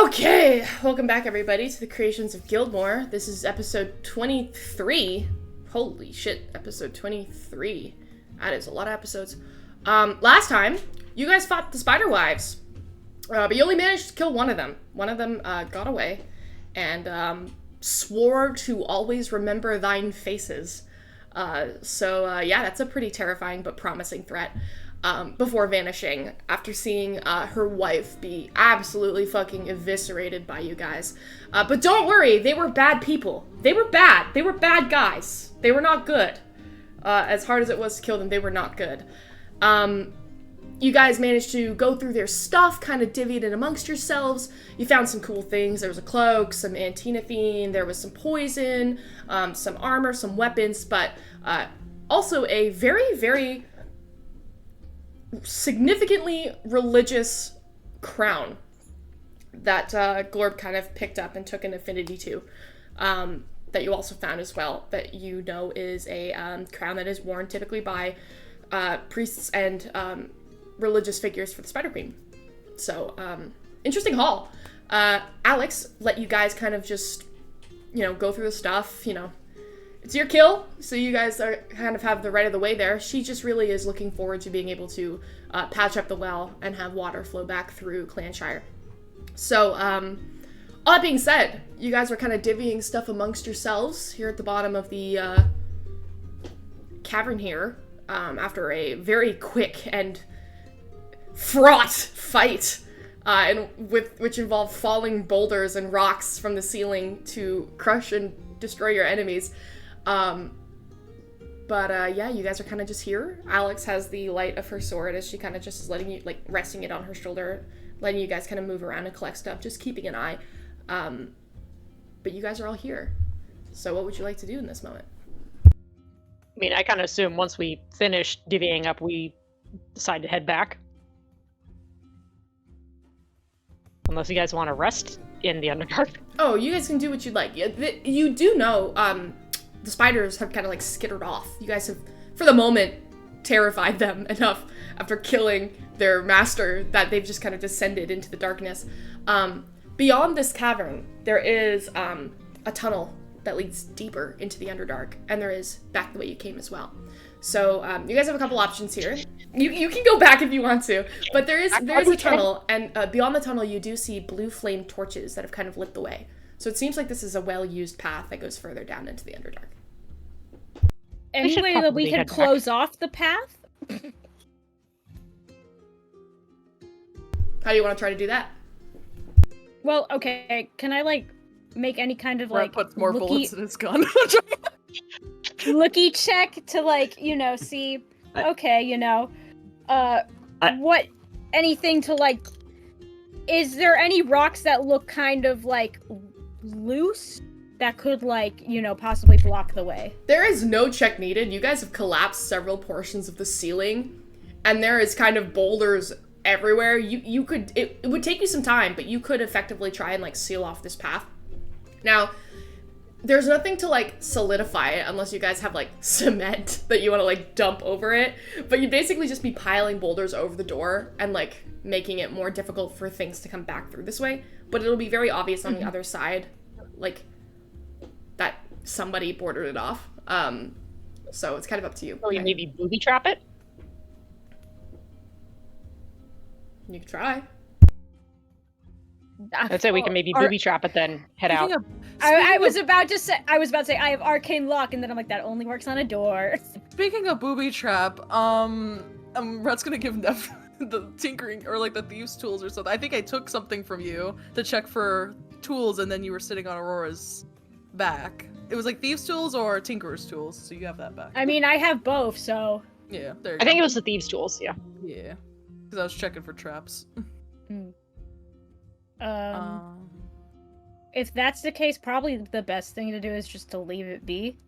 Okay, welcome back everybody to the creations of Gildmoor. This is episode 23. Holy shit, episode 23. That is a lot of episodes. Last time, you guys fought the Spider Wives, but you only managed to kill one of them. One of them got away and swore to always remember thine faces. Yeah, that's a pretty terrifying but promising threat. Before vanishing after seeing her wife be absolutely fucking eviscerated by you guys. But don't worry, they were bad people. They were bad. They were bad guys. They were not good. As hard as it was to kill them, they were not good. You guys managed to go through their stuff, kind of divvied it amongst yourselves. You found some cool things. There was a cloak, some antinaphene, there was some poison, some armor, some weapons, but also a very, very significantly religious crown that Glorb kind of picked up and took an affinity to, that you also found as well, that you know is a crown that is worn typically by priests and religious figures for the Spider Queen. So, interesting haul. Alex let you guys kind of just, go through the stuff, It's your kill, so you guys kind of have the right of the way there. She just really is looking forward to being able to patch up the well and have water flow back through Clanshire. So, all that being said, you guys are kind of divvying stuff amongst yourselves here at the bottom of the cavern here, after a very quick and fraught fight, which involved falling boulders and rocks from the ceiling to crush and destroy your enemies. Yeah, you guys are kind of just here. Alex has the light of her sword as she kind of just is letting you, resting it on her shoulder, letting you guys kind of move around and collect stuff, just keeping an eye. But you guys are all here. So what would you like to do in this moment? I mean, I kind of assume once we finish divvying up, we decide to head back. Unless you guys want to rest in the Underdark. Oh, you guys can do what you'd like. You do know, the spiders have kind of skittered off. You guys have, for the moment, terrified them enough after killing their master that they've just kind of descended into the darkness. Beyond this cavern, there is a tunnel that leads deeper into the Underdark, and there is back the way you came as well. So you guys have a couple options here. You can go back if you want to, but there is a tunnel, and beyond the tunnel you do see blue flame torches that have kind of lit the way. So it seems like this is a well-used path that goes further down into the Underdark. Any way that we could close off the path? How do you want to try to do that? Well, okay, can I, make any kind of, puts more bullets in his gun. looky check to, see, okay, what, anything to, is there any rocks that look kind of, loose that could, possibly block the way? There is no check needed. You guys have collapsed several portions of the ceiling, and there is kind of boulders everywhere. You could, it would take you some time, but you could effectively try and, seal off this path. Now, there's nothing to, solidify it unless you guys have, cement that you want to, dump over it. But you'd basically just be piling boulders over the door and, making it more difficult for things to come back through this way. But it'll be very obvious on the other side, that somebody bordered it off. So it's kind of up to you. Oh, you maybe booby trap it? You could try. I'd say we can maybe booby trap it, then head out. I was about to say I have arcane lock, and then I'm like, that only works on a door. Speaking of booby trap, Rhett's gonna give Nev the tinkering or the thieves tools or something. I think I took something from you to check for tools, and then you were sitting on Aurora's back. It was thieves tools or tinkerer's tools, so you have that back. I mean, I have both, so yeah, there you I go. think it was the thieves tools, yeah. Yeah, because I was checking for traps. If that's the case, probably the best thing to do is just to leave it be.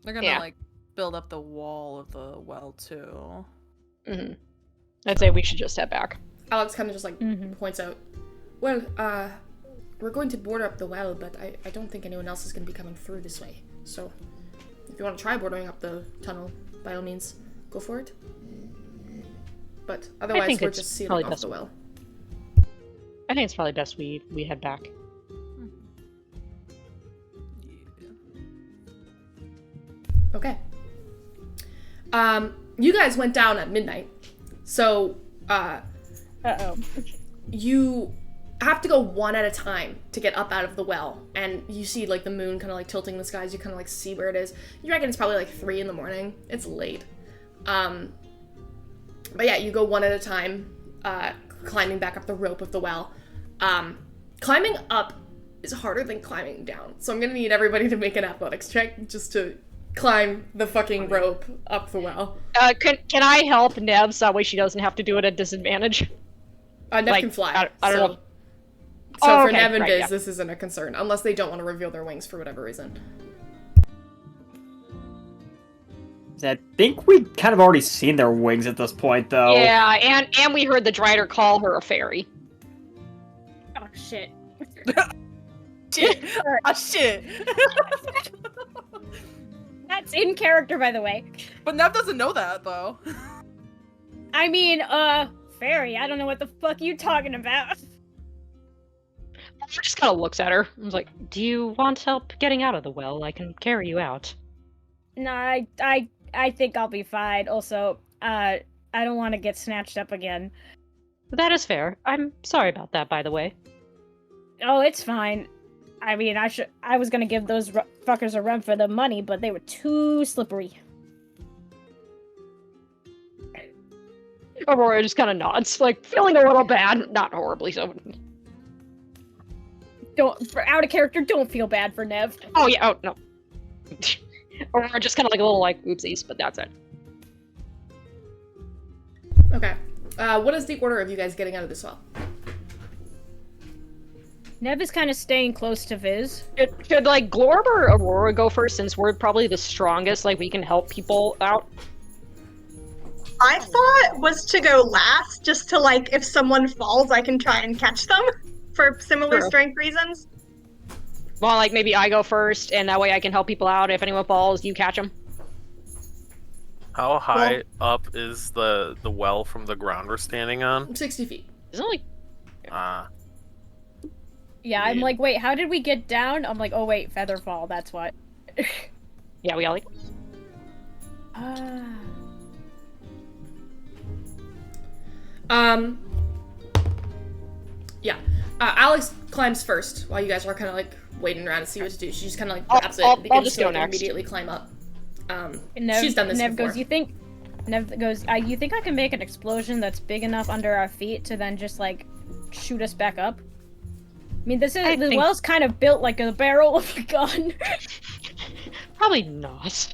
They're gonna build up the wall of the well too. Mm-hmm. I'd say we should just head back. Alex kind of just points out, well, we're going to border up the well, but I don't think anyone else is going to be coming through this way. So if you want to try bordering up the tunnel, by all means, go for it. But otherwise, we're just sealing off the well. I think it's probably best we head back. Okay. You guys went down at midnight, so Uh-oh. you have to go one at a time to get up out of the well, and you see like the moon kind of like tilting the skies. You kind of like see where it is. You reckon it's probably like 3 a.m. It's late. But yeah, you go one at a time, climbing back up the rope of the well. Climbing up is harder than climbing down, so I'm gonna need everybody to make an athletics check just to climb the fucking rope up the well. Can I help Nev so that way she doesn't have to do it at disadvantage? Nev can fly. I don't know. So for okay, Nev and right, Biz, yeah. this isn't a concern, unless they don't want to reveal their wings for whatever reason. I think we'd kind of already seen their wings at this point, though. Yeah, and we heard the Drider call her a fairy. Oh, shit. Shit. Ah, shit. That's in character, by the way. But Nev doesn't know that, though. I mean, fairy, I don't know what the fuck you talking about. She just kind of looks at her. I was like, "Do you want help getting out of the well? I can carry you out." No, I think I'll be fine. Also, I don't want to get snatched up again. That is fair. I'm sorry about that, by the way. Oh, it's fine. I mean, I was gonna give those fuckers a run for the money, but they were too slippery. Aurora just kind of nods, like feeling a little bad, not horribly so. Out of character, don't feel bad for Nev. Oh yeah. Oh no. Aurora just kind of like a little like oopsies, but that's it. Okay. What is the order of you guys getting out of this well? Nev is kind of staying close to Viz. Should like Glorb or Aurora go first, since we're probably the strongest? Like we can help people out. I thought was to go last, just to like, if someone falls, I can try and catch them for similar True. strength reasons. Well, like maybe I go first, and that way I can help people out. If anyone falls, you catch them. How high up is the well from the ground we're standing on? 60 feet. Isn't it like Yeah, I'm like, wait, how did we get down? I'm like, oh wait, Featherfall, that's what. yeah, we all like. Yeah. Alex climbs first while you guys are kind of like waiting around to see what to do. She just kind of like grabs it and I'll begins just to go like, next. immediately climb up. Nev, She's done this Nev before. goes, you think I can make an explosion that's big enough under our feet to then just like shoot us back up? I mean, the think- well's kind of built like a barrel of a gun. Probably not.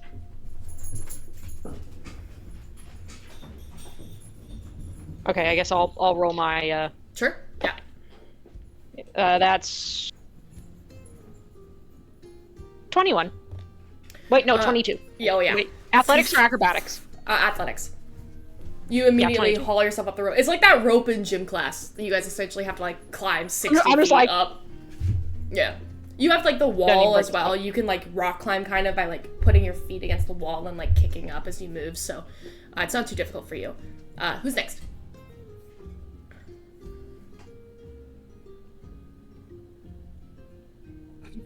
Okay, I guess I'll roll my Sure. Yeah. that's 21. Wait, no, 22. Yeah. Oh yeah. Wait, athletics or acrobatics? Athletics. You immediately 22. haul yourself up the rope. It's like that rope in gym class that you guys essentially have to like climb 60 I'm just feet like- up. Yeah. You have like the even wall break as well. You can like rock climb kind of by like putting your feet against the wall and like kicking up as you move. So it's not too difficult for you. Who's next?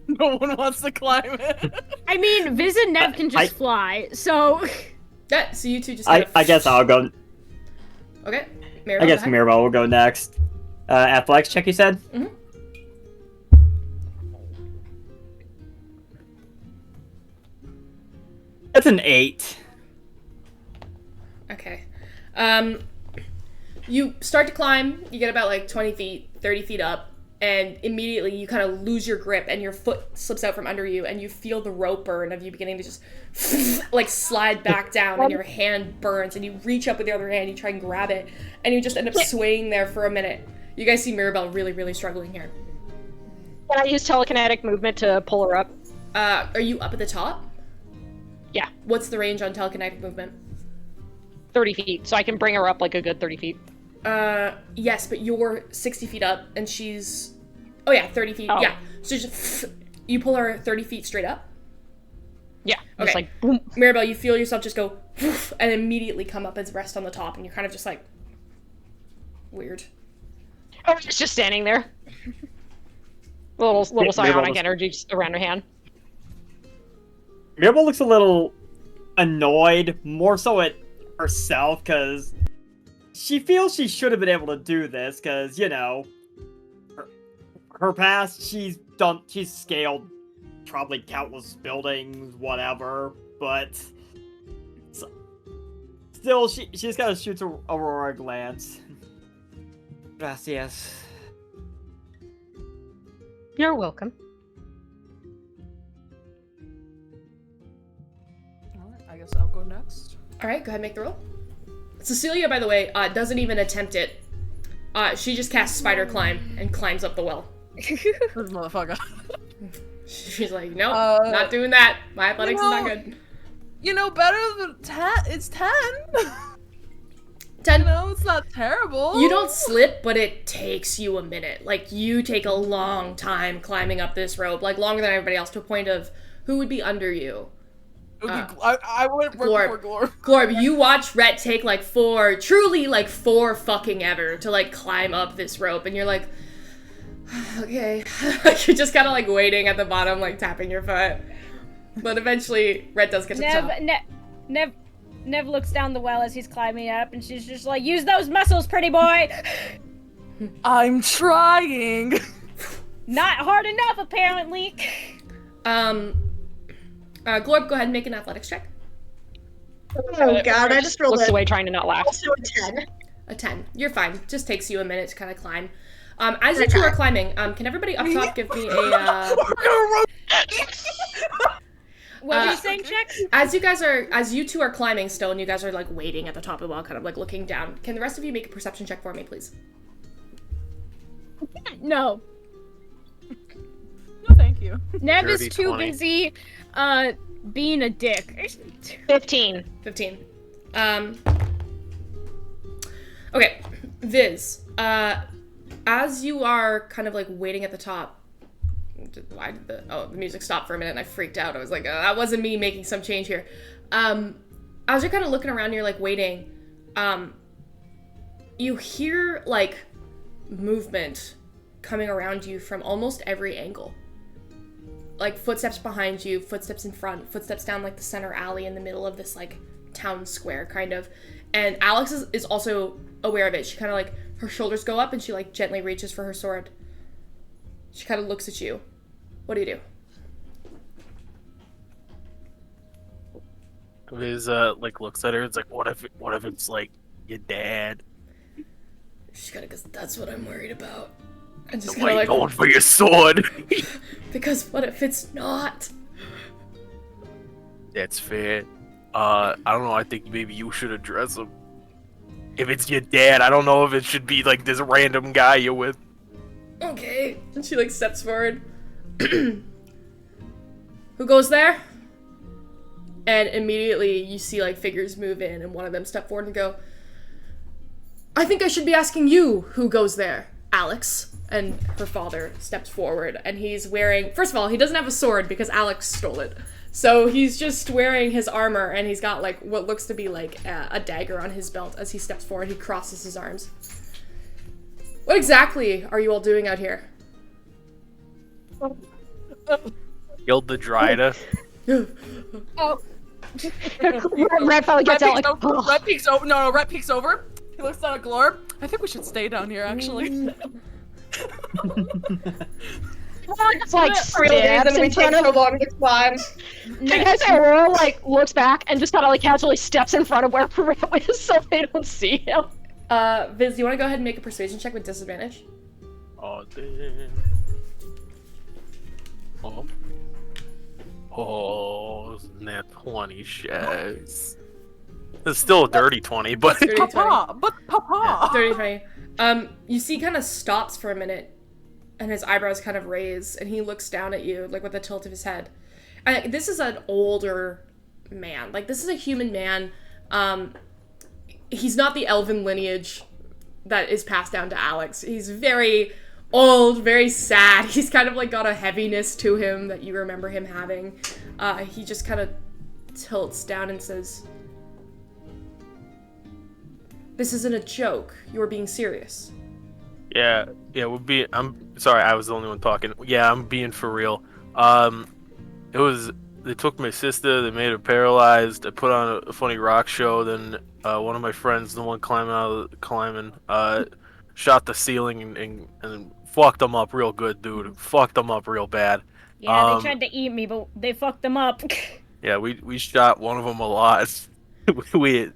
No one wants to climb it. I mean, Viz and Nev can just fly, so... Yeah, so you two just I gotta... guess I'll go. Okay. I Maribel, guess go ahead. Mirabelle will go next. Athletics check, you said? Mhm. That's an 8. Okay. You start to climb, you get about like 20 feet, 30 feet up, and immediately you kind of lose your grip and your foot slips out from under you and you feel the rope burn of you beginning to just like slide back down and your hand burns and you reach up with the other hand, you try and grab it, and you just end up swaying there for a minute. You guys see Mirabelle really, really struggling here. Can I use telekinetic movement to pull her up? Are you up at the top? Yeah, What's the range on telekinetic movement? 30 feet, so I can bring her up like a good 30 feet. Yes, but you're 60 feet up and she's... Oh yeah, 30 feet, Oh. yeah. So just, you pull her 30 feet straight up? Yeah, just Okay. like boom. Mirabelle, you feel yourself just go and immediately come up and rest on the top and you're kind of just like... Weird. It's just standing there. Little Mirabelle psionic looks- energy just around her hand. Mirabelle looks a little annoyed, more so at herself, because she feels she should have been able to do this, because, you know, her past, she's scaled probably countless buildings, whatever, but still, she just kind of shoots Aurora a glance. Gracias. You're welcome. Alright, I guess I'll go next. All right, go ahead and make the roll. Cecilia, by the way, doesn't even attempt it. She just casts Spider Climb and climbs up the well. This motherfucker. She's like, nope, not doing that. My athletics is not good. You know, better than 10. It's 10. 10. No, it's not terrible. You don't slip, but it takes you a minute. Like, you take a long time climbing up this rope, like longer than everybody else, to a point of who would be under you. I went right before Glorb. Glorb, you watch Rhett take like four fucking ever to like climb up this rope, and you're like, okay. You're just kind of like waiting at the bottom, like tapping your foot. But eventually, Rhett does get to the top. Nev looks down the well as he's climbing up, and she's just like, use those muscles, pretty boy! I'm trying. Not hard enough, apparently. Glorb, go ahead and make an athletics check. Oh god, I just rolled Looks away trying to not laugh. also a 10. A 10. You're fine. Just takes you a minute to kind of climb. As you two are climbing, can everybody up top give me a, What were you saying, Chex? as you two are climbing still, and you guys are like waiting at the top of the wall, kind of like looking down, can the rest of you make a perception check for me, please? No. No, thank you. Nev is Dirty too 20. busy, being a dick. 15. 15. Okay, Viz, as you are kind of like waiting at the top, why did the music stopped for a minute and I freaked out. I was like, that wasn't me making some change here. As you're kind of looking around and you're like waiting, you hear like movement coming around you from almost every angle. Like footsteps behind you, footsteps in front, footsteps down like the center alley in the middle of this like town square kind of. And Alex is also aware of it. She kind of like, her shoulders go up and she like gently reaches for her sword. She kind of looks at you. What do you do? Viz like looks at her. It's like, what if it's like your dad? She's kind of goes, that's what I'm worried about. And just Why kind you of like, going for your sword? because what if it's not? That's fair. I don't know. I think maybe you should address him. If it's your dad, I don't know if it should be like this random guy you're with. Okay. And she like steps forward. Who goes there? And immediately you see like figures move in and one of them step forward and go, I think I should be asking you who goes there, Alex. And her father steps forward and he's wearing, first of all, he doesn't have a sword because Alex stole it. So he's just wearing his armor and he's got like what looks to be like a dagger on his belt. As he steps forward, he crosses his arms. What exactly are you all doing out here? Killed the Dryda. Oh. Red finally gets out like, Red peeks over. No, Red peeks over. He looks down at Glorb. I think we should stay down here, actually. it's like Really, stabs then we in take front so of. long to climb. I guess Aurora like looks back and just kind of like casually steps in front of where Pereira is so they don't see him. Viz, do you want to go ahead and make a persuasion check with disadvantage? Oh damn. Oh, net 20 shares. It's still a dirty 20, but Dirty 20. Papa. Dirty 20. You see kind of stops for a minute and his eyebrows kind of raise and he looks down at you like with a tilt of his head. And this is an older man. Like this is a human man. He's not the elven lineage that is passed down to Alex. He's very old, very sad. He's kind of like got a heaviness to him that you remember him having. He just kind of tilts down and says, "This isn't a joke. You are being serious." Yeah, I'm sorry, I was the only one talking. Yeah, I'm being for real. It was. They took my sister. They made her paralyzed. I put on a funny rock show. Then one of my friends, the one climbing, shot the ceiling and fucked them up real good, dude. Fucked them up real bad. Yeah, they tried to eat me, but they fucked them up. Yeah, we shot one of them a lot. we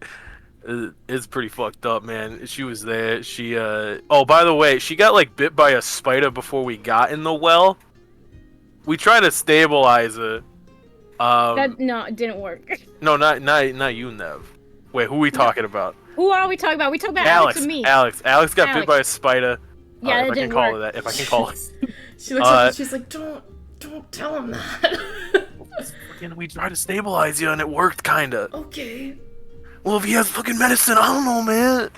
It's pretty fucked up, man. She was there. She oh, by the way, she got like bit by a spider before we got in the well. We tried to stabilize her. No, it didn't work. No, not you, Nev. Wait, who are we talking about? Who are we talking about? We talking about Alex and me. Alex got bit by a spider. Yeah, if it I can didn't call work. it that. If I can call it. She looks up and she's like, don't tell him that. Fucking, we tried to stabilize you and it worked, kinda. Okay. Well, if he has fucking medicine, I don't know, man.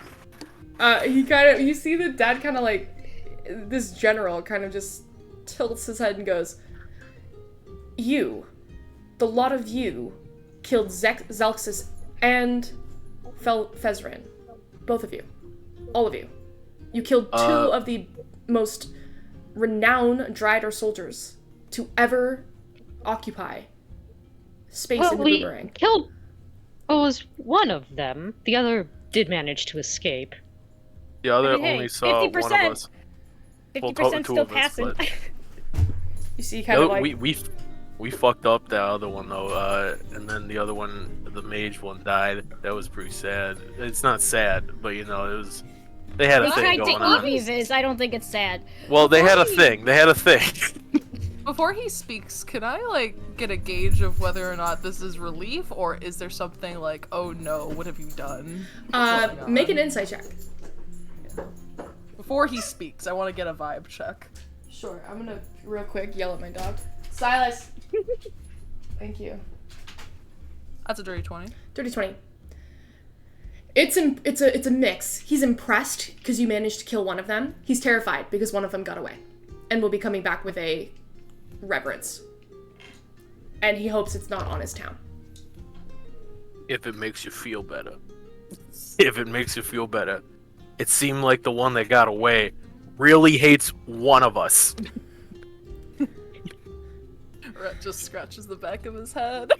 You see the dad kind of like, this general kind of just tilts his head and goes, the lot of you, killed Zelxus and Fezrin. Both of you. All of you. You killed two of the most renowned Dryder soldiers to ever occupy space in the Boomerang. Killed was one of them. The other did manage to escape. The other Hey, only saw 50%. one of us. 50% still passing. You see, kind of like we fucked up the other one though, and then the other one, the mage one, died. That was pretty sad. It's not sad, but you know, it was. They had a They thing tried going to on. eat me, Viz. I don't think it's sad. Well, they had a thing. They had a thing. Before he speaks, can I like get a gauge of whether or not this is relief, or is there something like, oh no, what have you done? make an insight check. Before he speaks, I want to get a vibe check. Sure, I'm gonna real quick yell at my dog. Silas. Thank you. That's a dirty 20. Dirty 20. It's a mix. He's impressed because you managed to kill one of them. He's terrified because one of them got away, and will be coming back with a reverence. And he hopes it's not on his town. If it makes you feel better. If it makes you feel better. It seemed like the one that got away really hates one of us. Rhett just scratches the back of his head.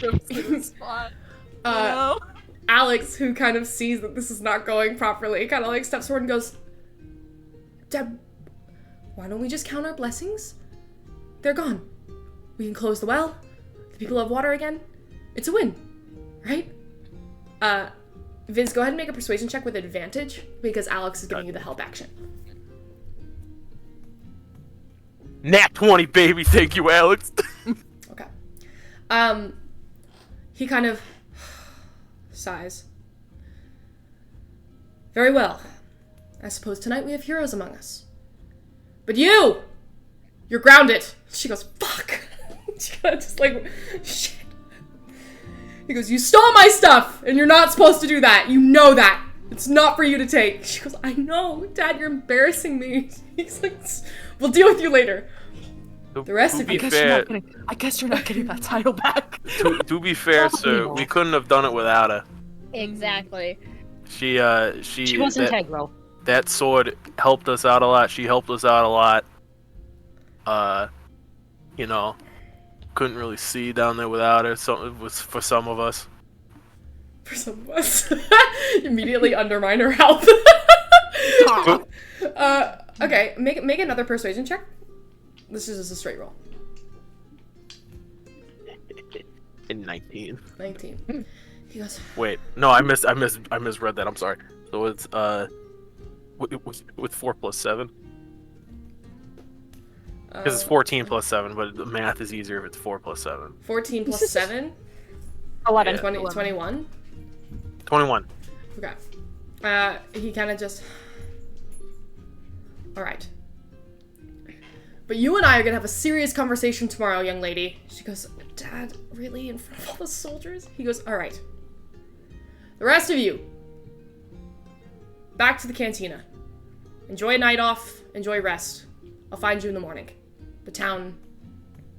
Goes to his spot. No. Alex, who kind of sees that this is not going properly, kind of like steps forward and goes, Deb, why don't we just count our blessings? They're gone. We can close the well. The people have water again. It's a win, right? Viz, go ahead and make a persuasion check with advantage because Alex is giving you the help action. Nat 20, baby. Thank you, Alex. Okay. He kind of sighs. Very well. I suppose tonight we have heroes among us. But you're grounded. She goes, fuck. She kind of just like, shit. He goes, you stole my stuff, and you're not supposed to do that. You know that. It's not for you to take. She goes, I know, Dad, you're embarrassing me. He's like, we'll deal with you later. The rest of you. I guess you're not getting that title back. To be fair, sir, we couldn't have done it without her. Exactly. She was integral. That sword helped us out a lot. She helped us out a lot. You know, couldn't really see down there without her. So it was for some of us. For some of us. Immediately undermine her health. Okay, make another persuasion check. This is just a straight roll. In 19. 19. He goes, Wait, no, I misread that. I'm sorry. So it's with 4 plus 7. Because it's 14 plus 7, but the math is easier if it's 4 plus 7. 14 plus 7? 11. Yeah. 21? 21. Okay. He kind of just... Alright. But you and I are gonna have a serious conversation tomorrow, young lady. She goes, Dad, really? In front of all the soldiers? He goes, alright. The rest of you, back to the cantina. Enjoy a night off. Enjoy rest. I'll find you in the morning. The town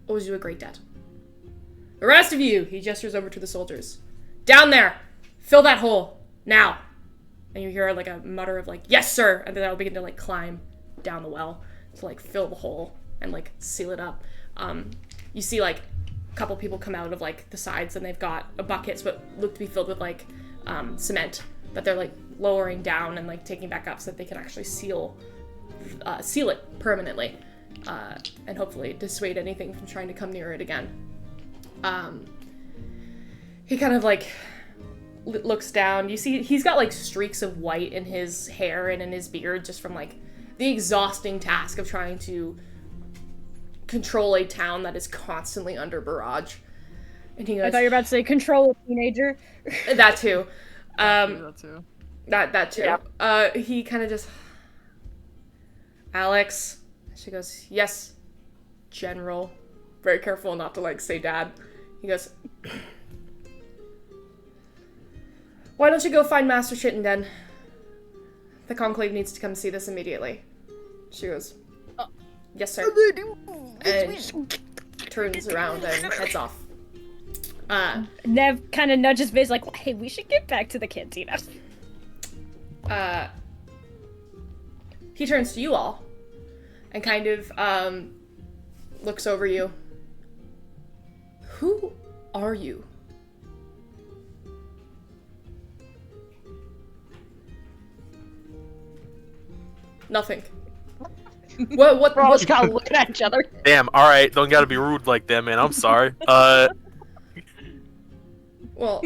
owes you a great debt. The rest of you, he gestures over to the soldiers. Down there! Fill that hole. Now. And you hear like a mutter of like, yes, sir! And then they'll begin to like climb down the well to like fill the hole and like seal it up. You see like a couple people come out of like the sides and they've got buckets but look to be filled with like cement that they're like lowering down and like taking back up so that they can actually seal it permanently and hopefully dissuade anything from trying to come near it again. He kind of like looks down. You see he's got like streaks of white in his hair and in his beard just from like the exhausting task of trying to control a town that is constantly under barrage. And he goes, I thought you were about to say control a teenager. That too. That too. That too. Yeah. He kind of just, Alex. She goes, yes, General. Very careful not to like say dad. He goes, why don't you go find Master Chittenden? The Conclave needs to come see this immediately. She goes, yes, sir. And turns around and heads off. Nev kind of nudges Viz like, hey, we should get back to the cantina. He turns to you all and kind of looks over you. Who are you? Nothing. What? We're all just kind of looking at each other. Damn, alright, don't gotta be rude like that, man. I'm sorry. Well,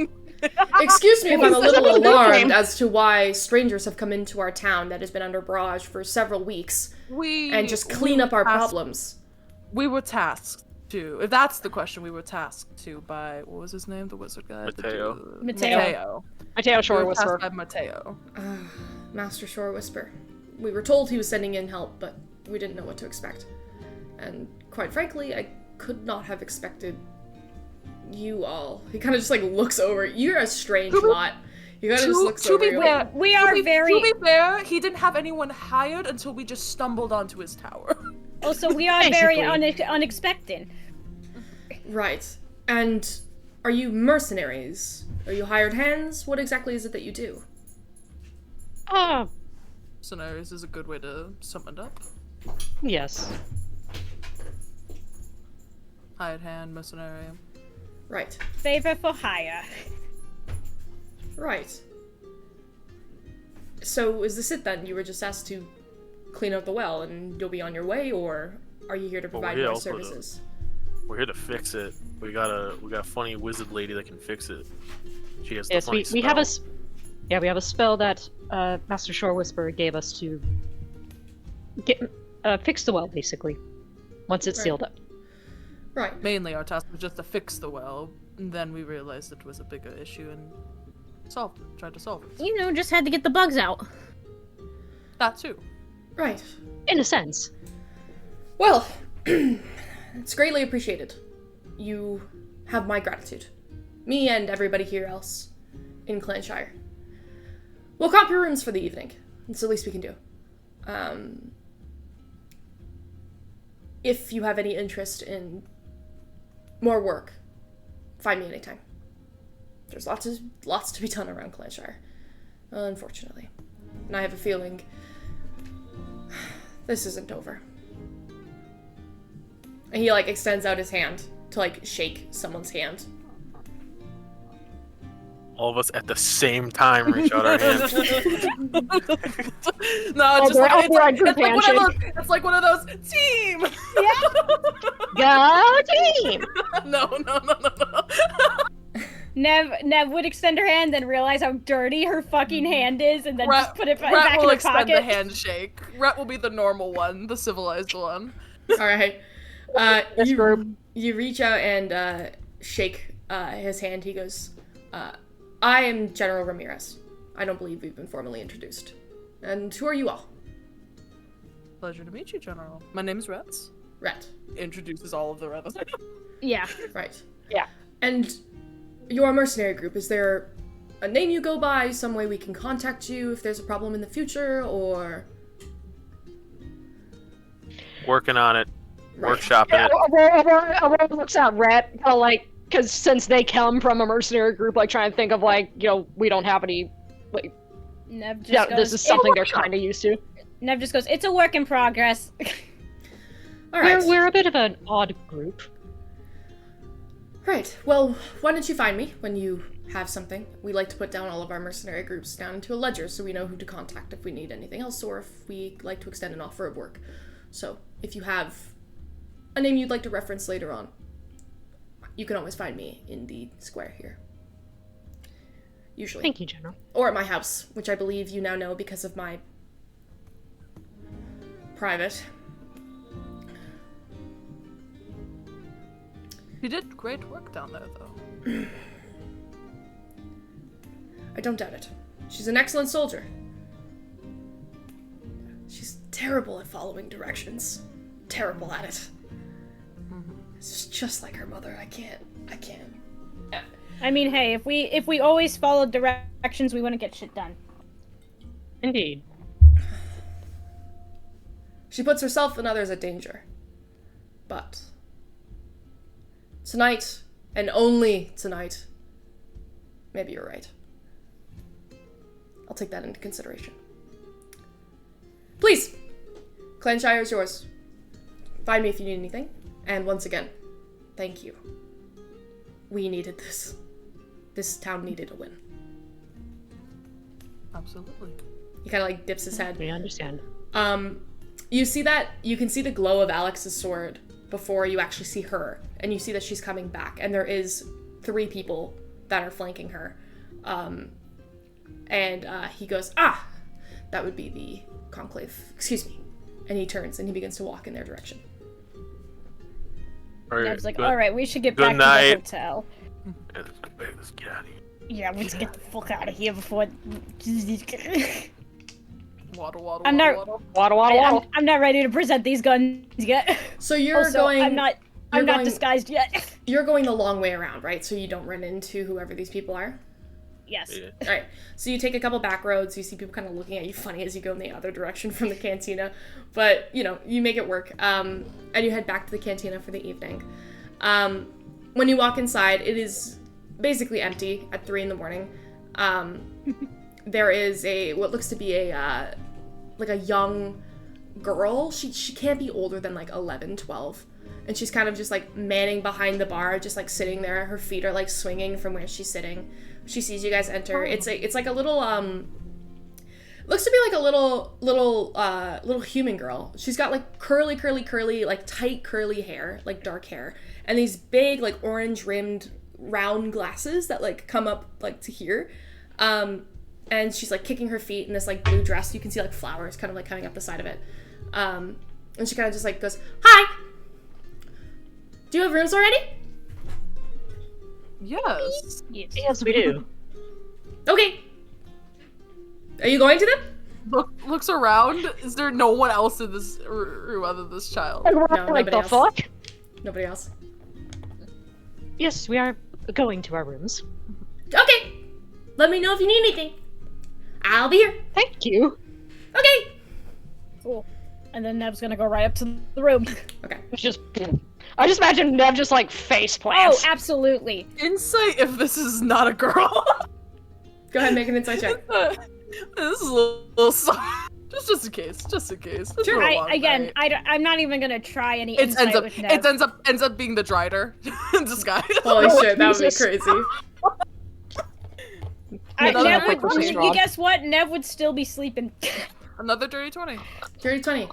excuse me if I'm a little alarmed as to why strangers have come into our town that has been under barrage for several weeks and just clean up our problems. We were tasked to, if that's the question, we were tasked to by, what was his name, the wizard guy? Mateo. Mateo Shore We were Whisper. tasked by Mateo. Master Shore Whisper. We were told he was sending in help, but we didn't know what to expect. And quite frankly, I could not have expected you all. He kind of just like looks over. You're a strange lot. He kind of just looks over you. We are very... To be fair, he didn't have anyone hired until we just stumbled onto his tower. Also, we are very unexpected. Right. And are you mercenaries? Are you hired hands? What exactly is it that you do? Scenarios is a good way to sum it up. Yes. Hired hand, mercenary. Right. Favor for hire. Right. So is this it then? You were just asked to clean up the well and you'll be on your way, or are you here to provide more services? We're here to fix it. We got a funny wizard lady that can fix it. She has the Yes, funny we have a spell. we have a spell that Master Shore Whisper gave us to fix the well, basically, once it's sealed up. Right. Mainly our task was just to fix the well, and then we realized it was a bigger issue and tried to solve it. You know, just had to get the bugs out. That too. Right. In a sense. Well, it's greatly appreciated. You have my gratitude. Me and everybody here else in Clanshire. We'll comp your rooms for the evening. It's the least we can do. If you have any interest in more work, find me anytime. There's lots to be done around Clanshire, unfortunately. And I have a feeling this isn't over. And he like extends out his hand to like shake someone's hand. All of us at the same time reach out our hands. No, it's like one of those team. Go team! No. Nev would extend her hand, then realize how dirty her fucking hand is, and then just put it back Rhett in will her extend pocket. the handshake. Rhett will be the normal one, the civilized one. Alright. This group. You reach out and shake his hand. He goes, I am General Ramirez. I don't believe we've been formally introduced. And who are you all? Pleasure to meet you, General. My name's Rhett. Rhett. Introduces all of the Rhett. Yeah. Right. Yeah. And your mercenary group, is there a name you go by, some way we can contact you if there's a problem in the future, or... Working on it. Right. Workshopping it. Aurora looks at Rhett, kind of like, because since they come from a mercenary group, like trying to think of like, we don't have any, like, Nev just Yeah, goes, this is something they're kind of used to. Nev just goes, it's a work in progress. All right. We're a bit of an odd group. Right. Well, why don't you find me when you have something? We like to put down all of our mercenary groups down into a ledger so we know who to contact if we need anything else or if we like to extend an offer of work. So, if you have a name you'd like to reference later on, you can always find me in the square here. Usually. Thank you, General. Or at my house, which I believe you now know because of my private. You did great work down there, though. I don't doubt it. She's an excellent soldier. She's terrible at following directions. Terrible at it. It's just like her mother. I can't. I mean, hey, if we always followed directions, we wouldn't get shit done. Indeed. She puts herself and others at danger. But tonight, and only tonight, maybe you're right. I'll take that into consideration. Please, Clanshire is yours. Find me if you need anything. And once again, thank you. We needed this. This town needed a win. Absolutely. He kind of like dips his head. We understand. You see that, you can see the glow of Alex's sword before you actually see her, and you see that she's coming back, and there is 3 people that are flanking her. He goes, that would be the conclave. Excuse me. And he turns and he begins to walk in their direction. Nev's like, alright, we should get good back night. to the hotel. Yeah, let's get out of here. Yeah, let's get the fuck out of here before... Waddle, I'm not- waddle. Waddle, waddle, waddle. I'm not ready to present these guns yet. So you're Also, going... I'm not going- disguised yet. You're going the long way around, right? So you don't run into whoever these people are? Yes. Yeah. Alright, so you take a couple back roads, you see people kind of looking at you funny as you go in the other direction from the cantina, but, you make it work, and you head back to the cantina for the evening. When you walk inside, it is basically empty at 3 in the morning. There is what looks to be a young girl. She can't be older than, 11, 12. And she's kind of just, manning behind the bar, just, sitting there. Her feet are, swinging from where she's sitting. She sees you guys enter. It's like a little, looks to be like a little human girl. She's got, curly, tight curly hair, dark hair. And these big, orange-rimmed round glasses that, come up, to here. And she's, kicking her feet in this, blue dress. You can see, flowers kind of, coming up the side of it. And she kind of just, goes, "Hi! Do you have rooms already?" Yes. Yes, we do. Okay. Are you going to them? Looks around. Is there no one else in this room other than this child? No, Like nobody the else. fuck? Nobody else. Yes, we are going to our rooms. Okay. Let me know if you need anything. I'll be here. Thank you. Okay. Cool. And then Nev's gonna go right up to the room. Okay. I just imagine Nev just face Oh, plants. absolutely. Insight if this is not a girl. Go ahead and make an insight check. This is a little just in case. Just in case. It's Sure. been a long night. I'm not even gonna try any It insight with Nev. ends up being the Drider in disguise. Holy Oh, shit, that would be Jesus. crazy. Another Nev quick would, persuasion you roll. guess what? Nev would still be sleeping. Another dirty 20. Dirty 20.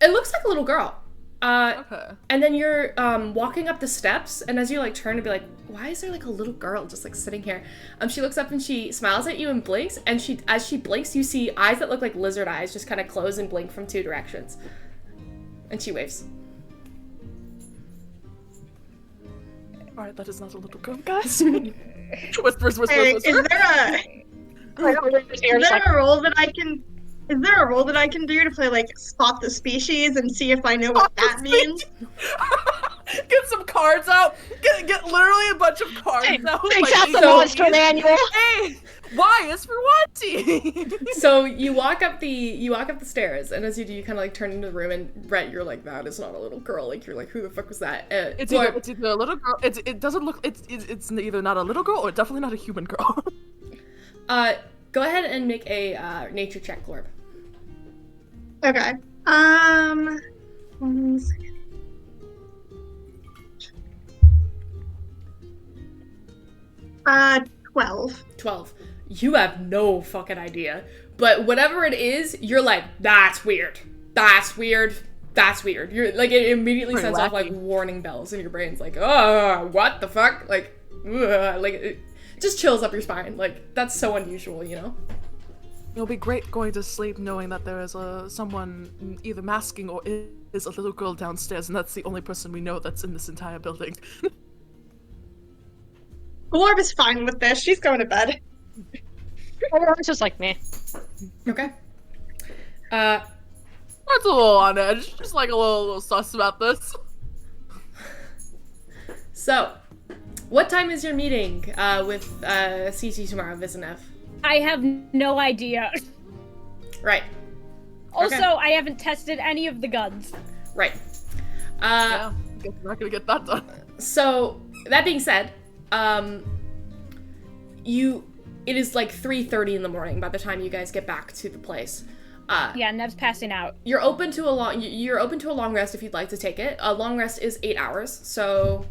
It looks like a little girl. Okay. And then you're walking up the steps, and as you turn to be like, why is there a little girl just sitting here? She looks up and she smiles at you and blinks, and as she blinks, you see eyes that look like lizard eyes just kind of close and blink from 2 directions. And she waves. Alright, that is not a little girl, guys. Whispers. Hey, is there a role that I can? Is there a role that I can do to play spot the species and see if I know what that means? Get some cards out. Get literally a bunch of cards out. Takes out the so- monster manual. Hey, Y is for wanting. So you walk up the stairs, and as you do, you kind of turn into the room, and Brett, you're like, that is not a little girl. You're like, who the fuck was that? It's either a little girl. It doesn't look. It's either not a little girl or definitely not a human girl. Go ahead and make a nature check, Glorb. Okay. 1 second. 12. 12. You have no fucking idea. But whatever it is, you're like, that's weird. That's weird. That's weird. You're like, it immediately Pretty sends off like wacky. warning bells in your brain's like, oh, what the fuck? Like, ugh. Like, it just chills up your spine. Like, that's so unusual, you know? It'll be great going to sleep knowing that there is someone either masking or is a little girl downstairs, and that's the only person we know that's in this entire building. Glorb is fine with this. She's going to bed. It's just like me. Okay. That's a little on edge. Just like a little sus about this. So, what time is your meeting with CC tomorrow, Vizinev? I have no idea. Right. Also, Okay. I haven't tested any of the guns. Right. Yeah, guess we're not gonna get that done. So, that being said, it is like 3:30 in the morning by the time you guys get back to the place. Yeah, Nev's passing out. You're open to a long rest if you'd like to take it. A long rest is 8 hours, so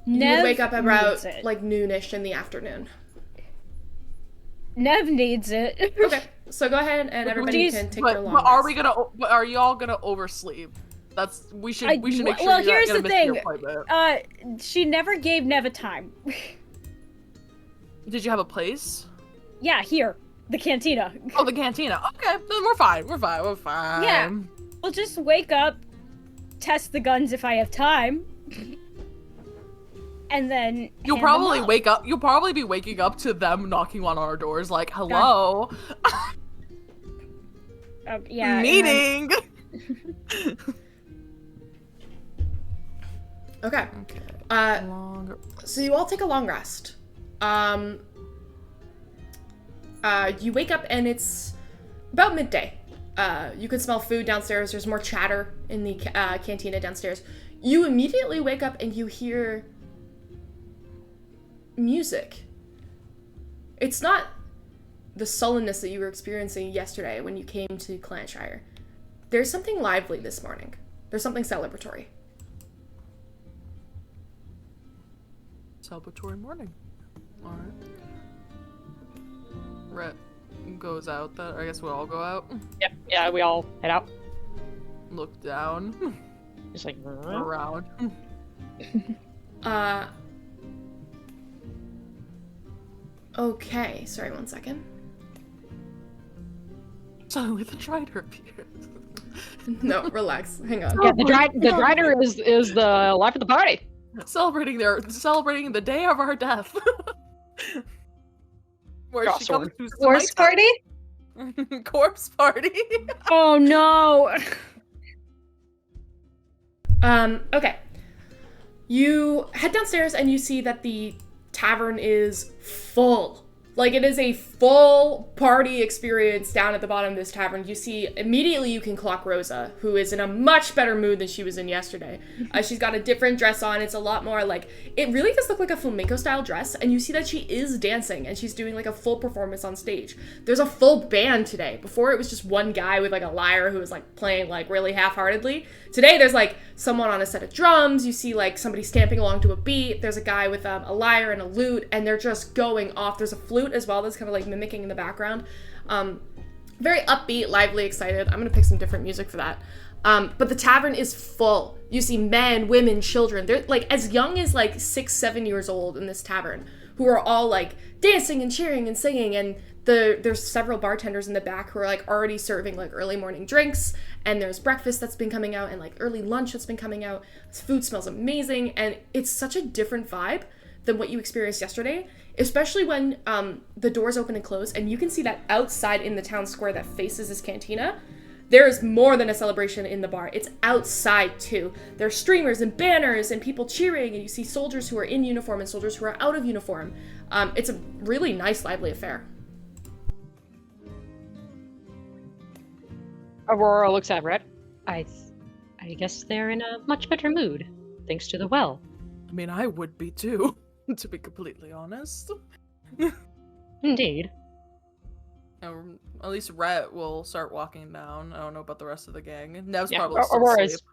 you Nev would wake up about needs it. like noonish in the afternoon. Nev needs it. Okay, so go ahead and everybody can take their long But are rest. we gonna? But are y'all gonna oversleep? We should make sure well, you're here's not the gonna miss your thing. appointment. She never gave Nev a time. Did you have a place? Yeah, here. The cantina. Oh, the cantina. Okay, then we're fine. We're fine. Yeah. We'll just wake up, test the guns if I have time, and then You'll hand probably them up. wake up. You'll probably be waking up to them knocking on our doors, like, "Hello, Yeah. meeting." Okay. So you all take a long rest. You wake up and it's about midday. You can smell food downstairs. There's more chatter in the cantina downstairs. You immediately wake up and you hear music. It's not the sullenness that you were experiencing yesterday when you came to Clanshire. There's something lively this morning. There's something celebratory. Celebratory morning. All right. Rhett goes out. I guess we'll all go out. Yep. Yeah, we all head out. Look down. Just like Around. Okay. Sorry, 1 second. Suddenly the Drider appears. No, relax. Hang on. Yeah, the Drider is the life of the party. Celebrating the day of our death. Where Got she sword. comes to Horse party? Corpse party. Oh no. Okay. You head downstairs and you see that the tavern is full. Like, it is a full party experience down at the bottom of this tavern. You see, immediately you can clock Rosa, who is in a much better mood than she was in yesterday. She's got a different dress on. It's a lot more like, it really does look like a flamenco-style dress, and you see that she is dancing, and she's doing like a full performance on stage. There's a full band today. Before, it was just one guy with like a lyre who was like playing like really half-heartedly. Today, there's like someone on a set of drums. You see like somebody stamping along to a beat. There's a guy with a lyre and a lute, and they're just going off. There's a flute as well that's kind of like mimicking in the background. Very upbeat, lively, excited. I'm gonna pick some different music for that. But the tavern is full. You see men, women, children. They're like as young as like 6-7 years old in this tavern, who are all like dancing and cheering and singing. And there's several bartenders in the back who are like already serving like early morning drinks. And there's breakfast that's been coming out and like early lunch that's been coming out. This food smells amazing, and it's such a different vibe than what you experienced yesterday. Especially when the doors open and close, and you can see that outside in the town square that faces this cantina, there is more than a celebration in the bar. It's outside too. There are streamers and banners and people cheering, and you see soldiers who are in uniform and soldiers who are out of uniform. It's a really nice, lively affair. Aurora looks at Red. I guess they're in a much better mood, thanks to the well. I mean, I would be too, to be completely honest. Indeed. At least Rhett will start walking down. I don't know about the rest of the gang. Nev's Yeah, probably still Aurora's. asleep.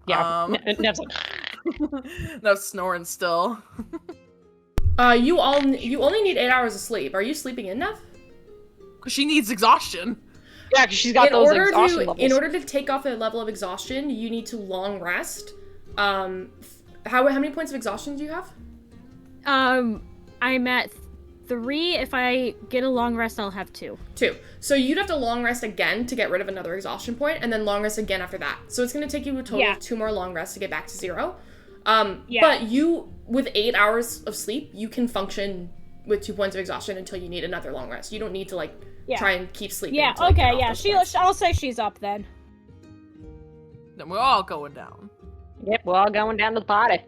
Yeah, Nev's like, Nev's snoring still. You only need 8 hours of sleep. Are you sleeping in, Nev? Cause she needs exhaustion. yeah, 'cause she's got those exhaustion levels. In order to take off a level of exhaustion, you need to long rest. How many points of exhaustion do you have? I'm at 3. If I get a long rest, I'll have 2. 2. So you'd have to long rest again to get rid of another exhaustion point, and then long rest again after that. So it's going to take you a total of 2 more long rests to get back to 0. But you, with 8 hours of sleep, you can function with 2 points of exhaustion until you need another long rest. You don't need to, like, try and keep sleeping. Yeah, to, like, okay, get off yeah. those points. I'll say she's up then. Then we're all going down. Yep, we're all going down to the party.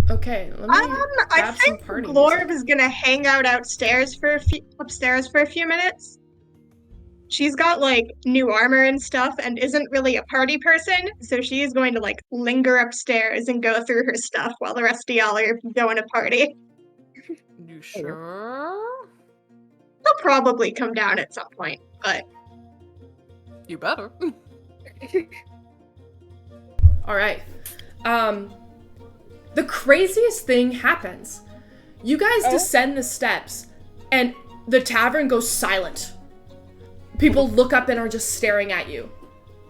Okay, let me I grab think some party Glorb music. is gonna hang out upstairs for a few minutes. She's got like new armor and stuff and isn't really a party person, so she is going to like linger upstairs and go through her stuff while the rest of y'all are going to party. You sure? He'll probably come down at some point, but You better. All right. The craziest thing happens. You guys descend the steps, and the tavern goes silent. People look up and are just staring at you.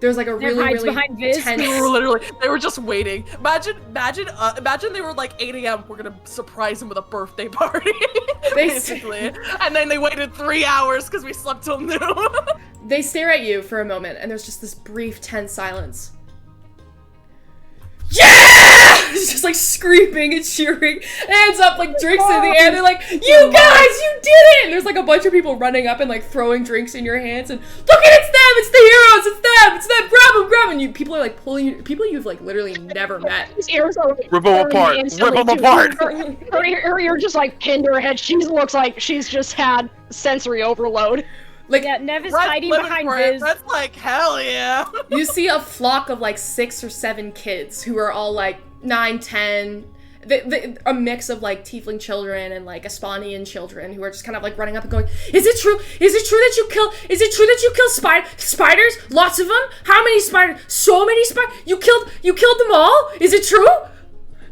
There's like a really behind Viz. tense. They were just waiting. Imagine they were like 8 a.m. We're gonna surprise him with a birthday party, basically. And then they waited 3 hours because we slept till noon. They stare at you for a moment, and there's just this brief, tense silence. Yeah! It's just like screaming and cheering, hands up, like drinks in the air. They're like, "You guys, you did it!" And there's like a bunch of people running up and like throwing drinks in your hands, and look at it's the heroes, it's them, grab them. You people are like pulling you, people you've like literally never met. His ears are Rip them apart. Rip them apart. Her ear just like pinned her head. She looks like she's just had sensory overload. Like, Yeah, Nev is Rhett's hiding living behind for it. Viz. That's like hell yeah. you see a flock of like 6 or 7 kids who are all like 9, 10, a mix of like tiefling children and like Espanian children who are just kind of like running up and going, "Is it true? Is it true that you kill spiders? Lots of them? How many spiders? So many spiders? You killed them all? Is it true?"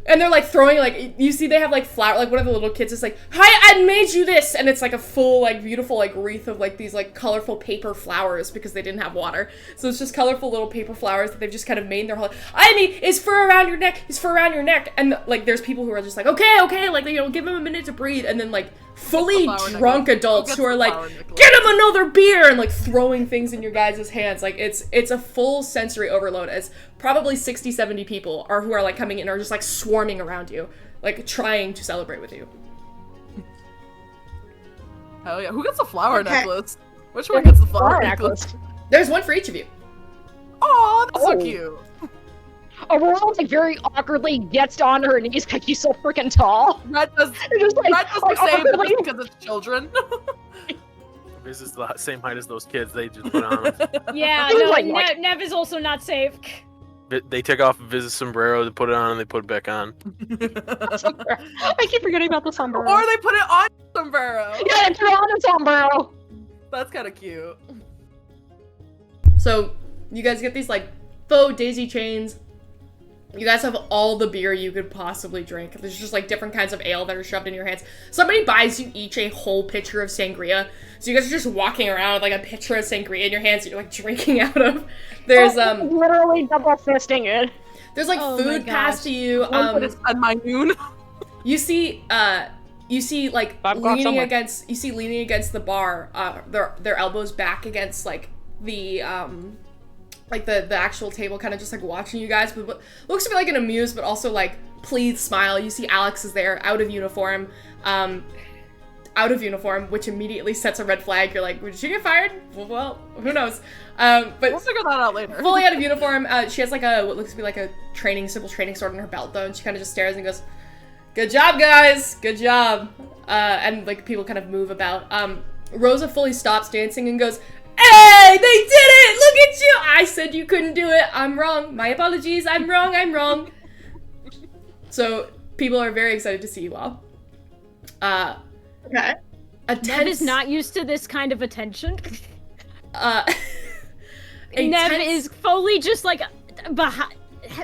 And they're like throwing, like, you see they have like flower, like one of the little kids is like, "Hi, I made you this," and it's like a full, like, beautiful, like, wreath of like these like colorful paper flowers because they didn't have water. So it's just colorful little paper flowers that they've just kind of made their whole, "I mean, it's fur around your neck," and like there's people who are just like, okay, like, you know, give them a minute to breathe, and then like fully drunk adults who are like, "Get him another beer," and like throwing things in your guys' hands. Like it's a full sensory overload, as probably 60-70 people who are like coming in are just like swarming around you, like trying to celebrate with you. Hell yeah. Who gets the flower necklace? Which one gets the flower necklace? There's one for each of you. Oh, that's so cute. Aurora like very awkwardly gets onto her knees because she's so freaking tall. Red does, Just, like, Red does the same, but awkwardly- just because it's children. This is the same height as those kids. They just put on. Yeah, It was no, like- Nev is also not safe. They take off Viz's sombrero, they put it on, and they put it back on. I keep forgetting about the sombrero. Or they put it on sombrero. Yeah, they put on a sombrero. That's kind of cute. So you guys get these like faux daisy chains. You guys have all the beer you could possibly drink. There's just like different kinds of ale that are shoved in your hands. Somebody buys you each a whole pitcher of sangria. So you guys are just walking around with like a pitcher of sangria in your hands that you're like drinking out of. There's literally double fisting it. there's like Oh my food passed to you. It's on my noon. You see like 5 o'clock leaning somewhere. against the bar, their elbows back against like the actual table, kind of just like watching you guys, but looks to be like an amused but also like pleased smile. You see Alex is there, out of uniform, which immediately sets a red flag. You're like, "Did she get fired?" Well, who knows? But We'll figure that out later. fully out of uniform. She has like what looks to be like a simple training sword in her belt though, and she kind of just stares and goes, "Good job, guys! Good job!" And like people kind of move about. Rosa fully stops dancing and goes, "Hey, they did it! Look at you! I said you couldn't do it. I'm wrong. My apologies. I'm wrong. So people are very excited to see you all. Okay. a Nev tense... is not used to this kind of attention. a Nev tense- is fully just like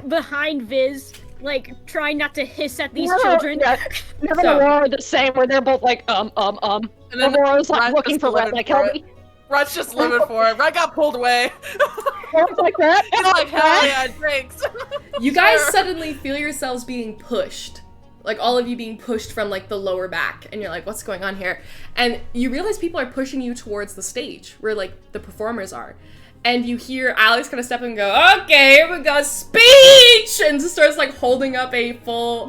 behind Viz, like trying not to hiss at these children. Yeah, Nev and So- Aurora are the same, where they're both like, And then Aurora's like Rhett looking just for Red, living like, for help it. me. Rhett's just living for it. Rhett got pulled away. Aurora's like, Red, He's like, hell yeah, drinks. You guys Sure. suddenly feel yourselves being pushed. Like, all of you being pushed from, like, the lower back. And you're like, what's going on here? And you realize people are pushing you towards the stage, where, like, the performers are. And you hear Alex kind of step in and go, okay, here we go, speech! And just starts, like, holding up a full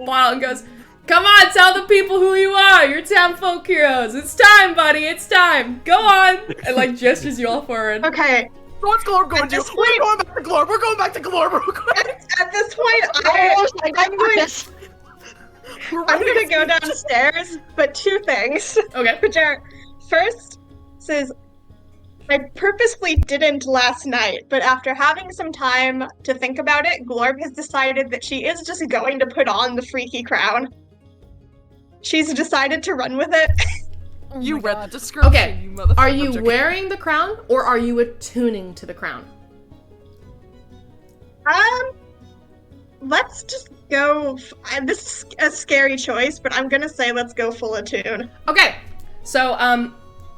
bottle and goes, come on, tell the people who you are, you're town folk heroes. It's time, buddy, it's time. Go on! And, like, gestures you all forward. Okay, What's Glorb going At to do? this We're point- going back to Glorb. We're going back to Glorb real quick. at this point, Aurora's like, I'm going- this. I'm gonna go downstairs, but two things. Okay. Which are, first, says, I purposely didn't last night, but after having some time to think about it, Glorb has decided that she is just going to put on the freaky crown. She's decided to run with it. Oh You my read God. the description, Okay, you motherfucker. Are you wearing the crown, or are you attuning to the crown? Let's just go. This is a scary choice, but I'm gonna say let's go full attune. Okay, so,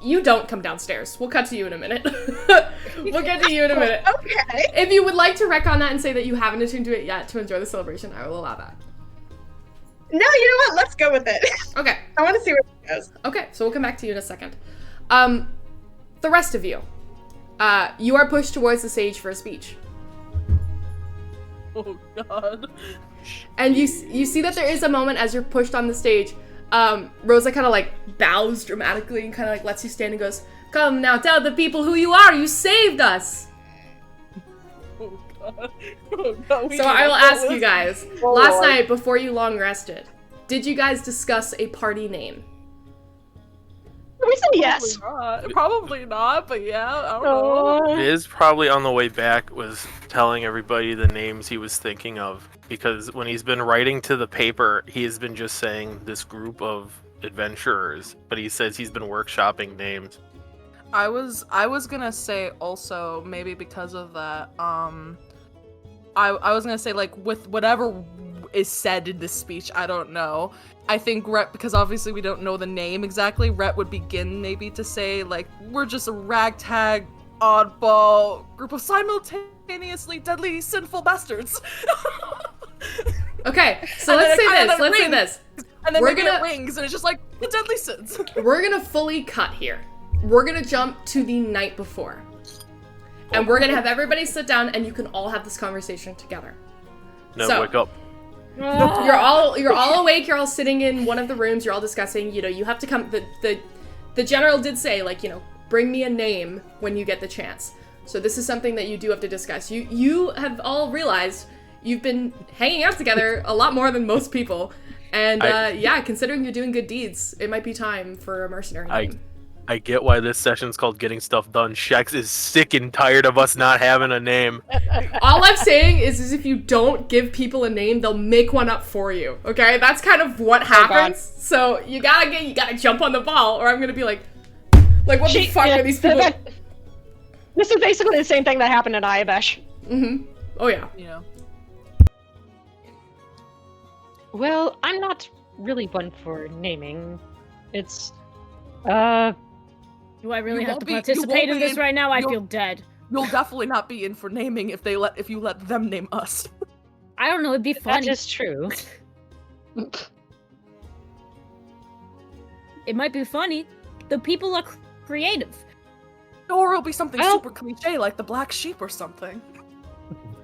you don't come downstairs. We'll cut to you in a minute. We'll get to you in a minute. Okay. If you would like to retcon that and say that you haven't attuned to it yet to enjoy the celebration, I will allow that. No, you know what? Let's go with it. Okay, I want to see where it goes. okay, so we'll come back to you in a second. The rest of you, you are pushed towards the stage for a speech. Oh god. And you see that there is a moment as you're pushed on the stage, Rosa kind of like bows dramatically and kind of like lets you stand and goes, come now, tell the people who you are, you saved us! Oh god. Oh god. So I will ask you guys, last night before you long rested, did you guys discuss a party name? We said yes. Probably not, but yeah, I don't know. Viz probably on the way back was telling everybody the names he was thinking of, because when he's been writing to the paper, he has been just saying this group of adventurers, but he says he's been workshopping names. I was gonna say also, maybe because of that, I was gonna say, like, with whatever is said in this speech, I don't know. I think Rhett, because obviously we don't know the name exactly, Rhett would begin maybe to say, like, we're just a ragtag, oddball group of simultaneously deadly, sinful bastards. Okay, so And let's then say it- this, and then let's say rings. this. And then We're maybe gonna- it rings, and it's just like, the deadly sins. We're gonna fully cut here. We're gonna jump to the night before. And we're gonna have everybody sit down and you can all have this conversation together. No, So- wake up. You're all awake, you're all sitting in one of the rooms, you're all discussing, you have to come, the general did say, like, bring me a name when you get the chance. So this is something that you do have to discuss. You have all realized you've been hanging out together a lot more than most people. And yeah, considering you're doing good deeds, it might be time for a mercenary name. I get why this session's called Getting Stuff Done. Shex is sick and tired of us not having a name. All I'm saying is if you don't give people a name, they'll make one up for you. Okay, that's kind of what happens. So you gotta jump on the ball, or I'm gonna be like what the fuck are these people? This is basically the same thing that happened in Ayabesh. Mm-hmm. Oh yeah. You know. Well, I'm not really one for naming. It's, Do I really You have won't to be- you participate won't in be this in- right now? I you'll- feel dead. You'll definitely not be in for naming if you let them name us. I don't know, it'd be that funny. is true. It might be funny. The people are creative. Or it'll be something Well- super cliche like the black sheep or something.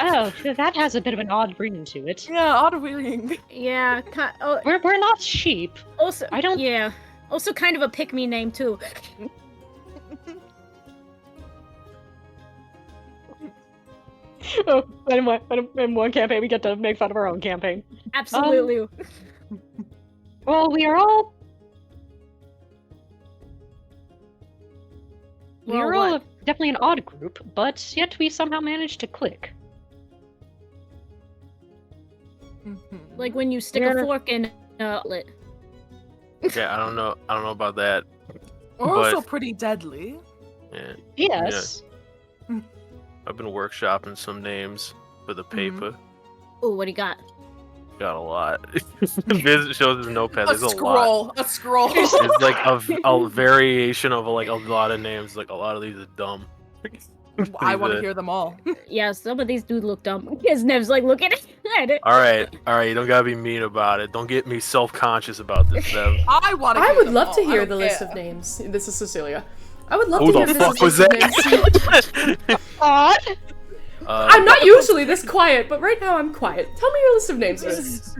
Oh, that has a bit of an odd ring to it. Yeah, odd ring. Yeah, We're not sheep. also, I don't- Yeah, also kind of a pick-me name too. Oh, in one campaign, we get to make fun of our own campaign. Absolutely. Well, we are all. We Well, are all what? definitely an odd group, but yet we somehow managed to click. Like when you stick a We're- fork in a outlet. Yeah, I don't know about that. We're But- also pretty deadly. Yeah, Yes. I've been workshopping some names for the paper. Ooh, what do you got? Got a lot. Viz shows his notepad. A There's a lot. scroll. A scroll. It's like a variation of like a lot of names. Like a lot of these are dumb. I want to hear them all. Yeah, some of these dudes look dumb. His Nev's like, look at it. All right. You don't gotta be mean about it. Don't get me self-conscious about this, Dev. I want to. I would love to all. I hear don't the list care. of names. This is Cecilia. I would love Who to hear the this fuck was list of names. that? What? I'm not usually this quiet, but right now I'm quiet. Tell me your list of names, Riz.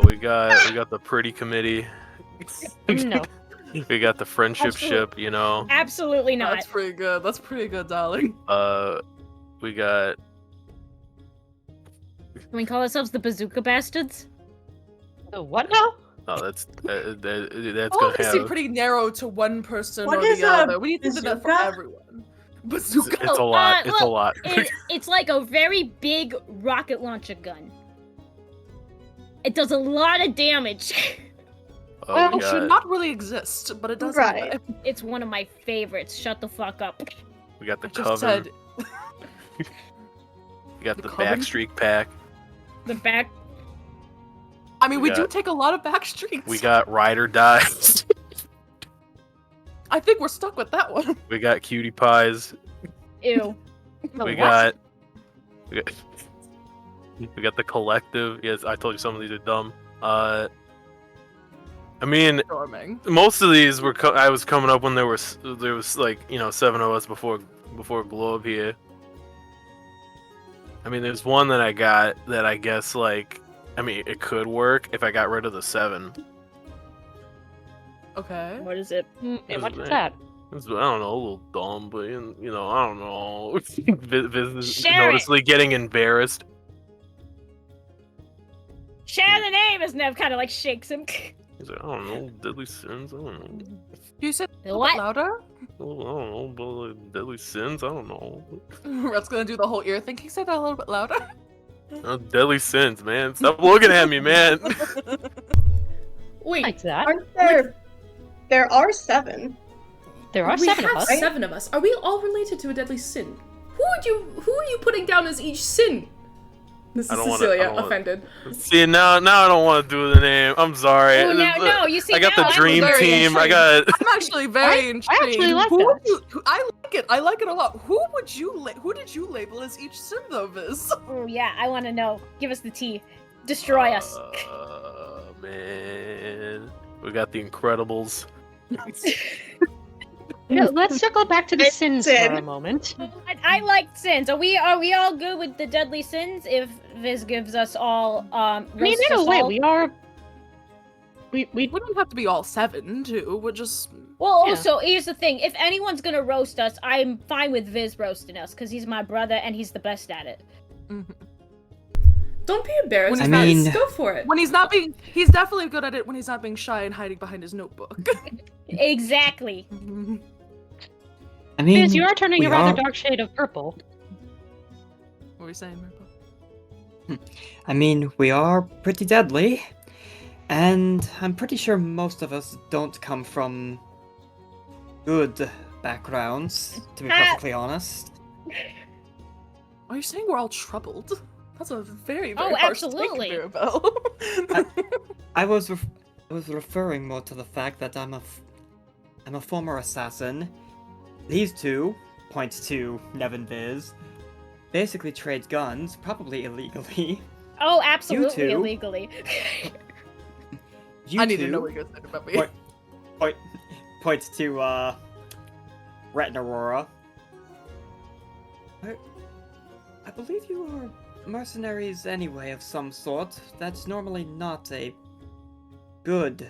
We got the pretty committee. No. We got the friendship Absolutely. ship. You know. Absolutely not. That's pretty good. That's pretty good, darling. We got. Can we call ourselves the Bazooka Bastards? The what now? Oh, that's All gonna of these seem have. pretty narrow to one person What or is the a other. We need to do that for bazooka? everyone. Bazooka. It's a lot. It's a look, lot. It's like a very big rocket launcher gun. It does a lot of damage. Oh, we It should got, not really exist, but it does. Right. anyway. It's one of my favorites. Shut the fuck up. we got the I just coven. said We got the the coven? backstreak pack. The back. I mean, We we do got- take a lot of back streets. We got ride or dies. I think we're stuck with that one. We got cutie pies. Ew. We got we got the collective. Yes, I told you some of these are dumb. I mean, Storming. most of these were I was coming up when there was like 7 of us before Globe here. I mean, there's one that I got that I guess it could work if I got rid of the 7. Okay. What is it? And what is that? It's, I don't know, a little dumb, but I don't know. Viz is Share it. noticeably getting embarrassed. Share the name, as Nev kind of like shakes him. He's like, I don't know, deadly sins. I don't know. You said a little What? bit louder. Oh, I don't know, but like, deadly sins. I don't know. Red's gonna do the whole ear thing. Can you say that a little bit louder? Deadly sins, man. Stop looking at me, man. Wait, Like that. Aren't there? There are 7. There are we 7 have of us. 7 of us. Are we all related to a deadly sin? Who are you putting down as each sin? This I is don't wanna- Cecilia, I don't wanna- offended. See, now I don't want to do the name. I'm sorry. Oh, no, you see, I got now the I'm dream very team. I intrigued. got. I'm actually very intrigued. actually like who would that. you, I like it. I like it a lot. Who did you label as each sim though, Viz? Oh yeah, I want to know. Give us the tea. Destroy us. Man, we got the Incredibles. Yeah, let's circle back to the It's sins sin. for a moment. I like sins. Are we all good with the deadly sins? If Viz gives us all I mean, roast in a us way, all? we are. We We don't have to be all 7 too. We're just Well, Yeah. also here's the thing: if anyone's gonna roast us, I'm fine with Viz roasting us because he's my brother and he's the best at it. Don't be embarrassed. I Viz. mean- Go for it. when he's not being. He's definitely good at it when he's not being shy and hiding behind his notebook. Exactly. I mean, Viz, you are turning we a rather are- dark shade of purple. What were you saying, Marco? I mean, we are pretty deadly, and I'm pretty sure most of us don't come from good backgrounds, to be perfectly honest. Are you saying we're all troubled? That's a very, Oh, very harsh absolutely. take, Mirabelle. I was referring more to the fact that I'm a former assassin. These two, points to Nevin Viz, basically trade guns, probably illegally. Oh, absolutely two. illegally. You I need to two know what you're saying about me. What? Points to Rhett and Aurora. I believe you are mercenaries anyway of some sort. That's normally not a good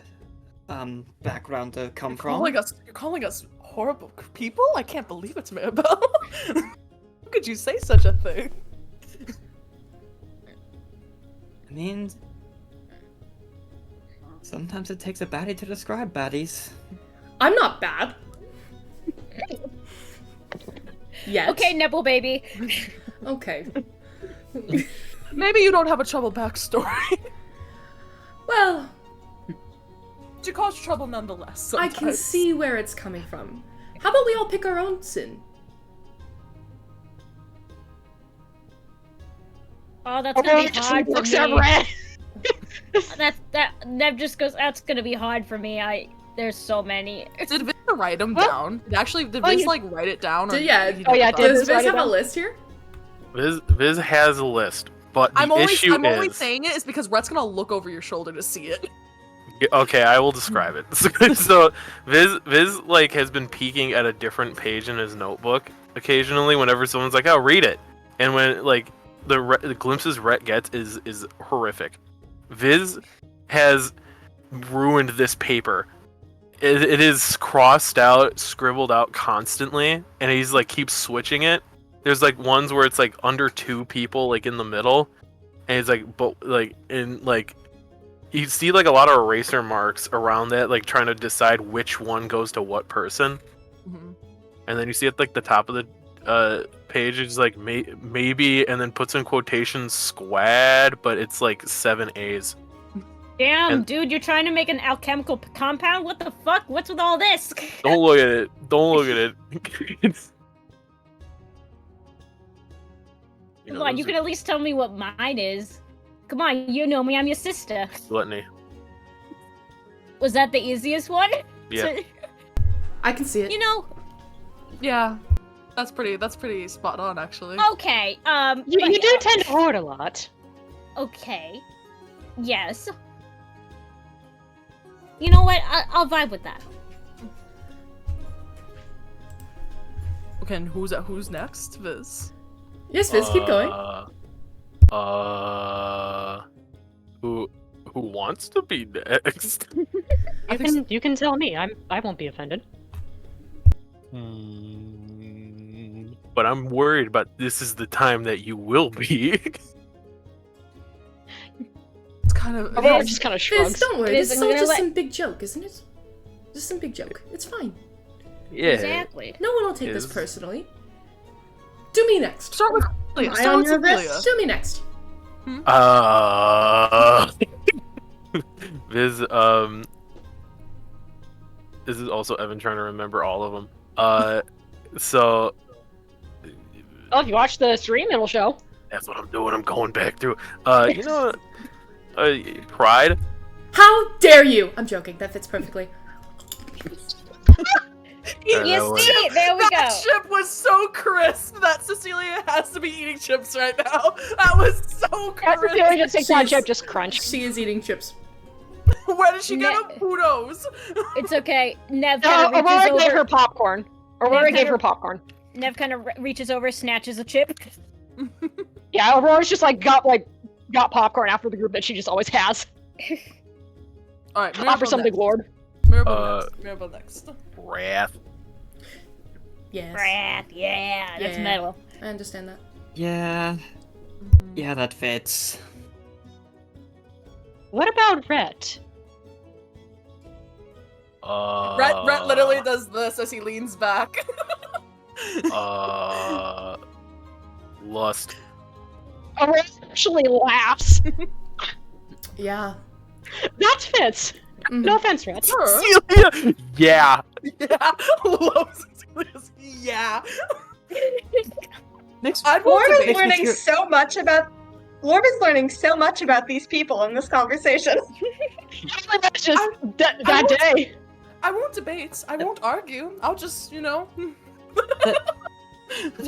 background to come from. You're calling us horrible people? I can't believe it's Mirabelle. How could you say such a thing? I mean, sometimes it takes a baddie to describe baddies. I'm not bad. Yet. Okay, nipple baby. Okay. Maybe you don't have a troubled backstory. Well, you cause trouble nonetheless. I can sometimes. see where it's coming from. How about we all pick our own sin? Oh, that's gonna be just hard for looks at me. Red. Nev just goes. That's gonna be hard for me. There's so many. Did Viz write them What? down? Did Oh, Viz you- like write it down? Or Yeah. he Oh, yeah, just did Does Viz Viz write it have a down? list here? Viz has a list, but the I'm only issue saying it is because Rhett's gonna look over your shoulder to see it. Okay, I will describe it. So Viz like has been peeking at a different page in his notebook occasionally whenever someone's like, "Oh, read it," and when like the glimpses Rhett gets is horrific. Viz has ruined this paper. It is crossed out, scribbled out constantly, and he's like keeps switching it. There's like ones where it's like under 2 people like in the middle, and it's like but like in like you see like a lot of eraser marks around that, like trying to decide which one goes to what person. Mhm. And then you see at like the top of the page, it's like maybe, and then puts in quotations squad, but it's like 7 A's. Damn, And- dude, you're trying to make an alchemical compound? What the fuck? What's with all this? Don't look at it. Don't look at it. It's- Come on, you can at least tell me what mine is. Come on, you know me, I'm your sister. Gluttony. Was that the easiest one? Yeah. I can see it. You know, Yeah, that's pretty spot on actually. okay, You but- do tend to hoard a lot. Okay. Yes. You know what? I'll vibe with that. Okay, and who's next, Viz? Yes, Viz, keep going. Who wants to be next? You can tell me. I won't be offended. But I'm worried about this is the time that you will be. It's kind of. Aurora Viz- just kind of Viz, shrugs. don't worry. Viz, This is I'm all gonna just let- some big joke, isn't it? Just some big joke. It's fine. Yeah. Exactly. No one will take this Is- personally. Do me next. Start with Ophelia. Am I Start on with your Ophelia. list? Do me next. Viz, this is also Evan trying to remember all of them. So Oh, if you watch the stream, it'll show. that's what I'm doing. I'm going back through. You know, Pride. How dare you? I'm joking. That fits perfectly. You see, there we That go. chip was so crisp that Cecilia has to be eating chips right now. That was so That's crisp. the feeling just takes one She's- chip, just crunch. She is eating chips. Where did she get them? Who knows? It's okay. Nev No, kind of Aurora reaches gave her over. popcorn. Aurora Yeah, gave her kinda- popcorn. Nev kind of reaches over, snatches a chip. Yeah, Aurora's just got popcorn after the group that she just always has. All right, Offer something, Lord. Mirabelle next. Wrath. Yes. Wrath, yeah, that's Yeah. metal. I understand that. Yeah. Yeah, that fits. What about Rhett? Rhett literally does this as he leans back. Lust. Aurora actually laughs. Yeah. That fits. Mhm. No offense, Rhett. Sure. Celia. Yeah. Yeah. Loves Cecilia's. Yeah. Makes, I'd Lorb want to is be. learning so much about. Lorb is learning so much about these people in this conversation. That's just that won't- day. I won't debate. I won't argue. I'll just, this You're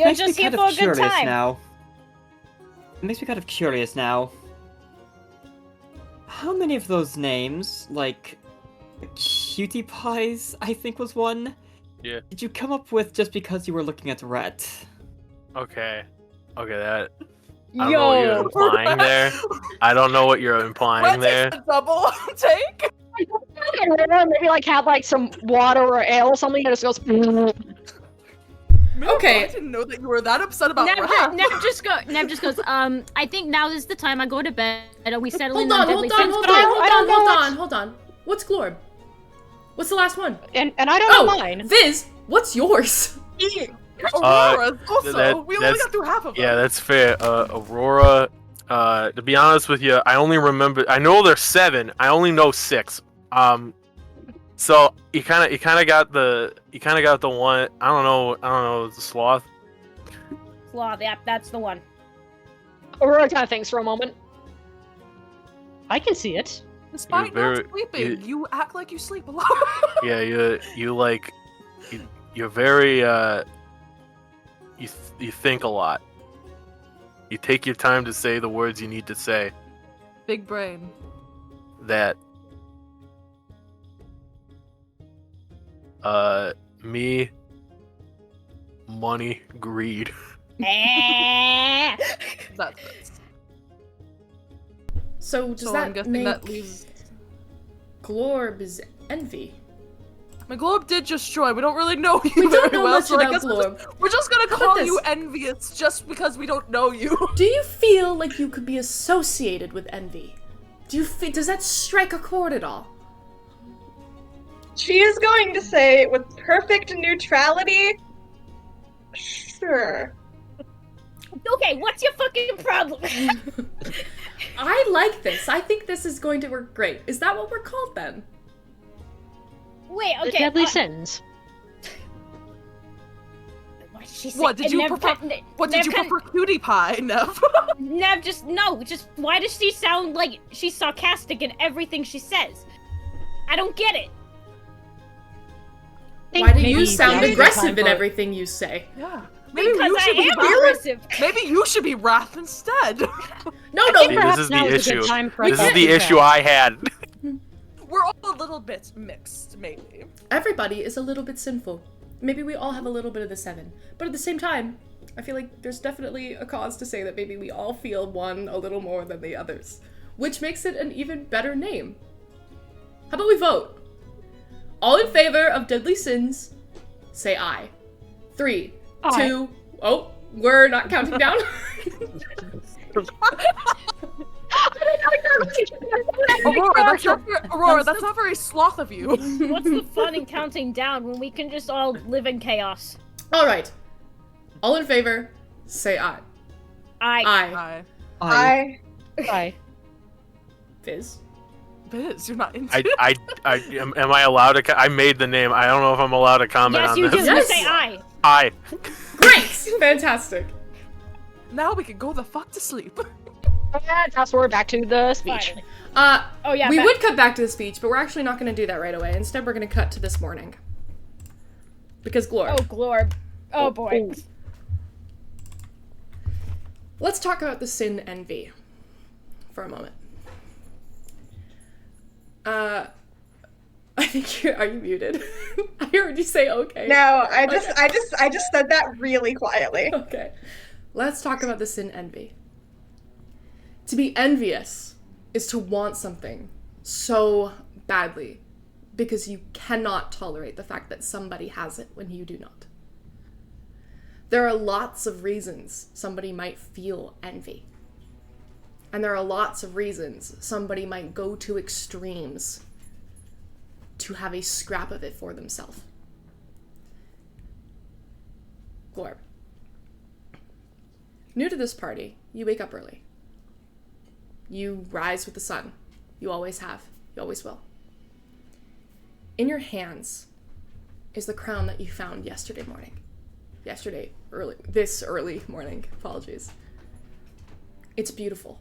makes just me here kind for of a good curious time. now. It makes me kind of curious now. How many of those names, like Cutie Pies, I think was one? Yeah. Did you come up with just because you were looking at Rhett? Okay. That. I don't know what you're implying there. I don't know what you're implying Rhett there. takes a double take. Aurora maybe had some water or ale or something and just goes. Okay. I didn't know that you were that upset about Nev, rap. Nev just goes, I think now is the time I go to bed. Are we settling Hold on, deadly hold on, sins? hold But I on, don't- hold I don't on, know hold what's- on, hold on. What's Glorb? What's the last one? And I don't Oh, know mine. Viz, what's yours? Aurora, also. we only that's- got through half of them. Yeah, that's fair. Aurora. To be honest with you, I only remember. I know there's 7. I only know 6. So you kind of got the one. I don't know, the sloth. Sloth, yeah, that's the one. Aurora kind of thinks for a moment. I can see it. Despite You're not sleeping, you act like you sleep a lot. Yeah, you're very you think a lot. You take your time to say the words you need to say. Big brain. That me, money, greed. That's So does so that I'm guessing make that leaves. Glorb's envy? My Glorb did just join. We don't really know you We don't very know well, much so I about guess Glorb. we're just gonna How about call you this? envious just because we don't know you. Do you feel like you could be associated with envy? Does that strike a chord at all? She is going to say with perfect neutrality, sure. Okay, what's your fucking problem? I like this. I think this is going to work great. Is that what we're called then? Wait, The okay. deadly sins. What did she say? What did you Nev, prefer? What did you prefer, cutie pie, Nev? Nev, just why does she sound like she's sarcastic in everything she says? I don't get it. Why do you Maybe sound now's the aggressive time in for- everything you say? Yeah. Maybe Because you should be I am Wrath. aggressive. Maybe you should be Wrath instead. No, I no. think See, perhaps this is now the is a good issue. time for We us This is to the do issue that. I had. We're all a little bit mixed, maybe. Everybody is a little bit sinful. Maybe we all have a little bit of the seven. But at the same time, I feel like there's definitely a cause to say that maybe we all feel one a little more than the others. Which makes it an even better name. How about we vote? All in favor of deadly sins, say aye. 3, Aye. 2, oh, we're not counting down. Aurora, that's not very sloth of you. What's the fun in counting down when we can just all live in chaos? All right. All in favor, say aye. I Aye. I Aye. Fizz. Biz, you're not into Am I allowed to? I made the name. I don't know if I'm allowed to comment yes, on you this. do. Yes. You say I. I. Great! Fantastic. Now we can go the fuck to sleep. And fast forward back to the speech. Finally. Oh yeah. We would cut back to the speech, but we're actually not going to do that right away. Instead, we're going to cut to this morning. Because Glor. Oh Glorb. Oh boy. Let's talk about the sin envy for a moment. I think are you muted? I heard you say okay. no, I just said that really quietly. Okay. Let's talk about the sin envy. To be envious is to want something so badly because you cannot tolerate the fact that somebody has it when you do not. There are lots of reasons somebody might feel envy. And there are lots of reasons somebody might go to extremes to have a scrap of it for themselves. Glorb. New to this party, you wake up early. You rise with the sun. You always have. You always will. In your hands is the crown that you found yesterday morning. This early morning, apologies. It's beautiful.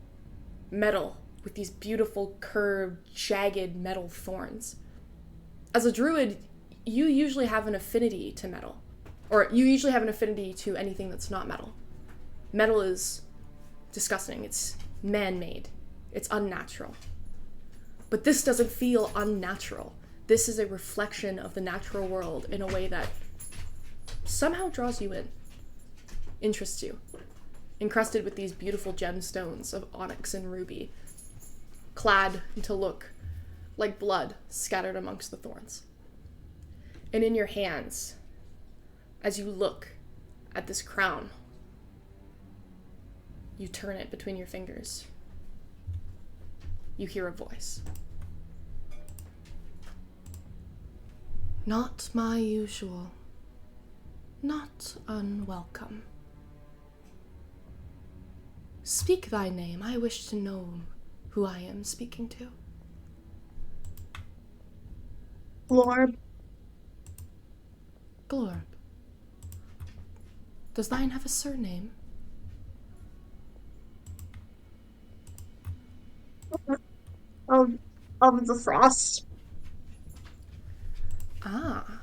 Metal with these beautiful curved, jagged metal thorns. As a druid, you usually have an affinity to metal. Or you usually have an affinity to anything that's not metal. Metal is disgusting. It's man-made. It's unnatural. But this doesn't feel unnatural. This is a reflection of the natural world in a way that somehow draws you in, interests you, encrusted with these beautiful gemstones of onyx and ruby, clad to look like blood scattered amongst the thorns. And in your hands, as you look at this crown, you turn it between your fingers. You hear a voice. Not my usual. Not unwelcome. Speak thy name. I wish to know who I am speaking to. Glorb. Glorb. Does thine have a surname? Of, of the frost. Ah.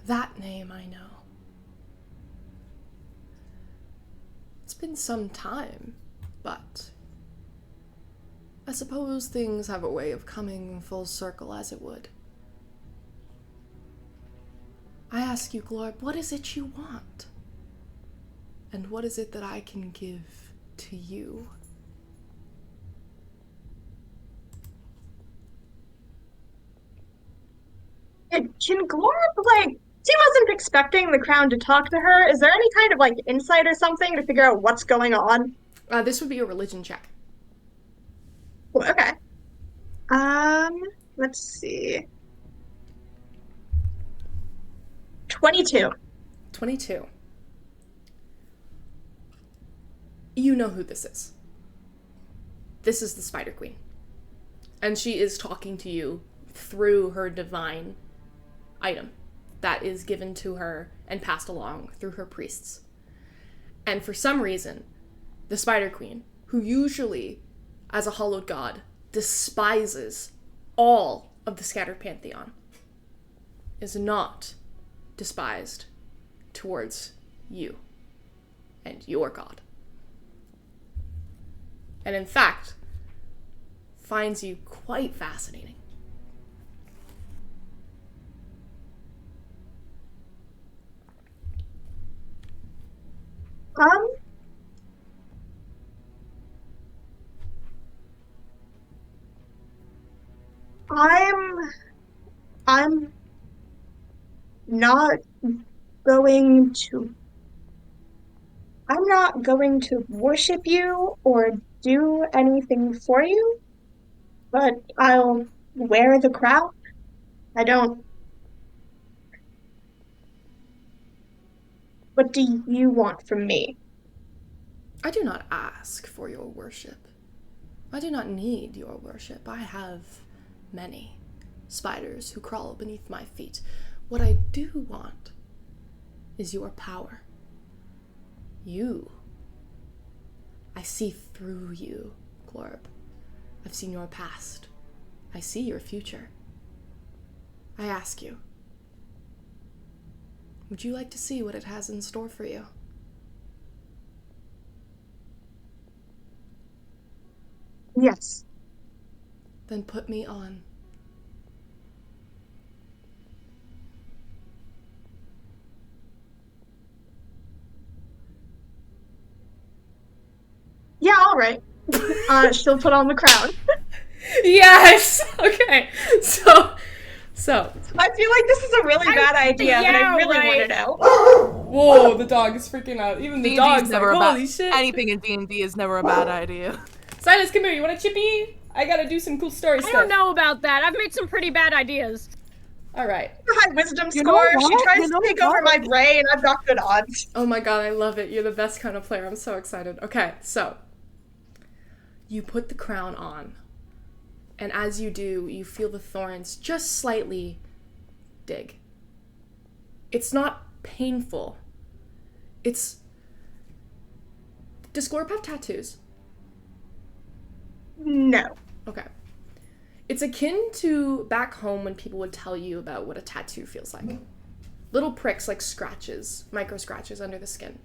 That name I know. It's been some time, but I suppose things have a way of coming full circle as it would. I ask you, Glorb, what is it you want? And what is it that I can give to you? Can Glorb, like, she wasn't expecting the crown to talk to her. Is there any kind of, like, insight or something to figure out what's going on? This would be a religion check. Well, okay. Let's see. 22. 22. You know who this is. This is the Spider Queen. And she is talking to you through her divine item that is given to her and passed along through her priests. And for some reason, the Spider Queen, who usually, as a hallowed god, despises all of the scattered pantheon, is not despised towards you and your god. And in fact, finds you quite fascinating. Um, I'm not going to I'm not going to worship you or do anything for you, but I'll wear the crown. I don't. What do you want from me? I do not ask for your worship. I do not need your worship. I have many spiders who crawl beneath my feet. What I do want is your power. You. I see through you, Glorb. I've seen your past. I see your future. I ask you, would you like to see what it has in store for you? Yes. Then put me on. Yeah, all right. She'll put on the crown. Yes! Okay. So. I feel like this is a really bad idea, but I really want to know. Whoa, the dog is freaking out. Even the dog's like, holy shit. Anything in D&D is never a bad idea. Silas, come here. You want a chippy? I gotta do some cool story stuff. I don't know about that. I've made some pretty bad ideas. All right. High wisdom score. She tries to take over my brain. I've got good odds. Oh my god, I love it. You're the best kind of player. I'm so excited. Okay, so you put the crown on, and as you do, you feel the thorns just slightly dig. It's not painful. Does Glorp have tattoos? No. Okay. It's akin to back home when people would tell you about what a tattoo feels like. Little pricks, like scratches, micro scratches under the skin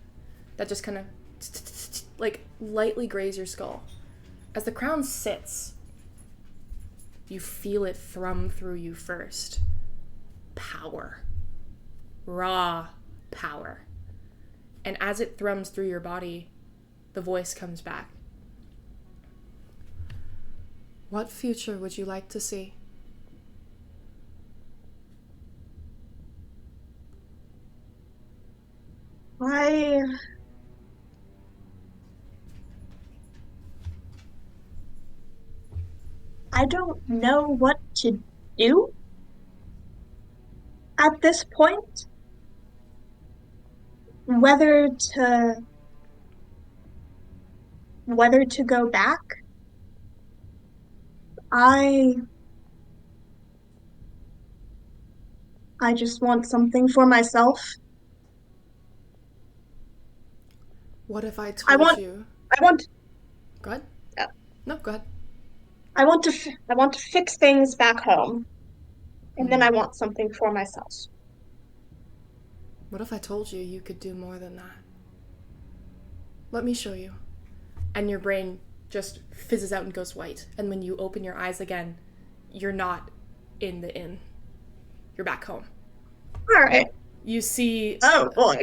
that just kind of like lightly graze your skull. As the crown sits, you feel it thrum through you first. Power. Raw power. And as it thrums through your body, the voice comes back. What future would you like to see? I don't know what to do at this point. Whether to go back. I I just want something for myself. What if I I told want, you? I want, Go ahead. uh, No, go ahead. I want to fix things back home, and then Hmm. I want something for myself. What if I told you you could do more than that? Let me show you. And your brain just fizzes out and goes white. And when you open your eyes again, you're not in the inn. You're back home. All right. You see Oh boy.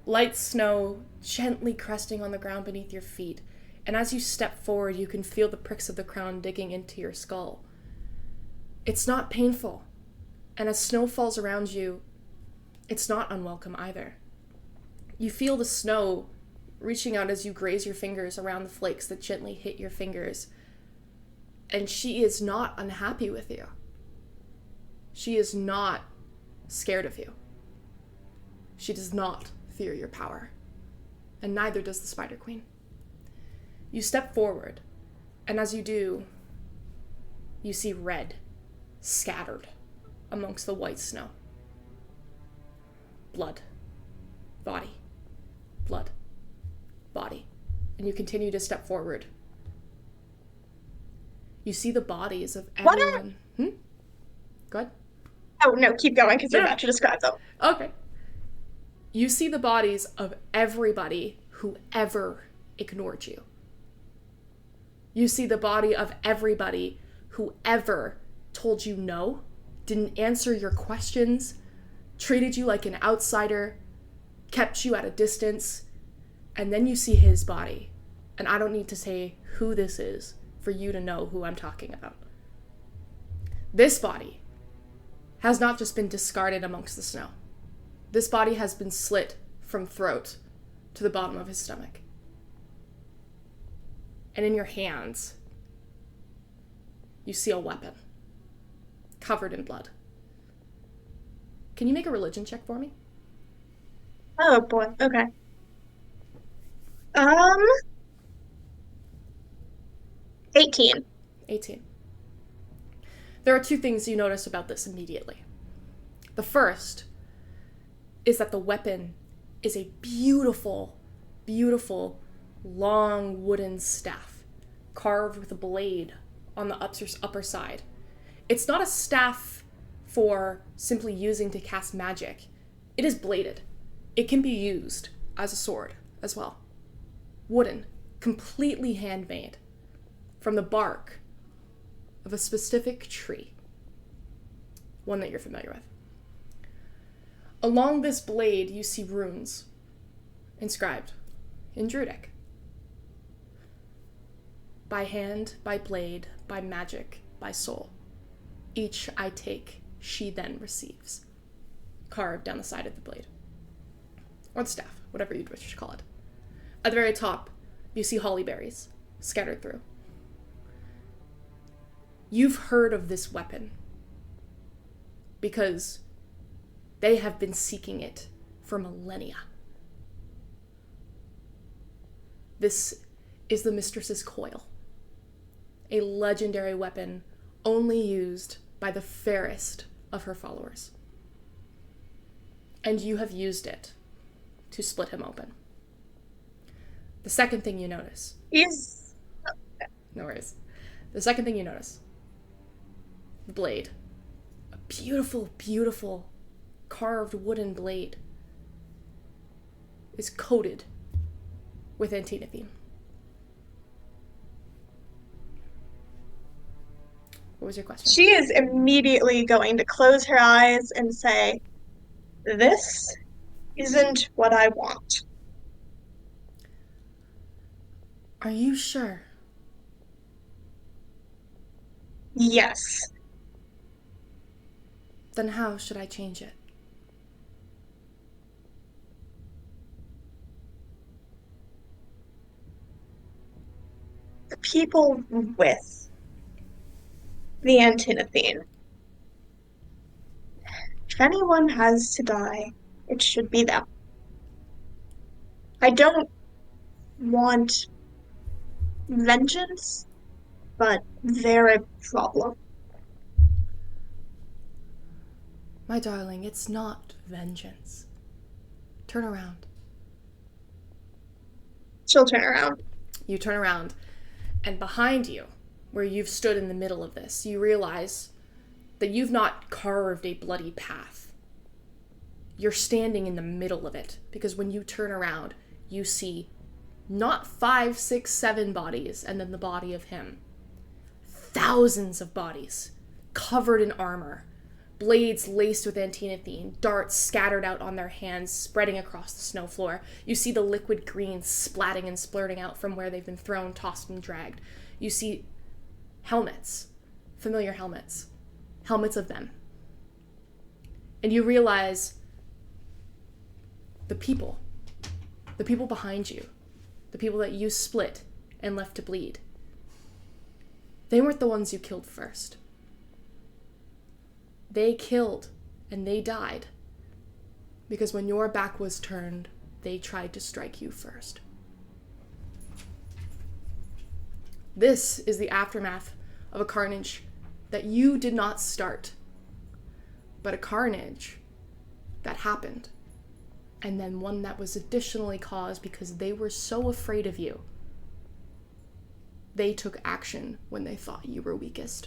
light snow gently cresting on the ground beneath your feet. And as you step forward, you can feel the pricks of the crown digging into your skull. It's not painful. And as snow falls around you, it's not unwelcome either. You feel the snow reaching out as you graze your fingers around the flakes that gently hit your fingers. And she is not unhappy with you. She is not scared of you. She does not fear your power. And neither does the Spider Queen. You step forward, and as you do, you see red scattered amongst the white snow. Blood. Body. Blood. Body. And you continue to step forward. You see the bodies of What everyone. Go ahead. Oh no, keep going because you're No. about to describe them. Okay. You see the bodies of everybody who ever ignored you. You see the body of everybody who ever told you no, didn't answer your questions, treated you like an outsider, kept you at a distance, and then you see his body. And I don't need to say who this is for you to know who I'm talking about. This body has not just been discarded amongst the snow. This body has been slit from throat to the bottom of his stomach. And in your hands, you see a weapon covered in blood. Can you make a religion check for me? Oh boy. Okay. 18. 18. There are two things you notice about this immediately. The first is that the weapon is a beautiful, beautiful, long wooden staff carved with a blade on the upper side. It's not a staff for simply using to cast magic. It is bladed. It can be used as a sword as well. Wooden, completely handmade from the bark of a specific tree, one that you're familiar with. Along this blade, you see runes inscribed in Druidic. By hand, by blade, by magic, by soul. Each I take, she then receives. Carved down the side of the blade. Or the staff, whatever you'd wish to call it. At the very top, you see holly berries scattered through. You've heard of this weapon because they have been seeking it for millennia. This is the Mistress's Coil, a legendary weapon only used by the fairest of her followers. And you have used it to split him open. The second thing you notice... He's... No worries. The second thing you notice, the blade. A beautiful, beautiful carved wooden blade is coated with antinothene. What was your question? She is immediately going to close her eyes and say, "This isn't what I want." Are you sure? Yes. Then how should I change it? The people with the antinothene. If anyone has to die, it should be them. I don't want vengeance, but they're a problem. My darling, it's not vengeance. Turn around. She'll turn around. You turn around, and behind you, where you've stood in the middle of this, you realize that you've not carved a bloody path. You're standing in the middle of it, because when you turn around, you see not 5, 6, 7 bodies, and then the body of him. Thousands of bodies, covered in armor, blades laced with antinathine, darts scattered out on their hands, spreading across the snow floor. You see the liquid green splatting and splurting out from where they've been thrown, tossed, and dragged. You see helmets, familiar helmets of them. And you realize the people behind you, the people that you split and left to bleed, they weren't the ones you killed first. They killed and they died because when your back was turned, they tried to strike you first. This is the aftermath of a carnage that you did not start, but a carnage that happened, and then one that was additionally caused because they were so afraid of you. They took action when they thought you were weakest.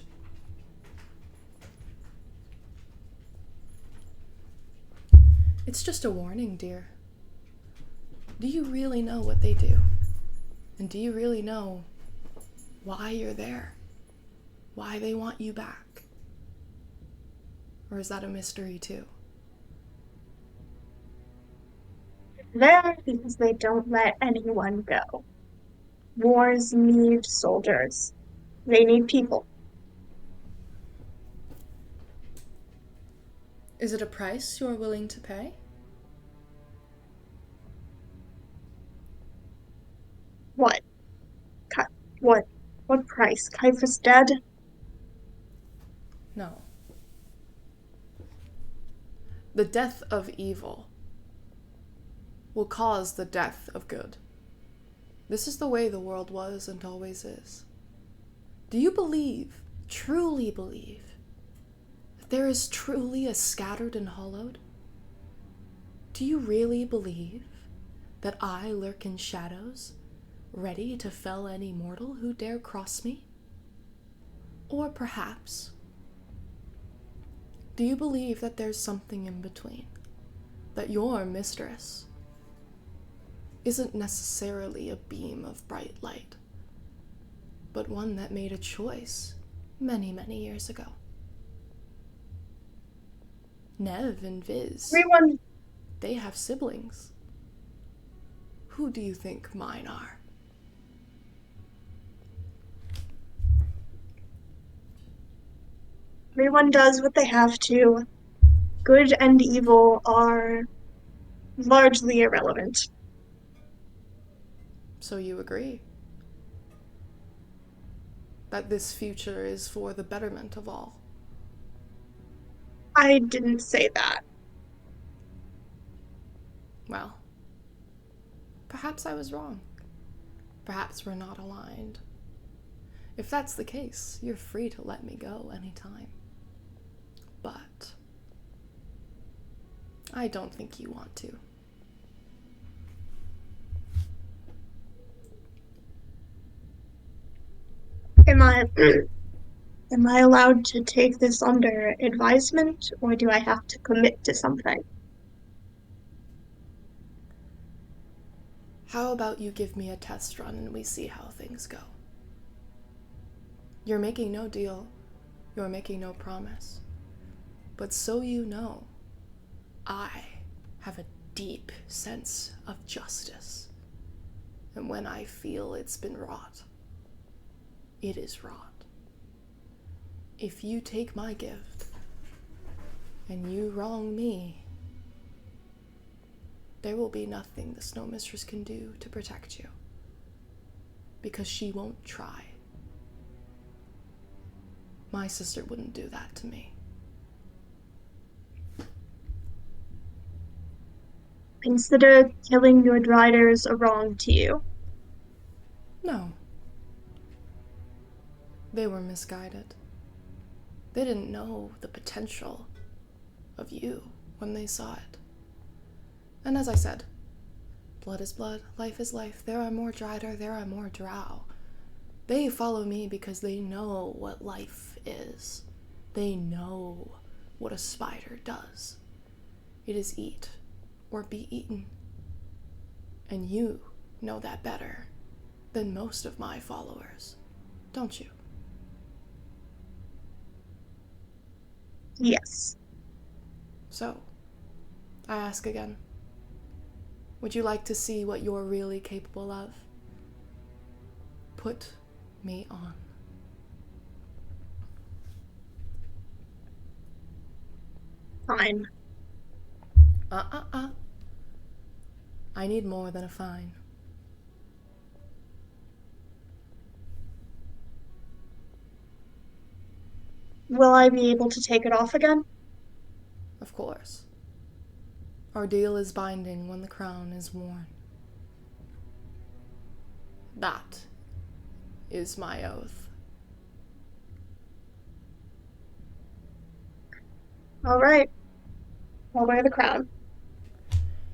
It's just a warning, dear. Do you really know what they do? And do you really know why you're there? Why they want you back? Or is that a mystery too? There because they don't let anyone go. Wars need soldiers. They need people. Is it a price you're willing to pay? What? What price? Kaifa's dead? No. The death of evil will cause the death of good. This is the way the world was and always is. Do you believe, truly believe, that there is truly a scattered and hollowed? Do you really believe that I lurk in shadows, ready to fell any mortal who dare cross me? Or perhaps, do you believe that there's something in between? That your mistress isn't necessarily a beam of bright light, but one that made a choice many, many years ago? Nev and Viz, Everyone. they have siblings. Who do you think mine are? Everyone does what they have to. Good and evil are largely irrelevant. So you agree that this future is for the betterment of all? I didn't say that. Well, perhaps I was wrong. Perhaps we're not aligned. If that's the case, you're free to let me go anytime. But I don't think you want to. Am I allowed to take this under advisement, or do I have to commit to something? How about you give me a test run and we see how things go? You're making no deal. You're making no promise. But so you know, I have a deep sense of justice. And when I feel it's been wrought, it is wrought. If you take my gift and you wrong me, there will be nothing the Snow Mistress can do to protect you, because she won't try. My sister wouldn't do that to me. Consider killing your Driders a wrong to you. No. They were misguided. They didn't know the potential of you when they saw it. And as I said, blood is blood, life is life. There are more Drider, there are more Drow. They follow me because they know what life is. They know what a spider does. It is eat or be eaten. And you know that better than most of my followers, don't you? Yes. So, I ask again, would you like to see what you're really capable of? Put me on. Fine. I need more than a fine. Will I be able to take it off again? Of course. Our deal is binding when the crown is worn. That is my oath. All right. I'll wear the crown.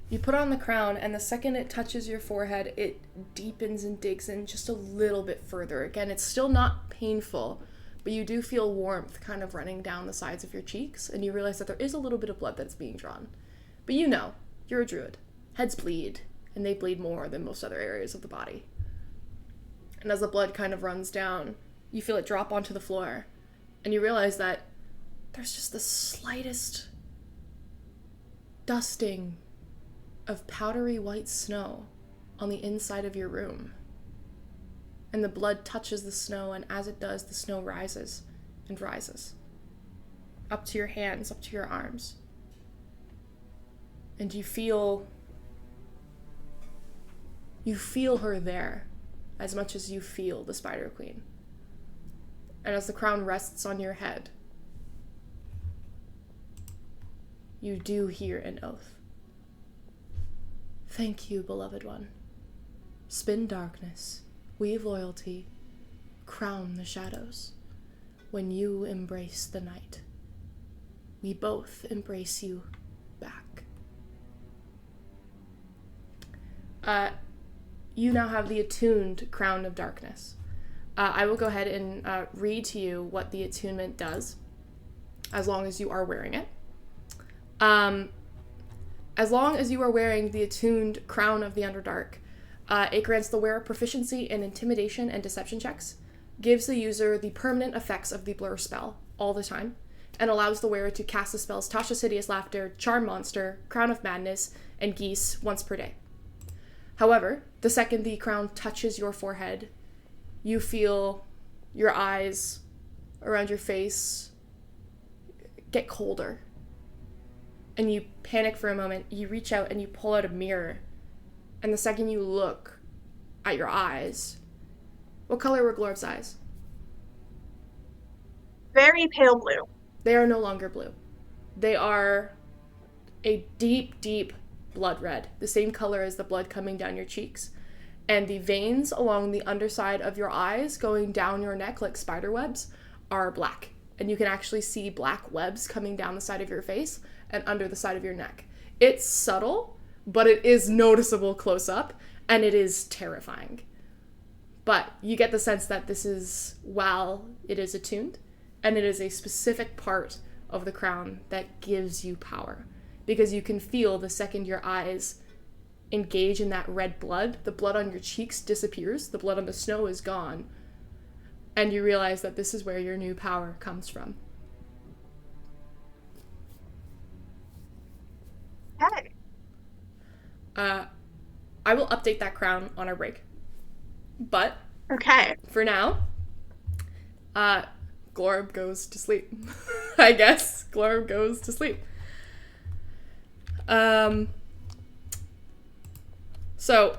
You put on the crown, and the second it touches your forehead, it deepens and digs in just a little bit further. Again, it's still not painful, but you do feel warmth kind of running down the sides of your cheeks, and you realize that there is a little bit of blood that's being drawn. But you know, you're a druid. Heads bleed, and they bleed more than most other areas of the body. And as the blood kind of runs down, you feel it drop onto the floor, and you realize that there's just the slightest dusting of powdery white snow on the inside of your room. And the blood touches the snow, and as it does, the snow rises and rises. Up to your hands, up to your arms. And you feel her there as much as you feel the Spider Queen. And as the crown rests on your head, you do hear an oath. Thank you, beloved one. Spin darkness, weave loyalty, crown the shadows. When you embrace the night, we both embrace you back. You now have the attuned Crown of Darkness. I will go ahead and read to you what the attunement does, as long as you are wearing it. As long as you are wearing the attuned Crown of the Underdark, it grants the wearer proficiency in intimidation and deception checks, gives the user the permanent effects of the blur spell all the time, and allows the wearer to cast the spells Tasha's Hideous Laughter, Charm Monster, Crown of Madness, and Geese once per day. However, the second the crown touches your forehead, you feel your eyes around your face get colder. And you panic for a moment, you reach out and you pull out a mirror. And the second you look at your eyes, what color were Glorp's eyes? Very pale blue. They are no longer blue. They are a deep, deep blood red, the same color as the blood coming down your cheeks. And the veins along the underside of your eyes going down your neck like spider webs are black. And you can actually see black webs coming down the side of your face and under the side of your neck. It's subtle, but it is noticeable close up, and it is terrifying. But you get the sense that this is, while it is attuned, and it is a specific part of the crown that gives you power. Because you can feel the second your eyes engage in that red blood, the blood on your cheeks disappears, the blood on the snow is gone, and you realize that this is where your new power comes from. Hey. I will update that crown on our break. But Okay. for now, Glorb goes to sleep. I guess Glorb goes to sleep. So,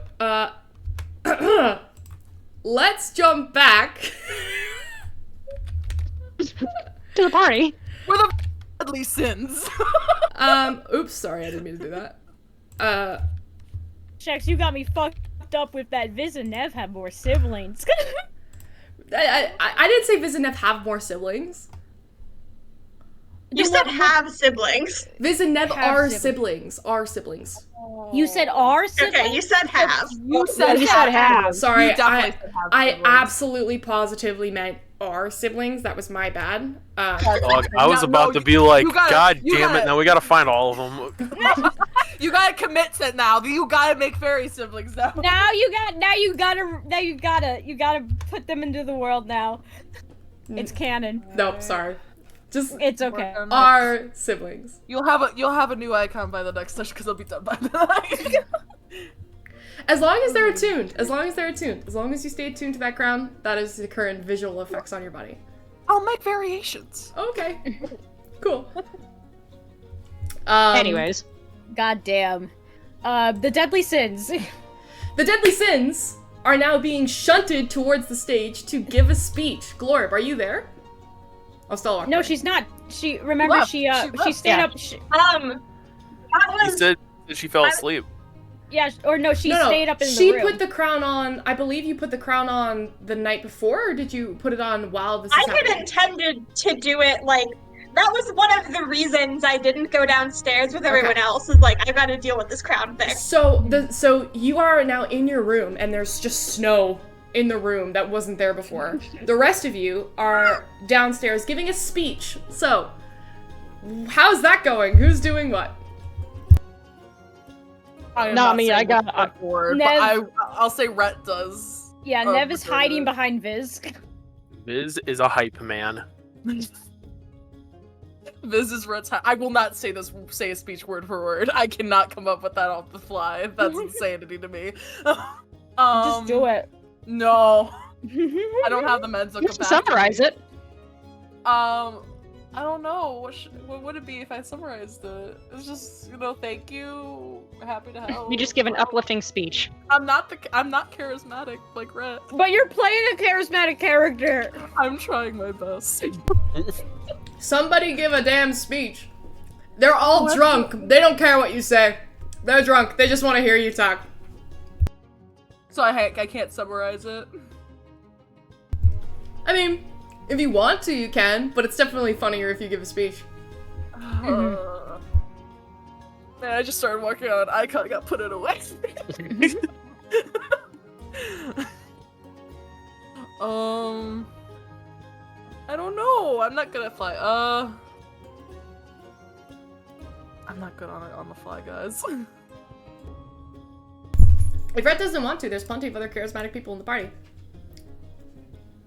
let's jump back To the party. Where the deadly sins? oops, sorry, I didn't mean to do that. Shex, you got me fucked up with that Viz and Nev have more siblings. I didn't say Viz and Nev have more siblings. You said have siblings. Viz and Nev Have are siblings. siblings. You said our siblings? Okay, you said have. You said you said have. Sorry, You definitely said have I siblings. absolutely positively meant are siblings. That was my bad. Dog, I was No, about no, to be like, you gotta- God you damn it! gotta- Now we gotta find all of them. You gotta commit to it now. You gotta make fairy siblings now. You gotta put them into the world now. It's canon. Nope, sorry. Just It's okay. are siblings. You'll have a new icon by the next session because I'll be done by then. As long as they're attuned. As long as they're attuned. As long as you stay attuned to that crown, that is the current visual effects on your body. I'll make variations. Okay. Cool. Anyways, God damn. The deadly sins. The deadly sins are now being shunted towards the stage to give a speech. Glorb, are you there? I'll still walk No, away. she's not. She remember left. she She stayed yeah. up. That He was said that she fell asleep. Yeah, or no, she No, stayed up in she the room. put the crown on. I believe you put the crown on the night before, or did you put it on while this is I had happening? intended to do it like that was one of the reasons I didn't go downstairs with everyone Okay. else. Was like I gotta deal with this crown thing. So you are now in your room, and there's just snow in the room that wasn't there before. The rest of you are downstairs giving a speech. So, how's that going? Who's doing what? I am Not me, saying I got- what's the word, Nev- but I'll say Rhett does. Yeah, Oh, Nev is Roberta. hiding behind Viz. Viz is a hype man. This is Rhett's. I will not say a speech word for word. I cannot come up with that off the fly. That's insanity to me. Just do it. No, I don't have the mental you can capacity. summarize it. I don't know. What would it be if I summarized it? It's just, thank you, happy to help. You just give an uplifting speech. I'm not charismatic like Rhett. But you're playing a charismatic character. I'm trying my best. Somebody give a damn speech. They're all drunk. They don't care what you say. They're drunk. They just want to hear you talk. So I can't summarize it. I mean, if you want to, you can, but it's definitely funnier if you give a speech. Man, I just started working on an icon, got put it away. I don't know. I'm not good at fly. I'm not good on the fly, guys. If Rhett doesn't want to, there's plenty of other charismatic people in the party.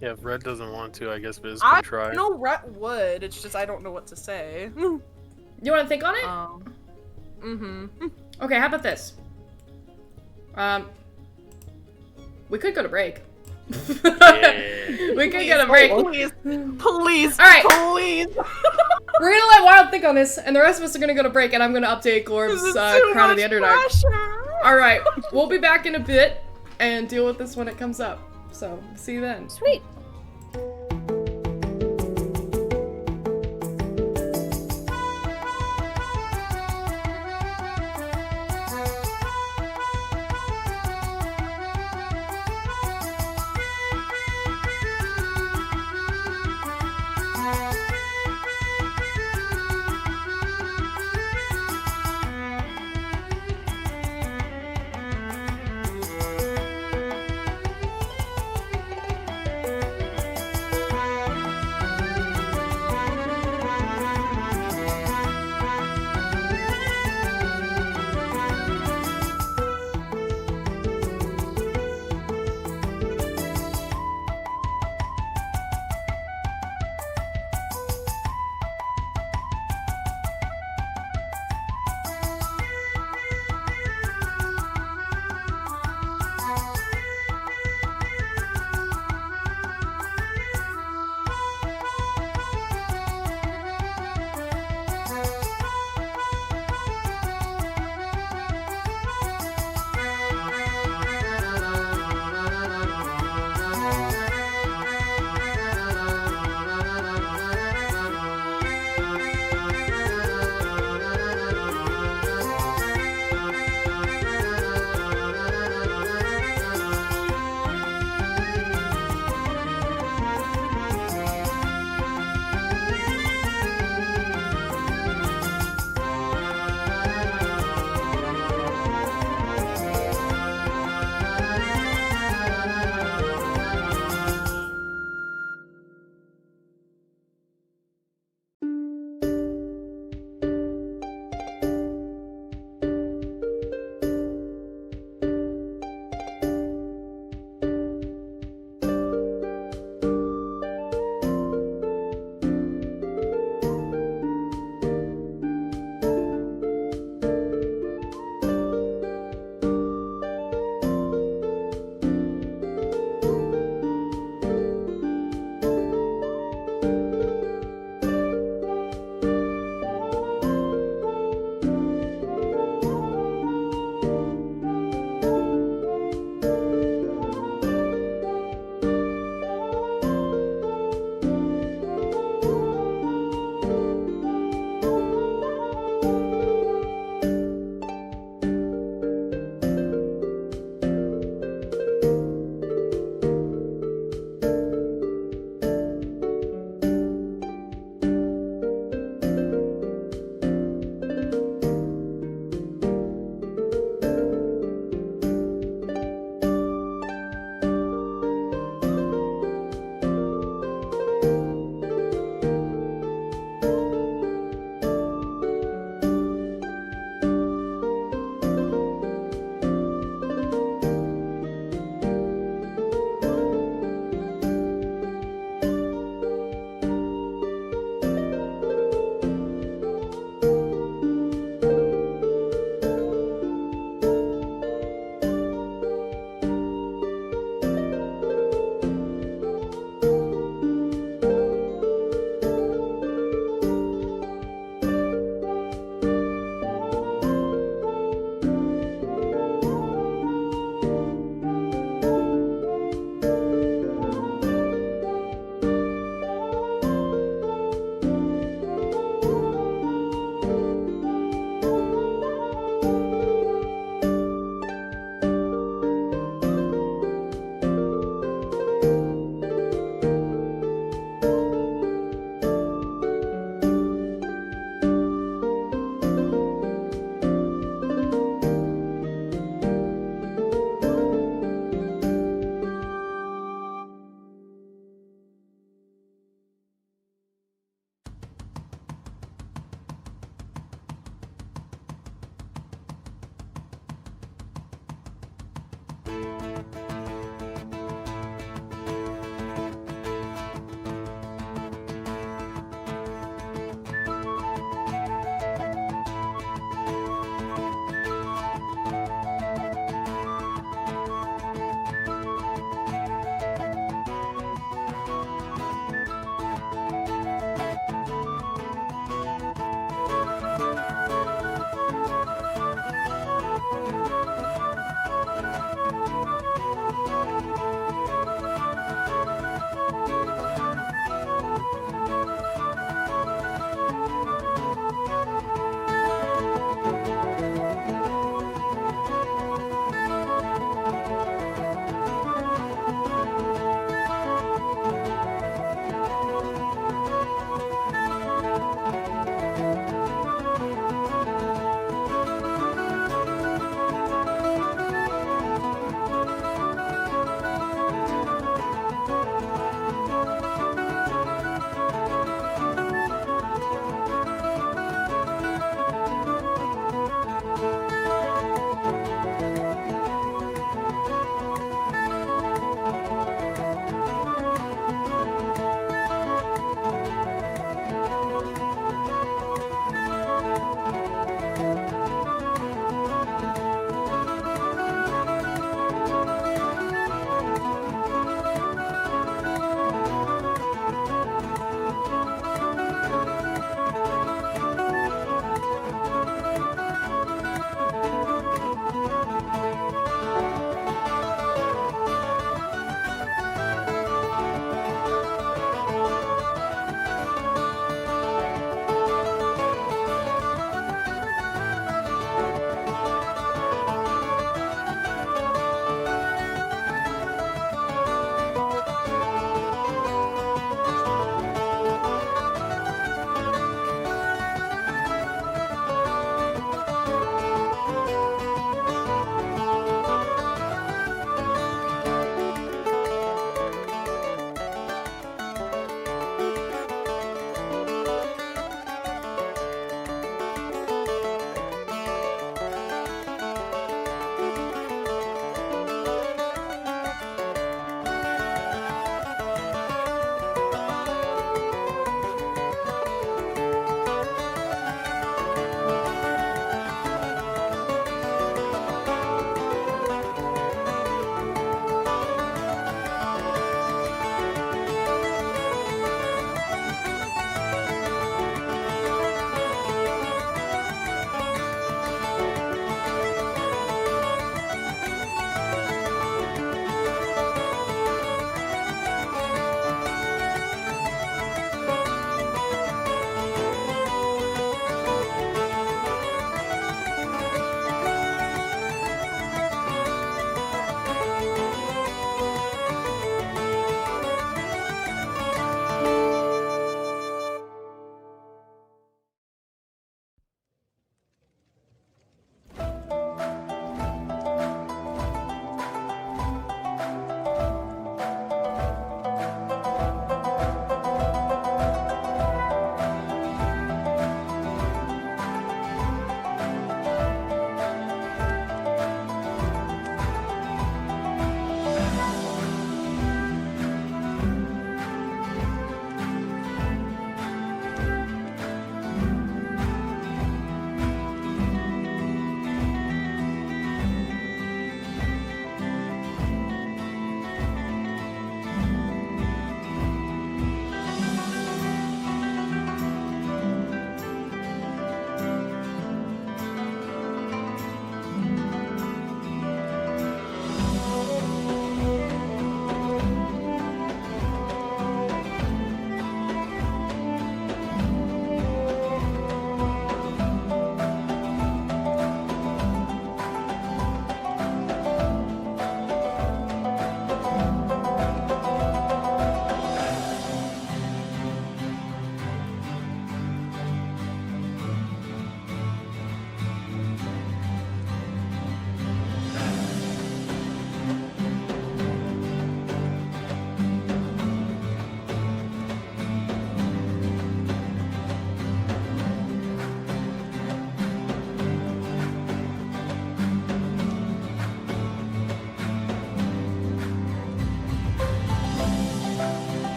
Yeah, if Red doesn't want to, I guess Viz can try. I know Rhett would. It's just I don't know what to say. You want to think on it? Okay, how about this? We could go to break. We could get a break. Please, All right. please. We're gonna let Wild think on this, and the rest of us are gonna go to break, and I'm gonna update Glorb's This is too Crown of much the Underdog. pressure. Alright, we'll be back in a bit and deal with this when it comes up. So, see you then. Sweet.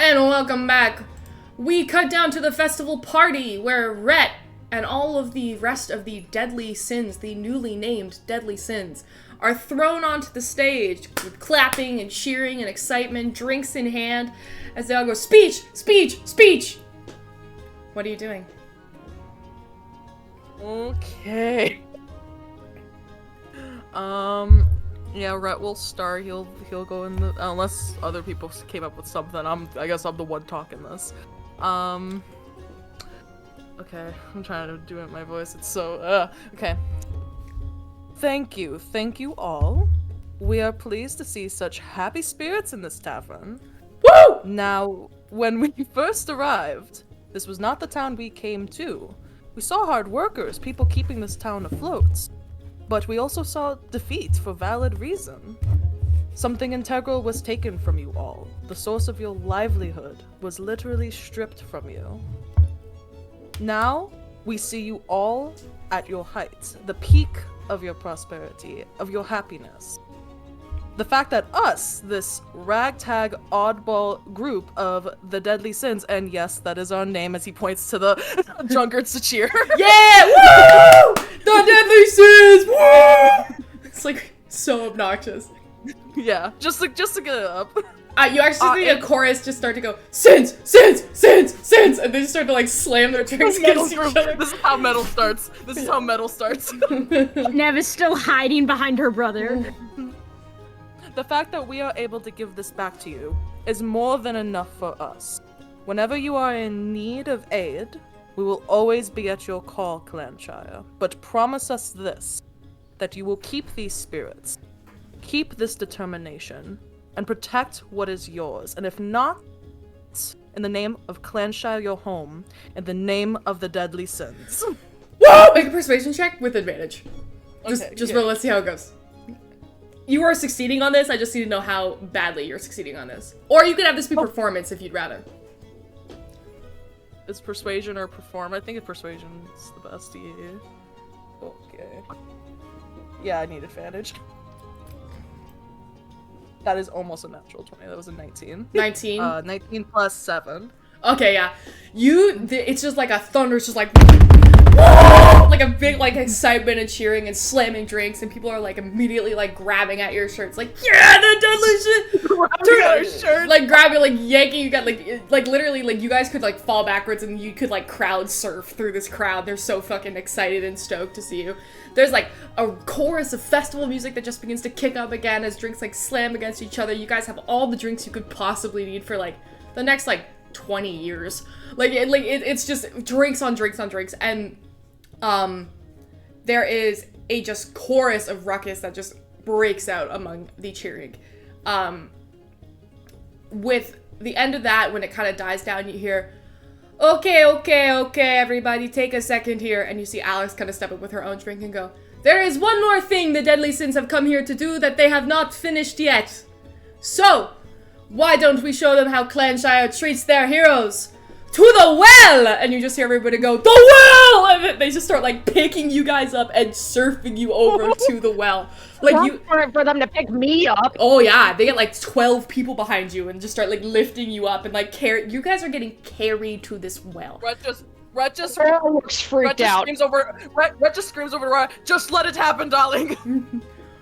And welcome back. We cut down to the festival party where Rhett and all of the rest of the deadly sins, the newly named deadly sins, are thrown onto the stage with clapping and cheering and excitement, drinks in hand, as they all go, speech, speech, speech. What are you doing? Okay. Yeah, Rhett will start. He'll go in the, unless other people came up with something. I guess I'm the one talking this. Okay, I'm trying to do it in my voice. It's so okay. Thank you all. We are pleased to see such happy spirits in this tavern. Woo! Now, when we first arrived, this was not the town we came to. We saw hard workers, people keeping this town afloat. But we also saw defeat for valid reason. Something integral was taken from you all. The source of your livelihood was literally stripped from you. Now, we see you all at your height, the peak of your prosperity, of your happiness. The fact that us, this ragtag oddball group of the Deadly Sins, and yes, that is our name as he points to the drunkards to cheer. Yeah! Woo! The deadly sins! Woo! It's like so obnoxious. Yeah, just to get it up. You actually see a chorus just start to go, sins, sins, sins, sins, and they just start to like slam their drinks against each other. This is how metal starts. This is how metal starts. Nev is still hiding behind her brother. The fact that we are able to give this back to you is more than enough for us. Whenever you are in need of aid, we will always be at your call, Clanshire. But promise us this, that you will keep these spirits, keep this determination, and protect what is yours. And if not, in the name of Clanshire, your home, in the name of the Deadly Sins. Woo! Make a persuasion check with advantage. Just yeah. roll, let's see how it goes. You are succeeding on this, I just need to know how badly you're succeeding on this. Or you could have this be performance if you'd rather. Is persuasion or perform? I think persuasion is the best, yeah. Okay. Yeah, I need advantage. That is almost a natural 20. That was a 19. 19? 19 plus 7. Okay, yeah. It's just like a thunder, it's just like like a big like excitement and cheering and slamming drinks, and people are like immediately like grabbing at your shirts, like yeah, the deadly shit, grabbing at our shirts, like grabbing, like yanking. You got like literally like you guys could like fall backwards and you could like crowd surf through this crowd. They're so fucking excited and stoked to see you. There's like a chorus of festival music that just begins to kick up again as drinks like slam against each other. You guys have all the drinks you could possibly need for like the next like 20 years. It's just drinks on drinks on drinks, and there is a just chorus of ruckus that just breaks out among the cheering. With the end of that, when it kind of dies down, you hear, okay, everybody, take a second here, and you see Alex kind of step up with her own drink and go, there is one more thing the Deadly Sins have come here to do that they have not finished yet. So, why don't we show them how Clanshire treats their heroes? To the well! And you just hear everybody go, the well! And then they just start like picking you guys up and surfing you over to the well. Like for them to pick me up. Oh yeah, they get like 12 people behind you and just start like lifting you up and like you guys are getting carried to this well. Rhett just looks freaked out. Rhett just screams over to Rhett, just let it happen, darling.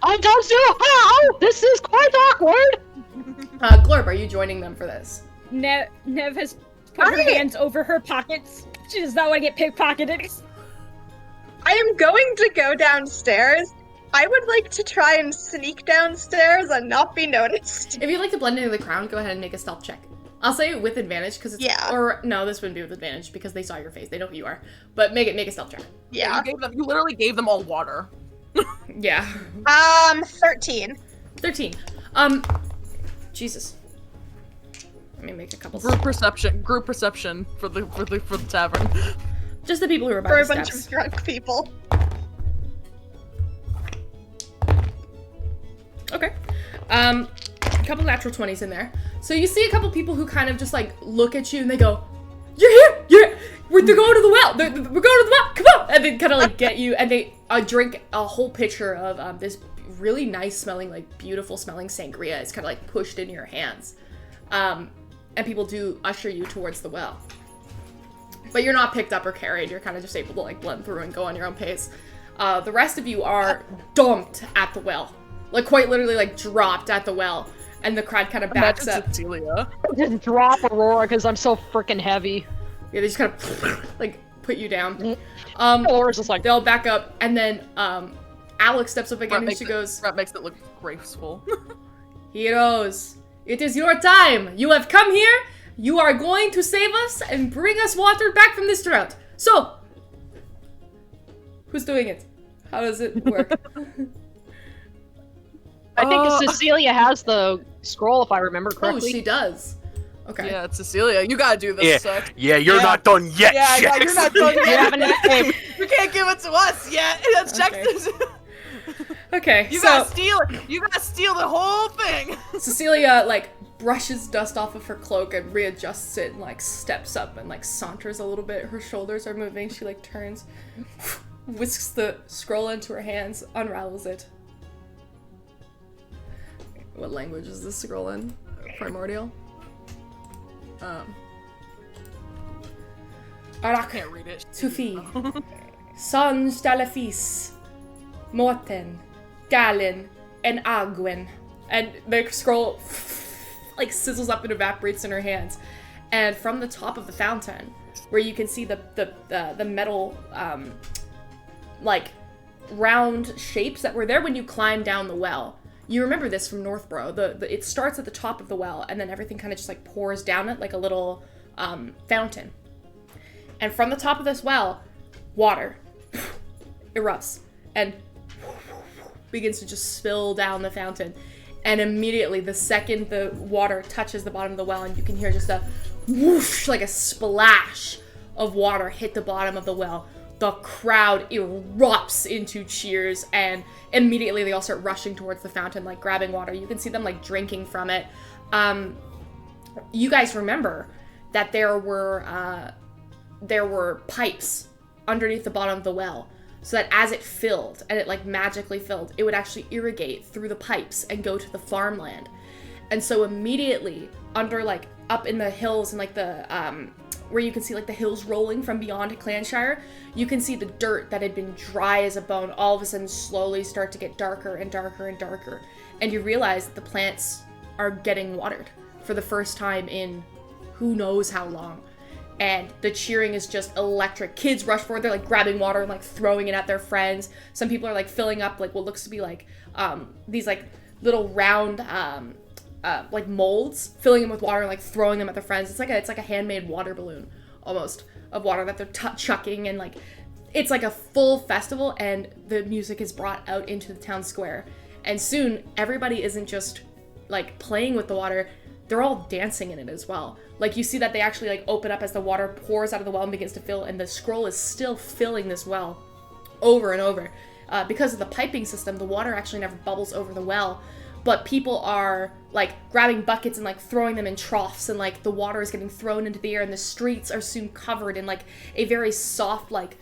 I don't know how! This is quite awkward! Glorb, are you joining them for this? Nev has put her hands over her pockets. She does not want to get pickpocketed. I am going to go downstairs. I would like to try and sneak downstairs and not be noticed. If you'd like to blend into the crowd, go ahead and make a stealth check. I'll say with advantage because it's or no, this wouldn't be with advantage because they saw your face. They know who you are. But make a stealth check. Yeah. You literally gave them all water. Yeah. 13. 13. Jesus. Let me make a couple. Group perception for the tavern. Just the people who are by for the a bunch steps. of drunk people. Okay. A couple natural 20s in there. So you see a couple people who kind of just like look at you and they go, "You're here! They're going to the well! We're going to the well! Come on!" And they kind of like get you, and they drink a whole pitcher of this really nice smelling, like beautiful smelling sangria. It's kind of like pushed in your hands. and people do usher you towards the well. But you're not picked up or carried. You're kind of just able to like blend through and go on your own pace. The rest of you are dumped at the well. Like quite literally like dropped at the well. And the crowd kind of backs up. Cecilia. Just drop Aurora because I'm so freaking heavy. Yeah, they just kind of like put you down. Aurora's just like, They'll back up, and then Alex steps up again and she goes, That makes it look graceful. "Heroes, it is your time. You have come here. You are going to save us and bring us water back from this drought. So, who's doing it? How does it work?" I think Cecilia has the scroll, if I remember correctly. Oh, she does. Okay. Yeah, it's Cecilia. You gotta do this, Sec. Yeah, you're not done yet, Yeah, Jax. you're not done You yet. haven't escaped. You can't give it to us yet. That's Okay. Jax. Okay, You so gotta steal it. You gotta steal the whole thing. Cecilia, like, brushes dust off of her cloak and readjusts it and, like, steps up and, like, saunters a little bit. Her shoulders are moving. She, like, turns, whisks the scroll into her hands, unravels it. What language is this scroll in? Primordial? I Arak, can't read it. Tufi, Sans Dalafis, Morten, Galen, and Agwen. And the scroll like sizzles up and evaporates in her hands. And from the top of the fountain, where you can see the metal like round shapes that were there when you climbed down the well. You remember this from Northborough. It starts at the top of the well, and then everything kind of just like pours down it like a little fountain. And from the top of this well, water erupts and begins to just spill down the fountain. And immediately, the second the water touches the bottom of the well, and you can hear just a whoosh, like a splash of water hit the bottom of the well, the crowd erupts into cheers, and immediately they all start rushing towards the fountain, like grabbing water. You can see them like drinking from it. You guys remember that there were pipes underneath the bottom of the well, so that as it filled, and it like magically filled, it would actually irrigate through the pipes and go to the farmland. And so immediately, under like up in the hills and like the where you can see like the hills rolling from beyond Clanshire, you can see the dirt that had been dry as a bone all of a sudden slowly start to get darker and darker and darker. And you realize that the plants are getting watered for the first time in who knows how long. And the cheering is just electric. Kids rush forward, they're like grabbing water and like throwing it at their friends. Some people are like filling up like what looks to be like these like little round like molds, filling them with water and like throwing them at their friends. It's like a handmade water balloon almost of water that they're chucking, and like it's like a full festival, and the music is brought out into the town square. And soon everybody isn't just like playing with the water, they're all dancing in it as well. Like you see that they actually like open up as the water pours out of the well and begins to fill, and the scroll is still filling this well over and over. Because of the piping system, the water actually never bubbles over the well, but people are like grabbing buckets and like throwing them in troughs, and like the water is getting thrown into the air, and the streets are soon covered in like a very soft like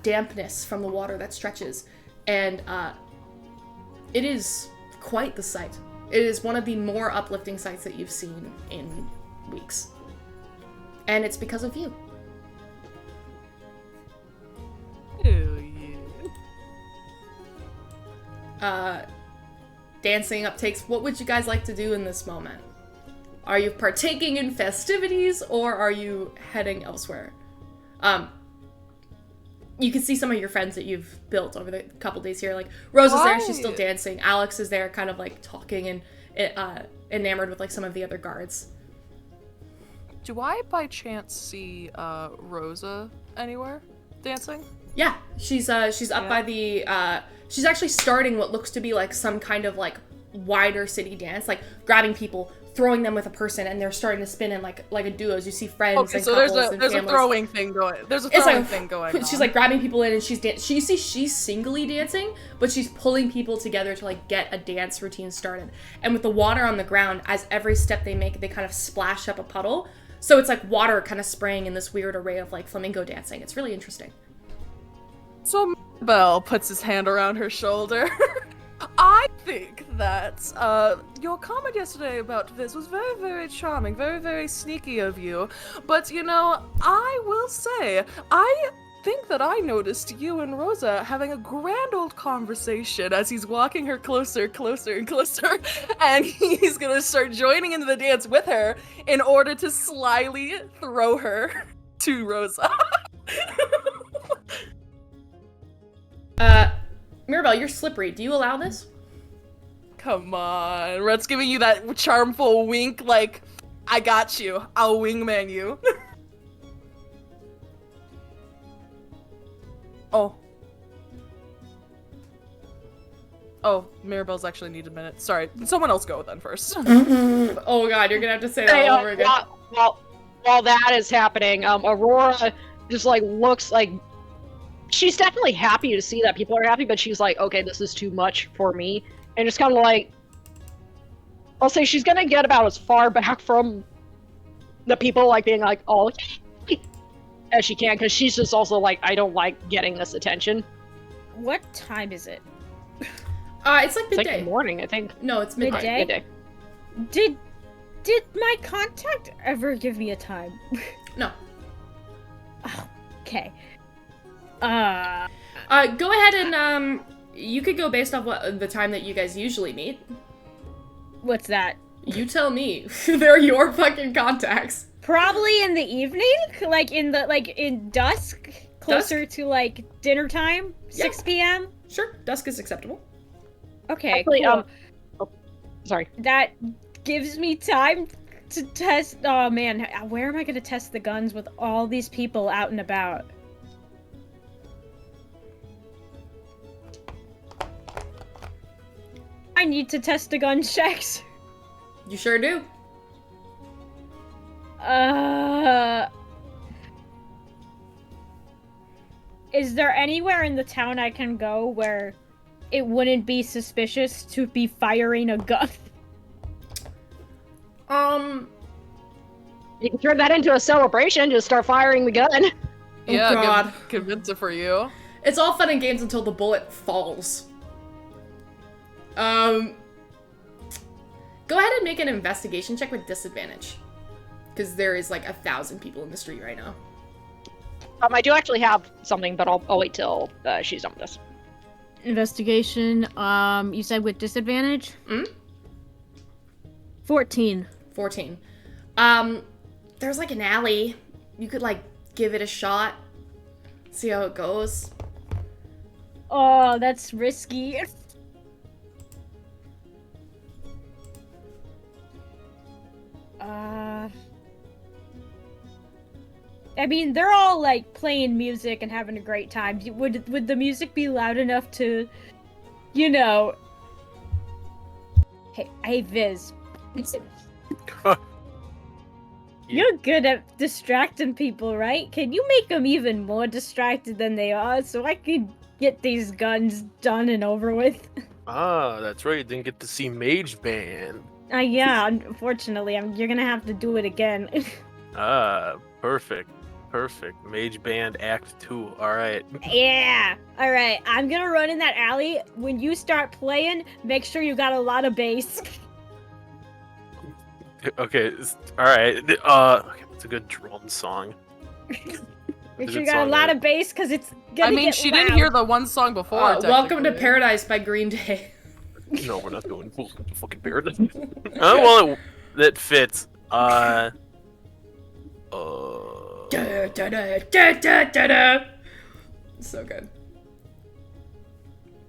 dampness from the water that stretches. And it is quite the sight. It is one of the more uplifting sights that you've seen in weeks. And it's because of you. Dancing uptakes. What would you guys like to do in this moment? Are you partaking in festivities, or are you heading elsewhere? You can see some of your friends that you've built over the couple days here. Like Rose is there, she's still dancing. Alex is there, kind of like talking and enamored with like some of the other guards. Do I by chance see Rosa anywhere dancing? Yeah, she's up by the she's actually starting what looks to be like some kind of like wider city dance, like grabbing people, throwing them with a person, and they're starting to spin in like a duos. You see friends and so couples there's and families. a throwing thing going. There's a It's throwing like, thing going on. She's like grabbing people in, and she's you see she's singly dancing, but she's pulling people together to like get a dance routine started. And with the water on the ground, as every step they make, they kind of splash up a puddle. So it's like water kind of spraying in this weird array of like flamenco dancing. It's really interesting. So Belle puts his hand around her shoulder. I think that your comment yesterday about Viz was very, very charming, very, very sneaky of you. But, I will say, I think that I noticed you and Rosa having a grand old conversation as he's walking her closer, closer, and closer, and he's gonna start joining into the dance with her in order to slyly throw her to Rosa. Mirabelle, you're slippery. Do you allow this? Come on, Rhett's giving you that charmful wink like, I got you, I'll wingman you. Oh, Mirabelle's actually need a minute. Sorry, someone else go then first. Oh god, you're gonna have to say that all over again. While that is happening, Aurora just like looks like she's definitely happy to see that people are happy, but she's like, okay, this is too much for me, and just kind of like, I'll say she's gonna get about as far back from the people like being like, oh, as she can, because she's just also like, I don't like getting this attention. What time is it? It's like It's midday. like morning, I think. No, it's midday. Midday? Did my contact ever give me a time? No. Oh, okay. Go ahead and you could go based off what the time that you guys usually meet. What's that? You tell me. They're your fucking contacts. Probably in the evening, in dusk, closer to like dinner time, 6 p.m. Sure, dusk is acceptable. Okay, Actually, cool. Sorry. That gives me time to test. Oh man, where am I gonna test the guns with all these people out and about? I need to test the gun checks. You sure do. Is there anywhere in the town I can go where it wouldn't be suspicious to be firing a gun? You can turn that into a celebration, just start firing the gun. Yeah, God. Convince it for you. It's all fun and games until the bullet falls. Go ahead and make an investigation check with disadvantage. Because there is like 1,000 people in the street right now. I do actually have something, but I'll wait till she's done with this. Investigation, you said with disadvantage? Hmm? 14. 14. There's like an alley. You could like give it a shot. See how it goes. Oh, that's risky. I mean, they're all like playing music and having a great time. Would the music be loud enough to, Hey, Viz. You're good at distracting people, right? Can you make them even more distracted than they are so I could get these guns done and over with? Ah, that's right. Didn't get to see Mage Band. Yeah, unfortunately, you're gonna have to do it again. Perfect. Perfect. Mage Band Act 2. Alright. Yeah! Alright, I'm gonna run in that alley. When you start playing, make sure you got a lot of bass. Okay. Alright. Okay, it's a good drum song. Make sure you got a lot of bass, because it's gonna get she loud. didn't hear the one song before. Welcome to technically. Paradise by Green Day. No, we're not doing fucking Paradise. Well, that fits. Da, da, da, da, da, da, da. So good.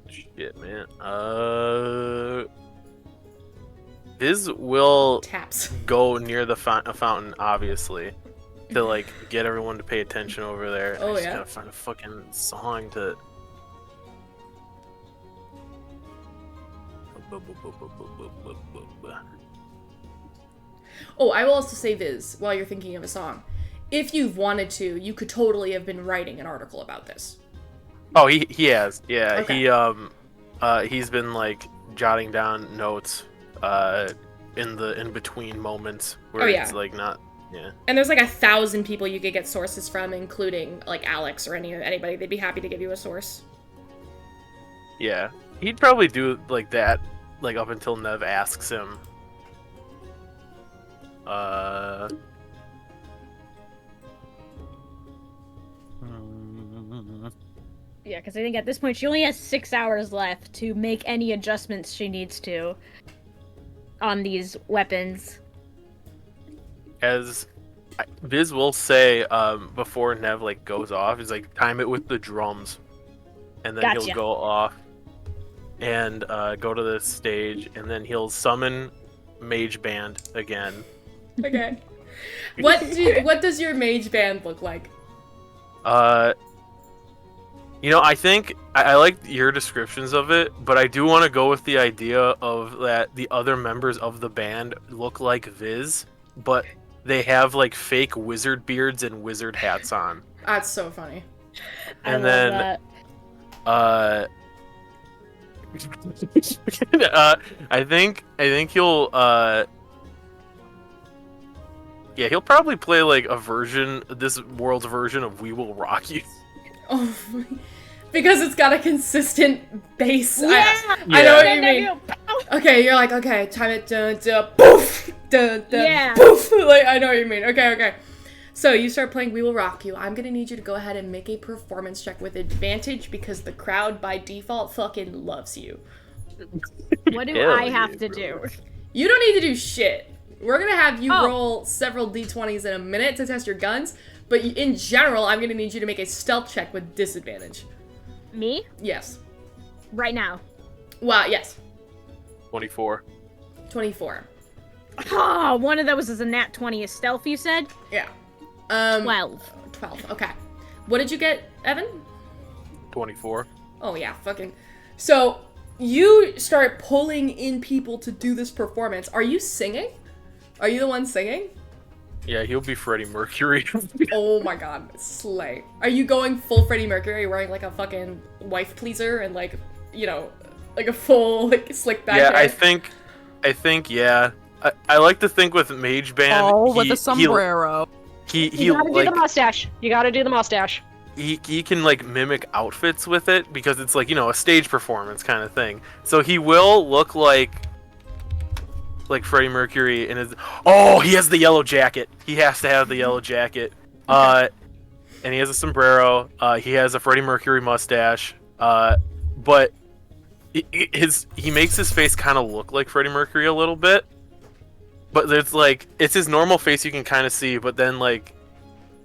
Shit, man. Viz will Taps. go near the fountain, obviously, to like get everyone to pay attention over there. Oh, I just yeah? gotta find a fucking song to. Oh, I will also say this while you're thinking of a song. If you've wanted to, you could totally have been writing an article about this. Oh, he has. Yeah, Okay. he's been like jotting down notes in between moments where it's like not. Yeah. And there's like 1,000 people you could get sources from, including like Alex or anybody. They'd be happy to give you a source. Yeah. He'd probably do like that, like up until Nev asks him. Yeah, because I think at this point she only has 6 hours left to make any adjustments she needs to on these weapons. As Viz will say, before Nev like goes off, he's like, time it with the drums, and then Gotcha. he'll go off and go to the stage, and then he'll summon Mage Band again. Okay. What does your mage band look like? I think I like your descriptions of it, but I do want to go with the idea of that the other members of the band look like Viz, but they have like fake wizard beards and wizard hats on. That's so funny. And I then, love I think he'll he'll probably play like this world's version of "We Will Rock You." Oh, because it's got a consistent bass. Yeah. I know what you mean. Okay, you're like, okay, time it, poof, Yeah. poof. Like, I know what you mean. Okay. So you start playing "We Will Rock You." I'm gonna need you to go ahead and make a performance check with advantage because the crowd by default fucking loves you. What do Hell I have yeah, to bro. do? You don't need to do shit. We're gonna have you Oh. roll several d20s in a minute to test your guns, but in general, I'm gonna need you to make a stealth check with disadvantage. Me? Yes. Right now. Wow, yes. 24. 24. Oh, one of those is a nat 20. Is stealth, you said? Yeah. 12. 12, okay. What did you get, Evan? 24. Oh, yeah, fucking. So, you start pulling in people to do this performance. Are you singing? Are you the one singing? Yeah, he'll be Freddie Mercury. Oh my god, slay. Are you going full Freddie Mercury, wearing like a fucking wife pleaser and like, like a full like slick back Yeah, hair? I think, yeah. I like to think with Mage Band. Oh, with a sombrero. He You gotta do like the mustache. You gotta do the mustache. he can like mimic outfits with it because it's like a stage performance kind of thing. So he will look like Freddie Mercury in his. Oh, he has the yellow jacket. He has to have the yellow jacket. And he has a sombrero. He has a Freddie Mercury mustache. But he makes his face kind of look like Freddie Mercury a little bit. But it's his normal face you can kind of see, but then like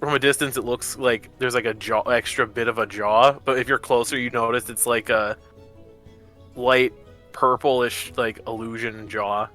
from a distance it looks like there's like a extra bit of a jaw. But if you're closer, you notice it's like a light purplish like illusion jaw.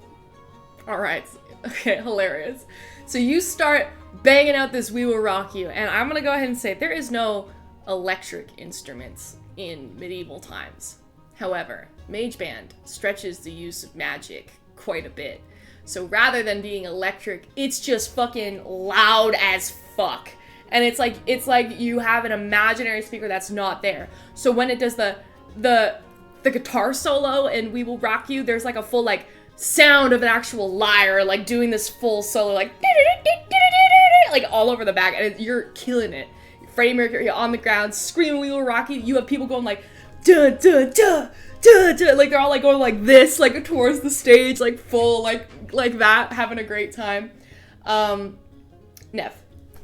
Alright, okay, hilarious. So you start banging out this "We Will Rock You," and I'm gonna go ahead and say there is no electric instruments in medieval times. However, Mage Band stretches the use of magic quite a bit. So rather than being electric, it's just fucking loud as fuck. And it's like you have an imaginary speaker that's not there. So when it does the guitar solo in "We Will Rock You," there's like a full like sound of an actual lyre like doing this full solo like all over the back, and you're killing it. Freddie Mercury on the ground screaming "We Will Rock You." You have people going like duh duh duh duh duh, like they're all like going like this, like towards the stage, like full like that, having a great time. Nev,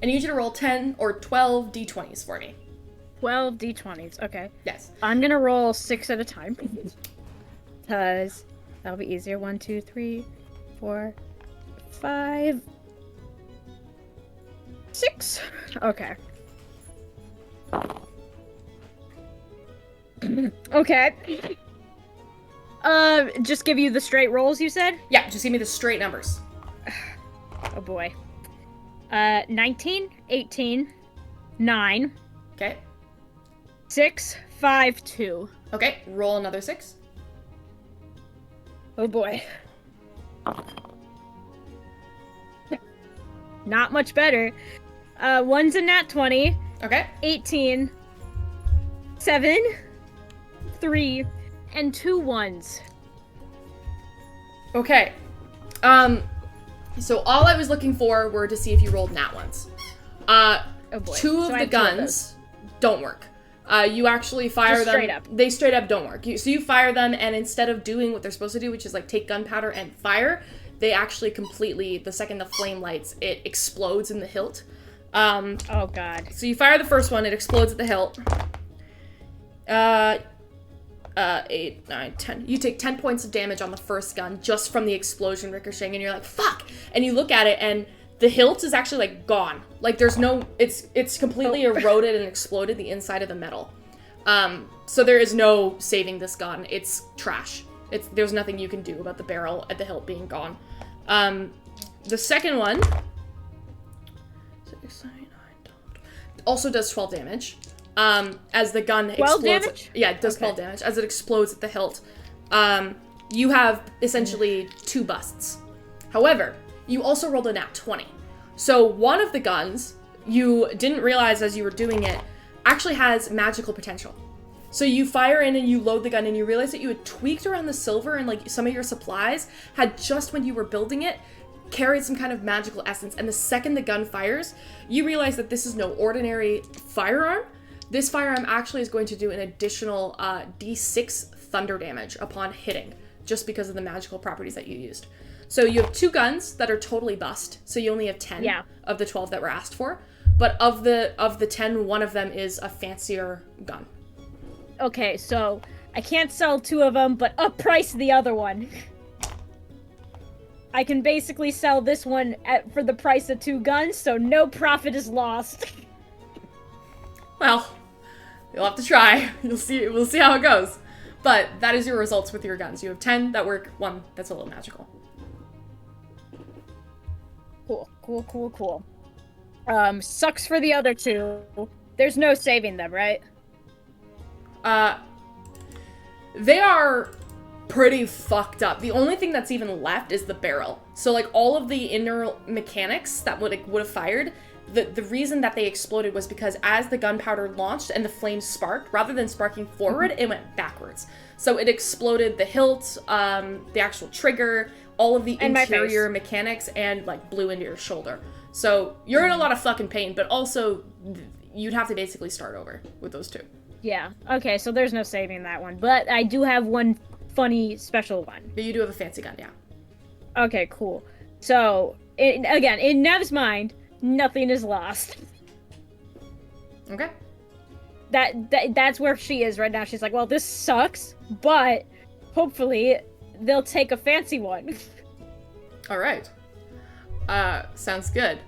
I need you to roll 10 or 12 d20s for me. 12 d20s. Okay. Yes. I'm gonna roll 6 at a time. Because that'll be easier. 1, 2, 3, 4, 5, 6. Okay. Okay. Just give you the straight rolls, you said? Yeah, just give me the straight numbers. Oh boy. 19, 18, 9, Okay. 6, 5, 2. Okay, roll another 6. Oh boy. Not much better. One's a nat 20, Okay. 18, 7, 3, and 2 ones. Okay. So all I was looking for were to see if you rolled nat ones. Oh boy. 2 of So I the have 2 of guns don't work. You actually fire Just them. straight up. They straight up don't work. So you fire them, and instead of doing what they're supposed to do, which is like take gunpowder and fire, they actually completely, the second the flame lights, it explodes in the hilt. Oh god. So you fire the first one, it explodes at the hilt. 8, 9, 10. You take 10 points of damage on the first gun just from the explosion ricocheting, and you're like, fuck! And you look at it, and the hilt is actually, like, gone. Like, there's no... It's completely eroded and exploded the inside of the metal. So there is no saving this gun. It's trash. There's nothing you can do about the barrel at the hilt being gone. The second one... 6, 9, 9, also does 12 damage. As the gun 12 explodes... damage? Yeah, it does 12 damage. As it explodes at the hilt. You have, essentially, 2 busts. However... You also rolled a nat 20. So one of the guns, you didn't realize as you were doing it, actually has magical potential. So you fire in and you load the gun and you realize that you had tweaked around the silver and like some of your supplies had just when you were building it, carried some kind of magical essence. And the second the gun fires, you realize that this is no ordinary firearm. This firearm actually is going to do an additional D6 thunder damage upon hitting, just because of the magical properties that you used. So you have 2 guns that are totally bust. So you only have 10 of the 12 that were asked for. But of the 10, one of them is a fancier gun. Okay, so I can't sell 2 of them, but upprice the other one. I can basically sell this one for the price of 2 guns, so no profit is lost. Well, you'll have to try. We'll see how it goes. But that is your results with your guns. You have 10 that work, 1 that's a little magical. Cool. Sucks for the other 2. There's no saving them, right? They are pretty fucked up. The only thing that's even left is the barrel. So, like, all of the inner mechanics that would have fired, the reason that they exploded was because as the gunpowder launched and the flames sparked, rather than sparking forward, it went backwards. So it exploded the hilt, the actual trigger, all of the interior mechanics, and, like, blew into your shoulder. So you're in a lot of fucking pain, but also you'd have to basically start over with those 2. Yeah. Okay, so there's no saving that one. But I do have one funny special one. But you do have a fancy gun, yeah. Okay, cool. So, again, in Nev's mind, nothing is lost. Okay. That's where she is right now. She's like, well, this sucks, but hopefully they'll take a fancy one. All right. Sounds good.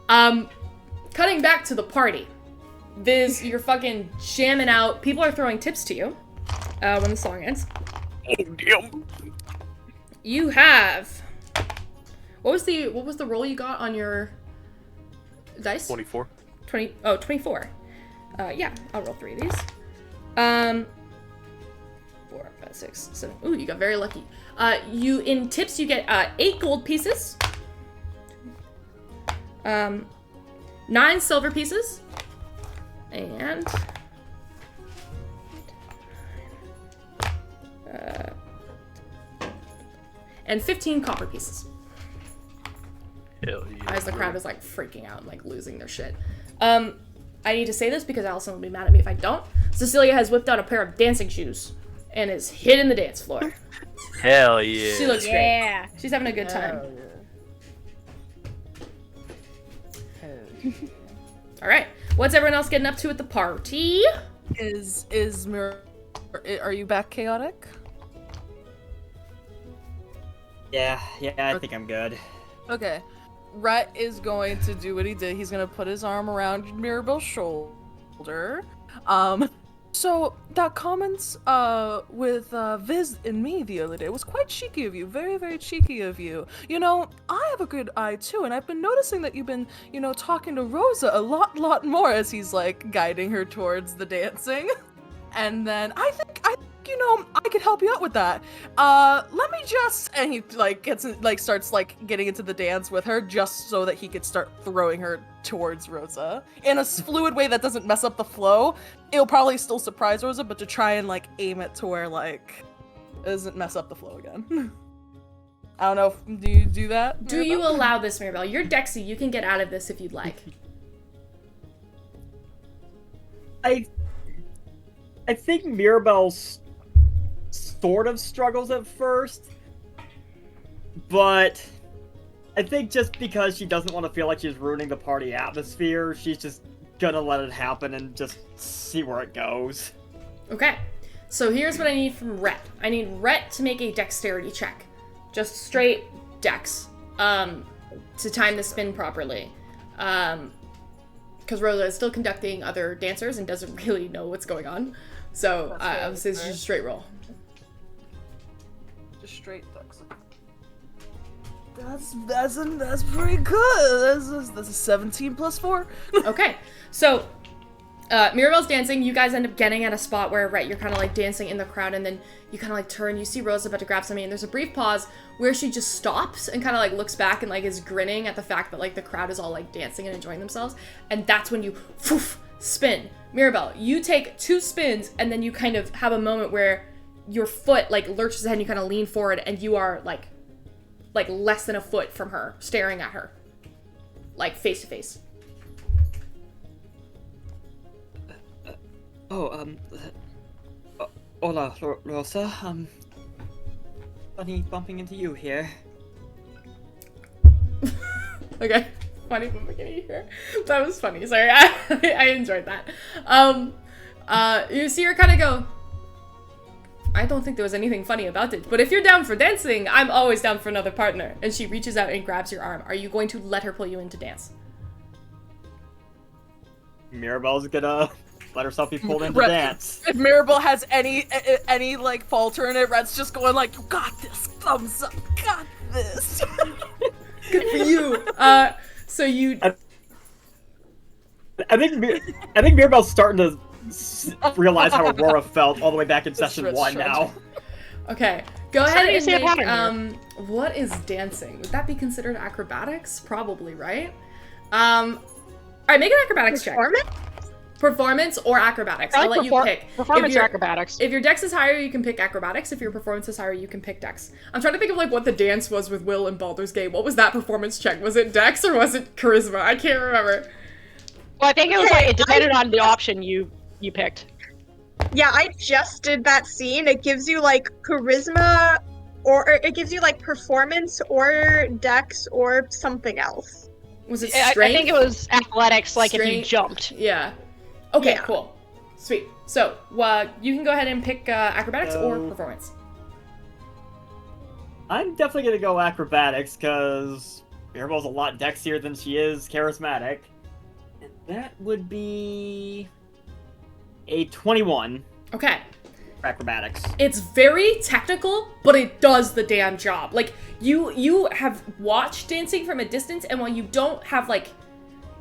Cutting back to the party. You're fucking jamming out. People are throwing tips to you when the song ends. Oh, damn. You have... What was the roll you got on your dice? 24. 24. Yeah, I'll roll 3 of these. 4, 5, 6, 7. Ooh, you got very lucky. In tips, you get 8 gold pieces. 9 silver pieces. And 15 copper pieces. Hell yeah. As the crowd is like freaking out and like losing their shit. I need to say this because Allison will be mad at me if I don't. Cecilia has whipped out a pair of dancing shoes and is hitting the dance floor. Hell yeah. She looks great. She's having a good time. All right. What's everyone else getting up to at the party? Are you back chaotic? Yeah, I think I'm good. Okay. Rhett is going to do what he did. He's going to put his arm around Mirabelle's shoulder. So that comments with Viz and me the other day was quite cheeky of you. Very, very cheeky of you. You know, I have a good eye too, and I've been noticing that you've been, talking to Rosa a lot more as he's like guiding her towards the dancing. And then I think I could help you out with that. Let me just, and he starts getting into the dance with her just so that he could start throwing her towards Rosa in a fluid way that doesn't mess up the flow. It'll probably still surprise Rosa, but to try and aim it to where it doesn't mess up the flow again. I don't know. Do you do that? Do you allow this, Mirabelle? You're Dexy. You can get out of this if you'd like. I think Mirabelle sort of struggles at first, but I think just because she doesn't want to feel like she's ruining the party atmosphere, she's just gonna let it happen and just see where it goes. Okay, so here's what I need from Rhett. I need Rhett to make a dexterity check. Just straight dex. To time the spin properly. Because Rosa is still conducting other dancers and doesn't really know what's going on. So, I would say it's just a straight roll. Just straight ducks. That's pretty good. That's a 17 plus 4. Okay, so Mirabelle's dancing. You guys end up getting at a spot where, right, you're kind of like dancing in the crowd, and then you kind of like turn. You see Rosa about to grab something, and there's a brief pause where she just stops and kind of like looks back and like is grinning at the fact that like the crowd is all like dancing and enjoying themselves. And that's when you spin. Mirabelle, you take 2 spins, and then you kind of have a moment where your foot like lurches ahead, and you kind of lean forward, and you are like less than a foot from her, staring at her, like face to face. Hola, Rosa. Funny bumping into you here. Okay, funny bumping into you here. That was funny. Sorry, I enjoyed that. You see her kind of go, I don't think there was anything funny about it, but if you're down for dancing, I'm always down for another partner. And she reaches out and grabs your arm. Are you going to let her pull you into dance? Mirabelle's gonna let herself be pulled into dance. If Mirabelle has any like falter in it, Red's just going like, "You got this, thumbs up, got this." Good for you. So you. I think Mirabelle's starting to realize how Aurora felt all the way back in session 1 now. Okay, go ahead and make, what is dancing? Would that be considered acrobatics? Probably, right? Alright, make an acrobatics check. Performance or acrobatics. I'll let you pick. Performance or acrobatics. If your dex is higher, you can pick acrobatics. If your performance is higher, you can pick dex. I'm trying to think of like what the dance was with Will in Baldur's Gate. What was that performance check? Was it dex or was it charisma? I can't remember. Well, I think it was like, it depended on the option you picked. Yeah, I just did that scene. It gives you like charisma, or it gives you like performance or dex or something else. Was it strength? I think it was athletics, like strength? if you jumped. Yeah. Okay, Yeah. cool. Sweet. So, you can go ahead and pick acrobatics or performance. I'm definitely gonna go acrobatics, because Mirabelle's a lot dexier than she is charismatic. And that would be a 21 Okay. for acrobatics. It's very technical, but it does the damn job. Like, you have watched dancing from a distance, and while you don't have, like,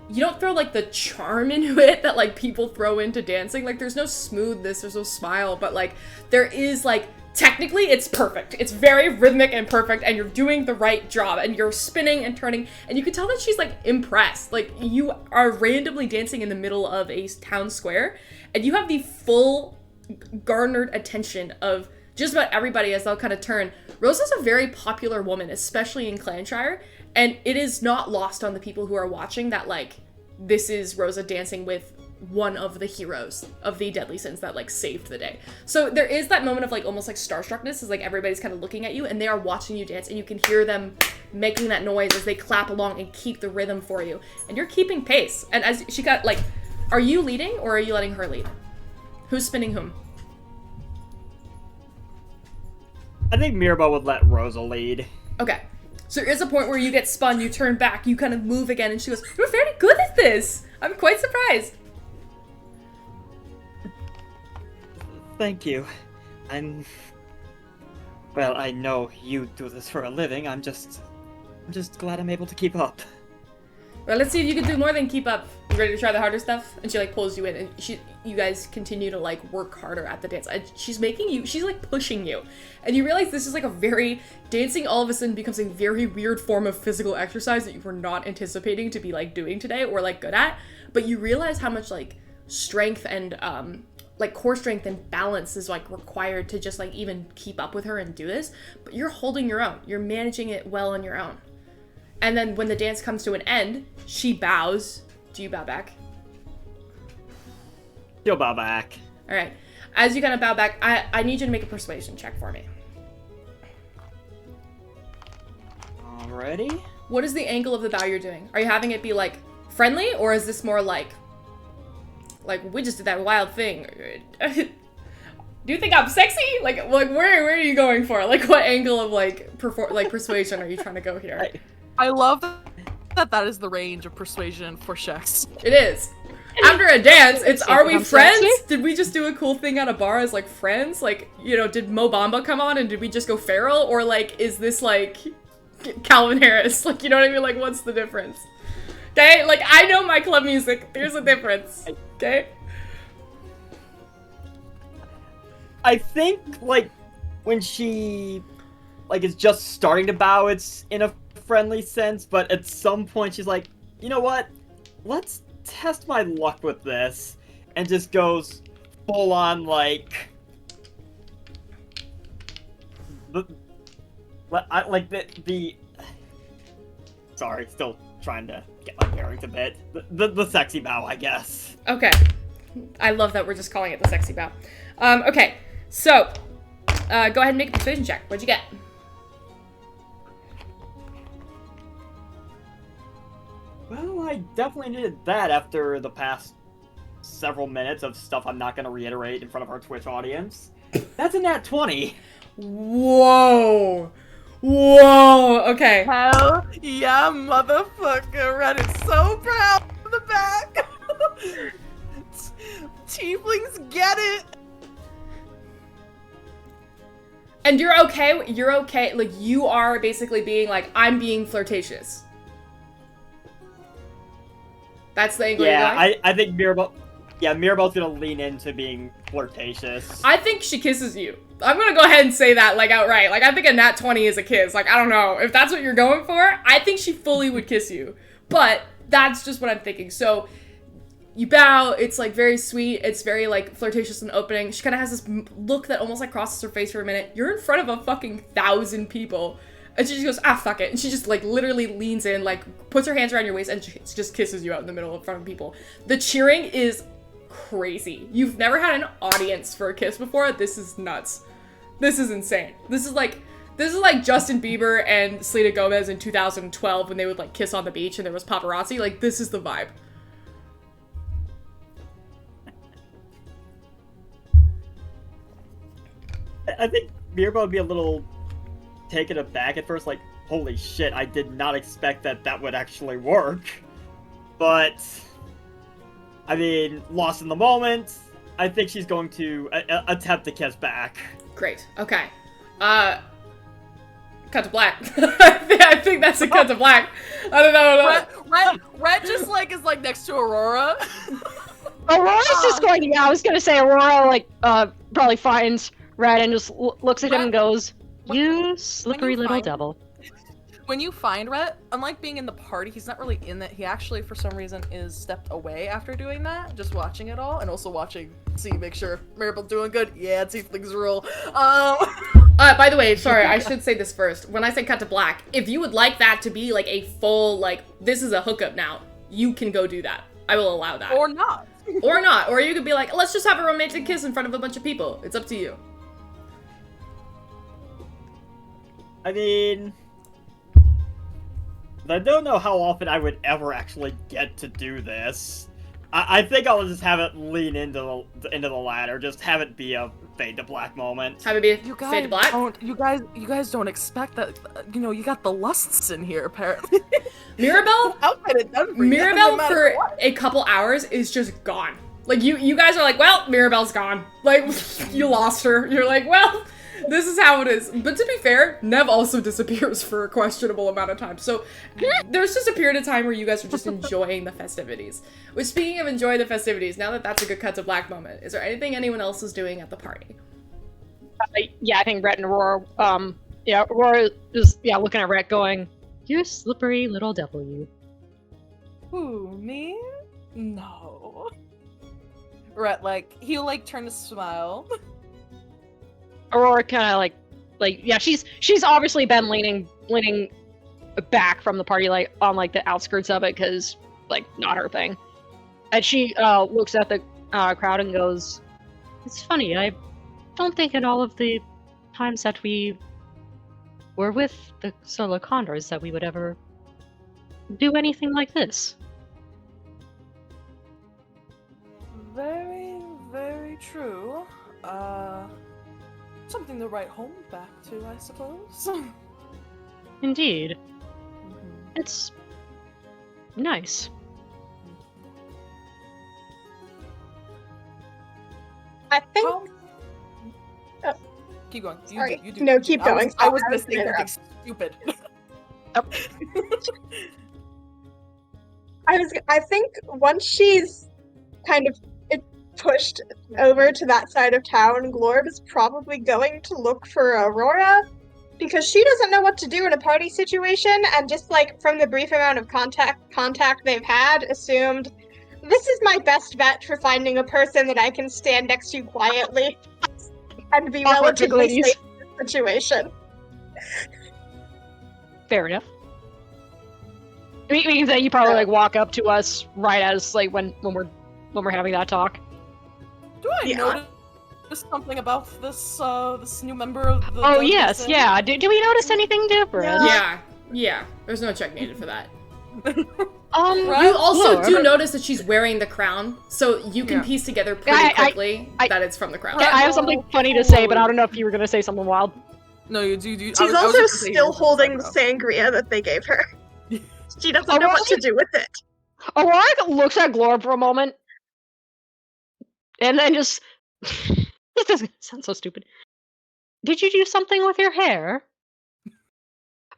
you don't throw, like, the charm into it that, like, people throw into dancing. Like, there's no smoothness, there's no smile, but, like, there is, like, technically, it's perfect. It's very rhythmic and perfect, and you're doing the right job, and you're spinning and turning, and you can tell that she's, like, impressed. Like, you are randomly dancing in the middle of a town square, and you have the full garnered attention of just about everybody as they'll kind of turn. Rosa's a very popular woman, especially in Clanshire, and it is not lost on the people who are watching that, like, this is Rosa dancing with one of the heroes of the Deadly Sins that, like, saved the day. So there is that moment of, like, almost, like, starstruckness as, like, everybody's kind of looking at you, and they are watching you dance, and you can hear them making that noise as they clap along and keep the rhythm for you. And you're keeping pace. And as she got, like, are you leading, or are you letting her lead? Who's spinning whom? I think Mirabelle would let Rosa lead. Okay. So there is a point where you get spun, you turn back, you kind of move again, and she goes, "You're very good at this! I'm quite surprised." Thank you. Well, I know you do this for a living. I'm just glad I'm able to keep up. Well, let's see if you can do more than keep up. You ready to try the harder stuff? And she, like, pulls you in, and you guys continue to, like, work harder at the dance. And she's like, pushing you. And you realize this is, like, dancing all of a sudden becomes a very weird form of physical exercise that you were not anticipating to be, like, doing today or, like, good at. But you realize how much, like, strength and, like, core strength and balance is, like, required to just, like, even keep up with her and do this. But you're holding your own. You're managing it well on your own. And then when the dance comes to an end, she bows. Do you bow back? You'll bow back. All right. as you kind of bow back, I need you to make a persuasion check for me. Alrighty. What is the angle of the bow you're doing? Are you having it be like friendly, or is this more like we just did that wild thing? Do you think I'm sexy? Like where are you going for? Like what angle of persuasion are you trying to go here? I love that is the range of persuasion for Shex. It is. After a dance, it's are we I'm friends? sexy? Did we just do a cool thing at a bar as like friends? Like, you know, did Mo Bamba come on and did we just go feral? Or like, is this like Calvin Harris? Like, you know what I mean? Like, what's the difference? Okay? Like, I know my club music. There's a difference. Okay? I think, like, when she, like, is just starting to bow, it's in a friendly sense, but at some point she's like, you know what? Let's test my luck with this. And just goes full on, like... Sorry, still trying to get my bearings a bit. The sexy bow, I guess. Okay. I love that we're just calling it the sexy bow. Okay. So, go ahead and make a persuasion check. What'd you get? Well, I definitely needed that after the past several minutes of stuff I'm not going to reiterate in front of our Twitch audience. That's a nat 20. Whoa. Whoa. Okay. Hell yeah, motherfucker. Red is so proud of the back. Tieflings get it. And you're okay, like, you are basically being like, I'm being flirtatious. That's the angle you're going? I think Mirabelle's gonna lean into being flirtatious. I think she kisses you. I'm gonna go ahead and say that, like, outright. Like, I think a nat 20 is a kiss. Like, I don't know. If that's what you're going for, I think she fully would kiss you. But that's just what I'm thinking. So, you bow, it's, like, very sweet. It's very, like, flirtatious and opening. She kind of has this look that almost, like, crosses her face for a minute. You're in front of a fucking 1,000 people. And she just goes, ah, fuck it. And she just, like, literally leans in, like, puts her hands around your waist and just kisses you out in the middle in front of people. The cheering is crazy. You've never had an audience for a kiss before. This is nuts. This is insane. This is like Justin Bieber and Selena Gomez in 2012 when they would, like, kiss on the beach and there was paparazzi. Like, this is the vibe. I think Mirabelle would be a little taken aback at first, like, holy shit, I did not expect that would actually work. But, I mean, lost in the moment, I think she's going to attempt to kiss back. Great. Okay. Cut to black. I think that's a cut to black. I don't know. Red just, like, is, like, next to Aurora. Aurora's just going, yeah, I was gonna say Aurora, like, probably finds Red and just looks at him and goes, you slippery little devil. When you find Rhett, unlike being in the party, he's not really in it. He actually, for some reason, is stepped away after doing that, just watching it all, and also watching, make sure Mirabelle's doing good. Yeah, tieflings rule. By the way, sorry, I should say this first. When I say cut to black, if you would like that to be, like, a full, like, this is a hookup now, you can go do that. I will allow that. Or not. Or not. Or you could be like, let's just have a romantic kiss in front of a bunch of people. It's up to you. I mean, I don't know how often I would ever actually get to do this. I think I'll just have it lean into the latter. Just have it be a fade to black moment. Have it be a fade to black? You guys don't expect that. You know, you got the lusts in here, apparently. Mirabelle for what. a couple hours is just gone. Like, you guys are like, well, Mirabelle's gone. Like, you lost her. You're like, well, this is how it is. But to be fair, Nev also disappears for a questionable amount of time. So there's just a period of time where you guys are just enjoying the festivities. Which, speaking of enjoying the festivities, now that that's a good cut to black moment, is there anything anyone else is doing at the party? Yeah, I think Rhett and Aurora, Aurora is, looking at Rhett going, you slippery little devil, you. Who, me? No. Rhett, he'll, turn to smile. Aurora kind of she's obviously been leaning back from the party, on the outskirts of it, because not her thing. And she looks at the crowd and goes, It's funny, I don't think in all of the times that we were with the Solar Condors that we would ever do anything like this. Very, very true. Something to write home back to, I suppose. Indeed. It's nice. I think. How- Keep going. Sorry. You do. No, keep going. I was Sorry, gonna say interrupt. something stupid. I think once she's kind of pushed over to that side of town, Glorb is probably going to look for Aurora because she doesn't know what to do in a party situation, and just like from the brief amount of contact they've had, assumed this is my best bet for finding a person that I can stand next to quietly and be relatively safe in this situation. Fair enough. We can say you probably like walk up to us right as like when we're having that talk. Do I notice something about this this new member of the? Oh yes, yeah. Do we notice anything different? Yeah. There's no check needed for that. Right? You also do Lord. notice that she's wearing the crown, so you can piece together pretty quickly that it's from the crown. I have something funny to say, but I don't know if you were gonna say something wild. No, you do. She's also still holding the sangria that they gave her. She doesn't know what to do with it. Aurora looks at Glorb for a moment, and then just this doesn't sound so stupid. Did you do something with your hair?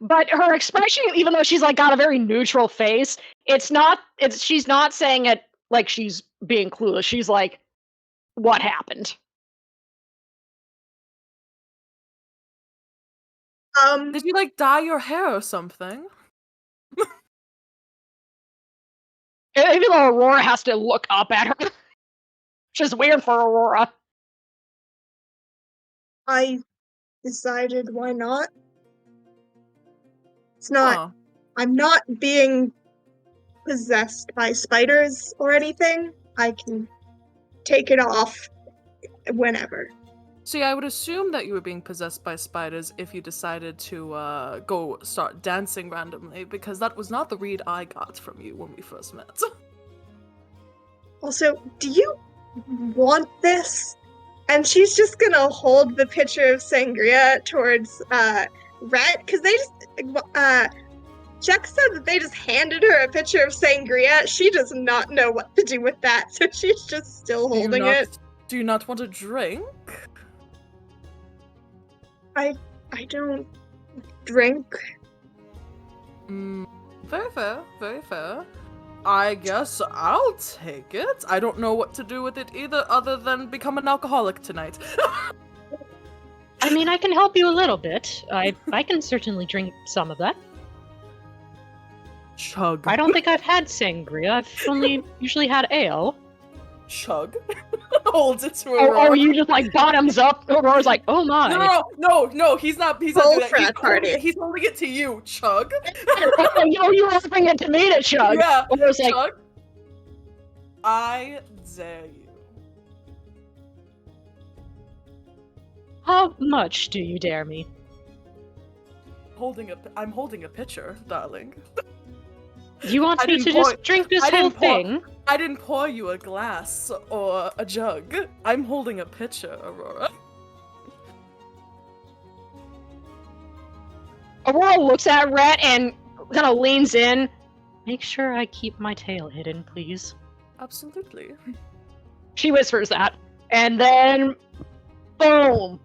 But her expression, even though she's like got a very neutral face, she's not saying it like she's being clueless. She's like, what happened? Did you like dye your hair or something? Even though Aurora has to look up at her. Which is weird for Aurora. I decided why not. It's not. Huh. I'm not being possessed by spiders or anything. I can take it off whenever. See, I would assume that you were being possessed by spiders if you decided to go start dancing randomly, because that was not the read I got from you when we first met. Also, do you want this? And she's just gonna hold the pitcher of sangria towards Rhett, because they just Jack said that they just handed her a pitcher of sangria. She does not know what to do with that, so she's just still holding it. Do you not want a drink? I don't drink. Very fair, very fair. I guess I'll take it. I don't know what to do with it either, other than become an alcoholic tonight. I mean, I can help you a little bit. I can certainly drink some of that. Chug. I don't think I've had sangria. I've only usually had ale. Chug. Holds it to Aurora. Oh, you just like bottoms up. Aurora's like, oh my. No, he's not doing Full that. frat party. He's holding it to you, Chug. You were offering it to me to chug. Yeah, Aurora's like, Chug. I dare you. how much do you dare me? I'm holding a pitcher, darling. You want me to just drink this whole thing? I didn't pour you a glass or a jug. I'm holding a pitcher, Aurora. Aurora looks at Rhett and kind of leans in. Make sure I keep my tail hidden, please. Absolutely. She whispers that. And then, boom!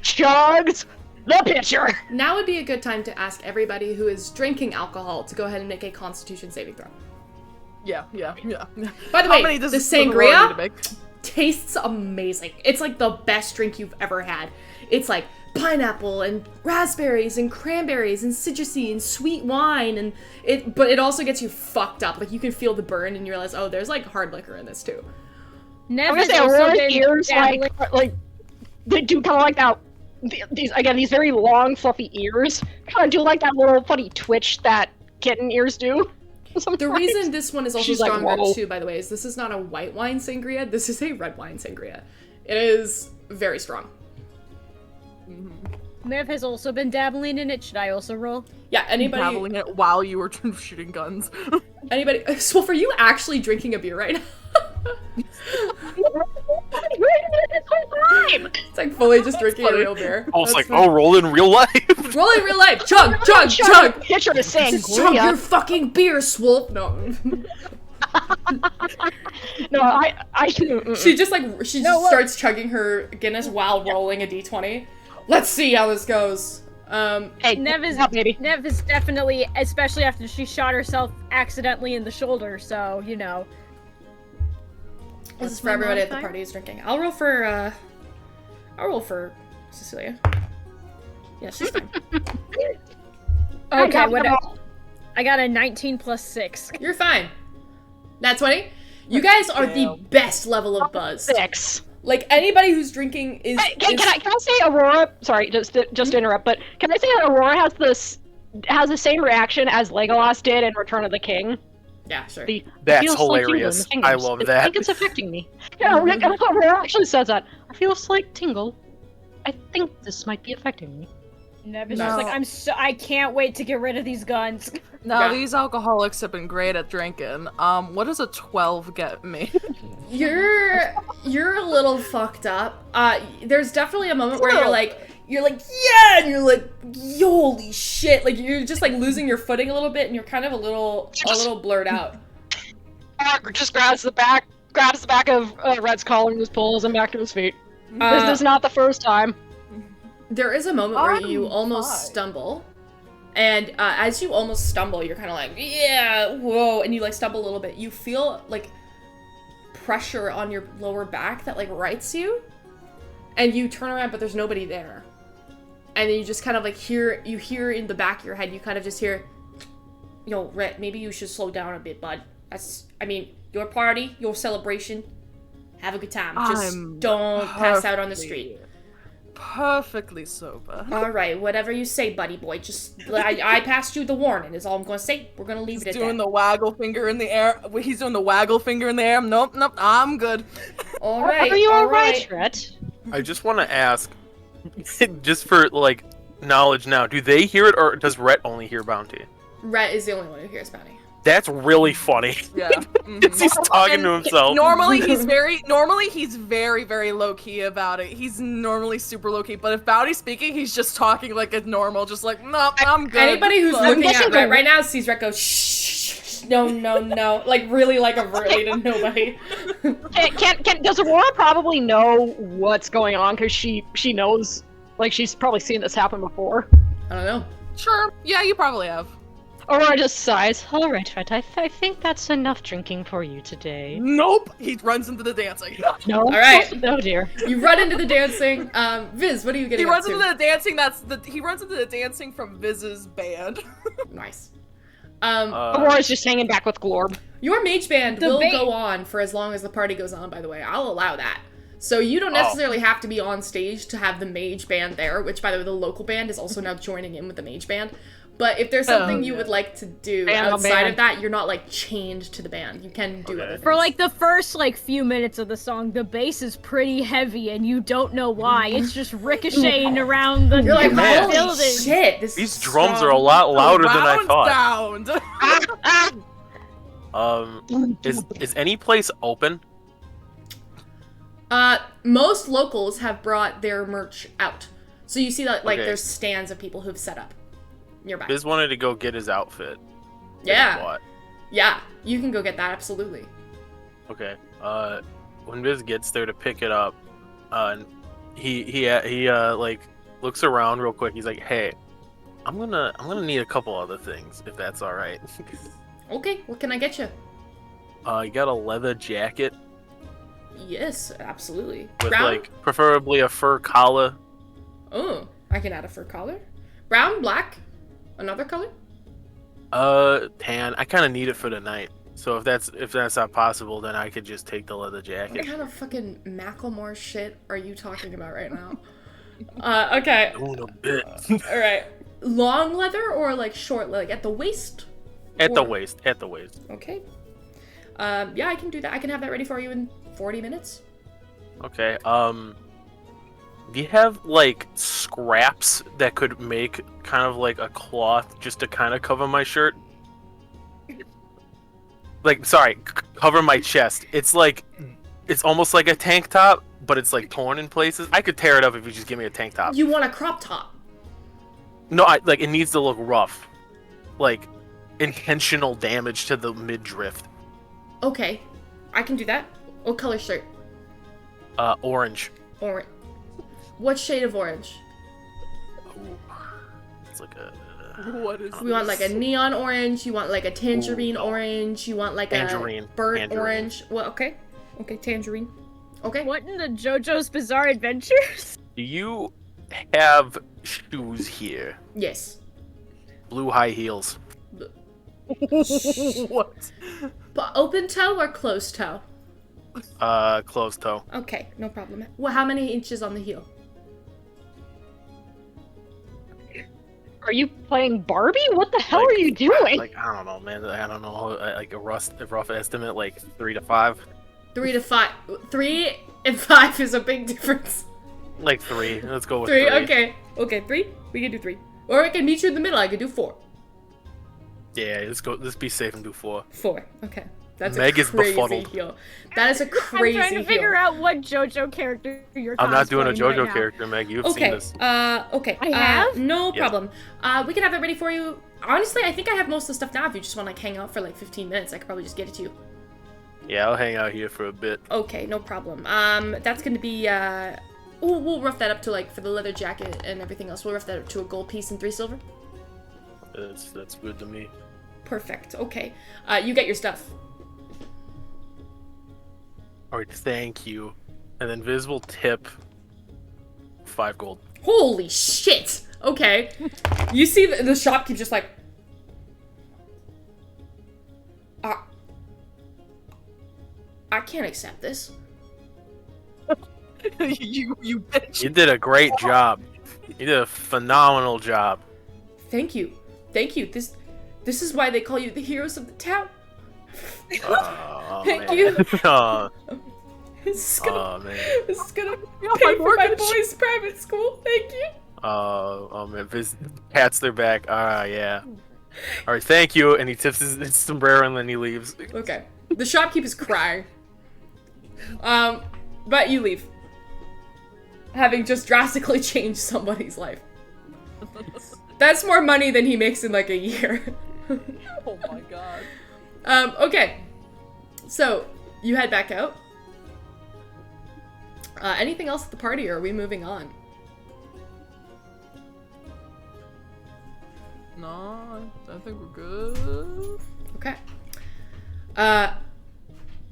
Chugs the pitcher! Now would be a good time to ask everybody who is drinking alcohol to go ahead and make a Constitution saving throw. Yeah. By the How way, many does the Aurora need to sangria make? tastes amazing. It's like the best drink you've ever had. It's like pineapple and raspberries and cranberries and citrusy and sweet wine, but it also gets you fucked up. Like you can feel the burn and you realize, oh, there's like hard liquor in this too. I'm gonna say Aurora's ears like they do kind of like that. These very long, fluffy ears kind of do like that little funny twitch that kitten ears do. The reason this one is also She's like, stronger whoa. too, by the way, is this is not a white wine sangria. This is a red wine sangria. It is very strong. Mev has also been dabbling in it. Should I also roll? Yeah, anybody... Dabbling it while you were shooting guns. Anybody... So for you actually drinking a beer right now? It's like fully just drinking a real beer. I was like, oh, roll in real life. Roll in real life. Chug, chug, chug. Picture of saying, Just chug your fucking beer, Swolf. No. No, I She just like, she just starts chugging her Guinness while rolling a d20. Let's see how this goes. Hey, Nev is, baby. Nev is definitely, especially after she shot herself accidentally in the shoulder, so, you know. This is for everybody at the party who's drinking. I'll roll for Cecilia. Yeah, she's fine. Okay, I got a 19 plus 6. You're fine. That's 20. You guys are the best level of buzz. 6. Like anybody who's drinking is. Can I say Aurora? Sorry, just to interrupt, but can I say that Aurora has the same reaction as Legolas did in Return of the King? Yeah, sure. That's feels hilarious. Like I love that. I think it's affecting me. Yeah, Aurora actually says that. I feel a slight tingle. I think this might be affecting me. Nev is just like, I can't wait to get rid of these guns. No, these alcoholics have been great at drinking. What does a 12 get me? You're a little fucked up. There's definitely a moment where you're like, yeah, and you're like, holy shit, like you're just like losing your footing a little bit, and you're kind of a little blurred out. Just grabs the back of Red's collar and just pulls him back to his feet. This is not the first time. There is a moment where you almost stumble, and as you almost stumble, you're kind of like, yeah, whoa, and you like stumble a little bit. You feel like pressure on your lower back that like rights you, and you turn around, but there's nobody there. And then you just kind of like hear in the back of your head, you kind of just hear, Rhett, maybe you should slow down a bit, bud. Your party, your celebration, have a good time. Just don't pass out on the street. Perfectly sober. All right, whatever you say, buddy boy. Just, I passed you the warning is all I'm going to say. We're going to leave it at that. He's doing the waggle finger in the air. He's doing the waggle finger in the air. Nope, I'm good. All right, Are you all right, Rhett? I just want to ask, just for like knowledge now, do they hear it or does Rhett only hear Bounty? Rhett is the only one who hears Bounty. That's really funny. Yeah. He's talking to himself. Normally he's very, very low-key about it. He's normally super low-key, but if Bounty's speaking, he's just talking like a normal, just like, no, I'm good. Anybody who's looking at Rhett right now sees Rhett go, shh, no, like really like overtly to nobody. Does Aurora probably know what's going on? Because she knows, like she's probably seen this happen before. I don't know. Sure. Yeah, you probably have. Aurora just sighs. All right, Rhett, I think that's enough drinking for you today. Nope. He runs into the dancing. No. All right. Oh dear. You run into the dancing. Viz, what are you getting? He runs into the dancing. He runs into the dancing from Viz's band. Nice. Aurora's just hanging back with Glorb. Your mage band will go on for as long as the party goes on, by the way. I'll allow that. So you don't necessarily have to be on stage to have the mage band there, which, by the way, the local band is also now joining in with the mage band. But if there's something you would like to do outside of that, you're not, like, chained to the band. You can do other things. For, like, the first, like, few minutes of the song, the bass is pretty heavy, and you don't know why. It's just ricocheting around the You're like, building. holy shit, these drums are a lot louder than I thought. Is any place open? Most locals have brought their merch out. So you see that, like, there's stands of people who've set up nearby. Biz wanted to go get his outfit. Yeah. Yeah, you can go get that, absolutely. Okay. When Biz gets there to pick it up, he like looks around real quick. He's like, "Hey, I'm gonna need a couple other things if that's all right." Okay, what can I get you? You got a leather jacket? Yes, absolutely. With Brown? like preferably a fur collar. Oh, I can add a fur collar. Brown, black, another color? Tan. I kind of need it for the night. So if that's not possible, then I could just take the leather jacket. What kind of fucking Macklemore shit are you talking about right now? Okay. Doing a bit. All right. Long leather or like short, like at the waist? At the waist. At the waist. Okay. Yeah, I can do that. I can have that ready for you in 40 minutes. Okay. Do you have like scraps that could make kind of like a cloth just to kind of cover my shirt? Like, sorry, cover my chest. It's almost like a tank top, but it's like torn in places. I could tear it up if you just give me a tank top. You want a crop top? No, like it needs to look rough, like intentional damage to the midriff. Okay, I can do that. What color shirt? Orange. Orange. What shade of orange? Ooh. It's like a. What is We want like a this? neon orange. You want like a tangerine Ooh, no. orange. You want like Tangerine. a burnt Tangerine. orange. Well, okay. Okay, tangerine. Okay. What in the JoJo's Bizarre Adventures? Do you have shoes here? Yes. Blue high heels. What? But open toe or closed toe? Closed toe. Okay, no problem. Well, how many inches on the heel? Are you playing Barbie? What the hell are you doing? Like, I don't know, man. I don't know. Like a rough estimate, like 3 to 5. 3 to 5. 3 and 5 is a big difference. Like 3. Let's go with 3. 3. Okay. Okay, 3. We can do 3. Or I can meet you in the middle. I could do 4. Yeah, let's go. Let's be safe and do 4. 4. Okay. That's Meg a is crazy befuddled. heel. That is a crazy I'm trying to heel. figure out what JoJo character you're I'm not doing a cosplaying JoJo right now. character, Meg. You've seen Okay. this. Okay. I have? No Yes. problem. We can have that ready for you. Honestly, I think I have most of the stuff now. If you just want to like hang out for like 15 minutes, I could probably just get it to you. Yeah, I'll hang out here for a bit. Okay, no problem. That's gonna be we'll rough that up to like for the leather jacket and everything else. We'll rough that up to a gold piece and 3 silver. That's good to me. Perfect. Okay. You get your stuff. All right, thank you. And then Viz will tip 5 gold. Holy shit! Okay. You see the shopkeep just like... I can't accept this. you bitch. You did a great job. You did a phenomenal job. Thank you. Thank you. This is why they call you the heroes of the town. Oh, Thank man. you. Oh, This is gonna, oh, man. this is gonna Yeah, pay my for my mortgage. boys' private school. Thank you. Oh man, Viz pats their back. Yeah. All right, thank you. And he tips his sombrero and then he leaves. Okay. The shopkeep is crying. But you leave. Having just drastically changed somebody's life. That's more money than he makes in like a year. Oh my god. Okay. So, you head back out. Anything else at the party, or are we moving on? No, I think we're good. Okay.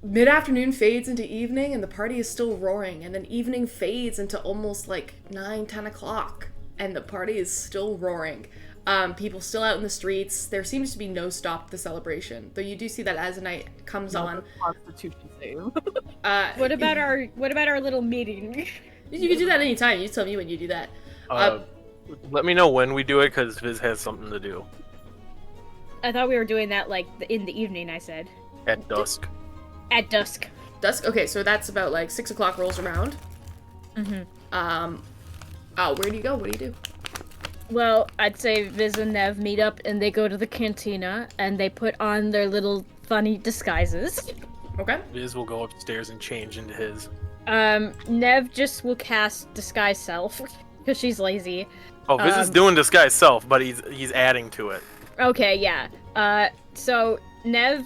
Mid-afternoon fades into evening, and the party is still roaring, and then evening fades into almost like 9, 10 o'clock, and the party is still roaring. People still out in the streets. There seems to be no stop to the celebration, though you do see that as the night comes on. Constitution save. What about our little meeting? You can do that anytime. You tell me when you do that. Let me know when we do it, because Viz has something to do I thought we were doing that like in the evening. I said at dusk. at dusk. Dusk. Okay, so that's about like 6 o'clock rolls around. Where do you go? What do you do? Well, I'd say Viz and Nev meet up and they go to the cantina and they put on their little funny disguises. Okay. Viz will go upstairs and change into his. Nev just will cast disguise self because she's lazy. Oh, Viz is doing disguise self, but he's adding to it. Okay, yeah. So Nev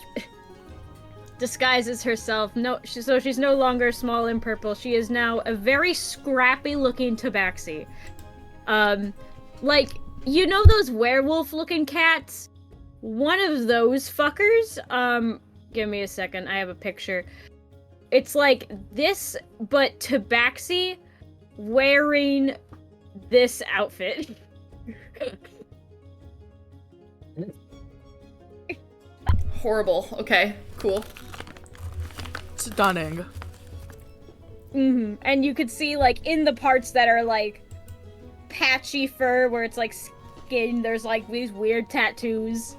disguises herself. So she's no longer small and purple. She is now a very scrappy-looking tabaxi. Like, you know those werewolf-looking cats? One of those fuckers. Give me a second. I have a picture. It's like this, but tabaxi wearing this outfit. Horrible. Okay, cool. Stunning. And you could see, like, in the parts that are, like, patchy fur, where it's, like, skin, there's, like, these weird tattoos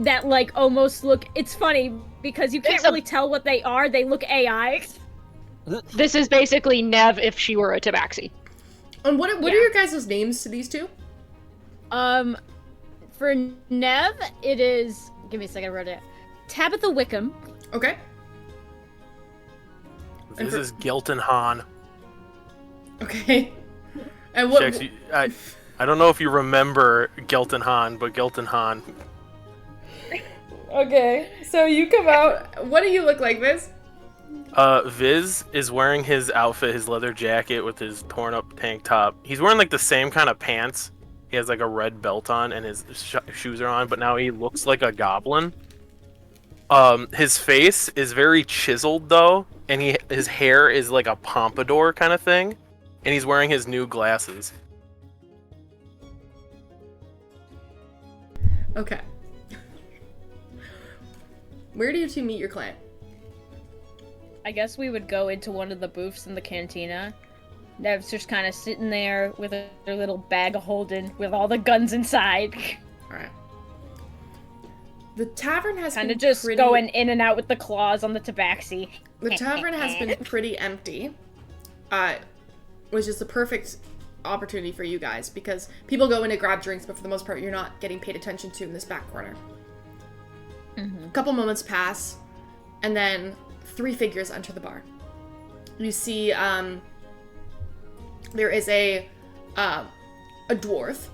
that, like, almost look... It's funny, because you can't really tell what they are. They look AI. This is basically Nev if she were a tabaxi. And what are your guys' names to these two? For Nev, it is. Give me a second, I wrote it. Tabitha Wickham. Okay. This is Gelton Han. Okay. And what? She actually, I don't know if you remember Gelton Han, but Gelton Han. Okay. So you come out. What do you look like, Viz? Viz is wearing his outfit, his leather jacket with his torn up tank top. He's wearing like the same kind of pants. He has like a red belt on and his shoes are on, but now he looks like a goblin. His face is very chiseled though, and his hair is like a pompadour kind of thing, and he's wearing his new glasses. Okay. Where do you two meet your client? I guess we would go into one of the booths in the cantina. Nev's just kind of sitting there with her little bag of holding with all the guns inside. Alright. The tavern has Kind been of just pretty... going in and out with the claws on the tabaxi. The tavern has been pretty empty. Which is the perfect opportunity for you guys, because people go in to grab drinks, but for the most part, you're not getting paid attention to in this back corner. Mm-hmm. A couple moments pass, and then 3 figures enter the bar. You see, there is a dwarf.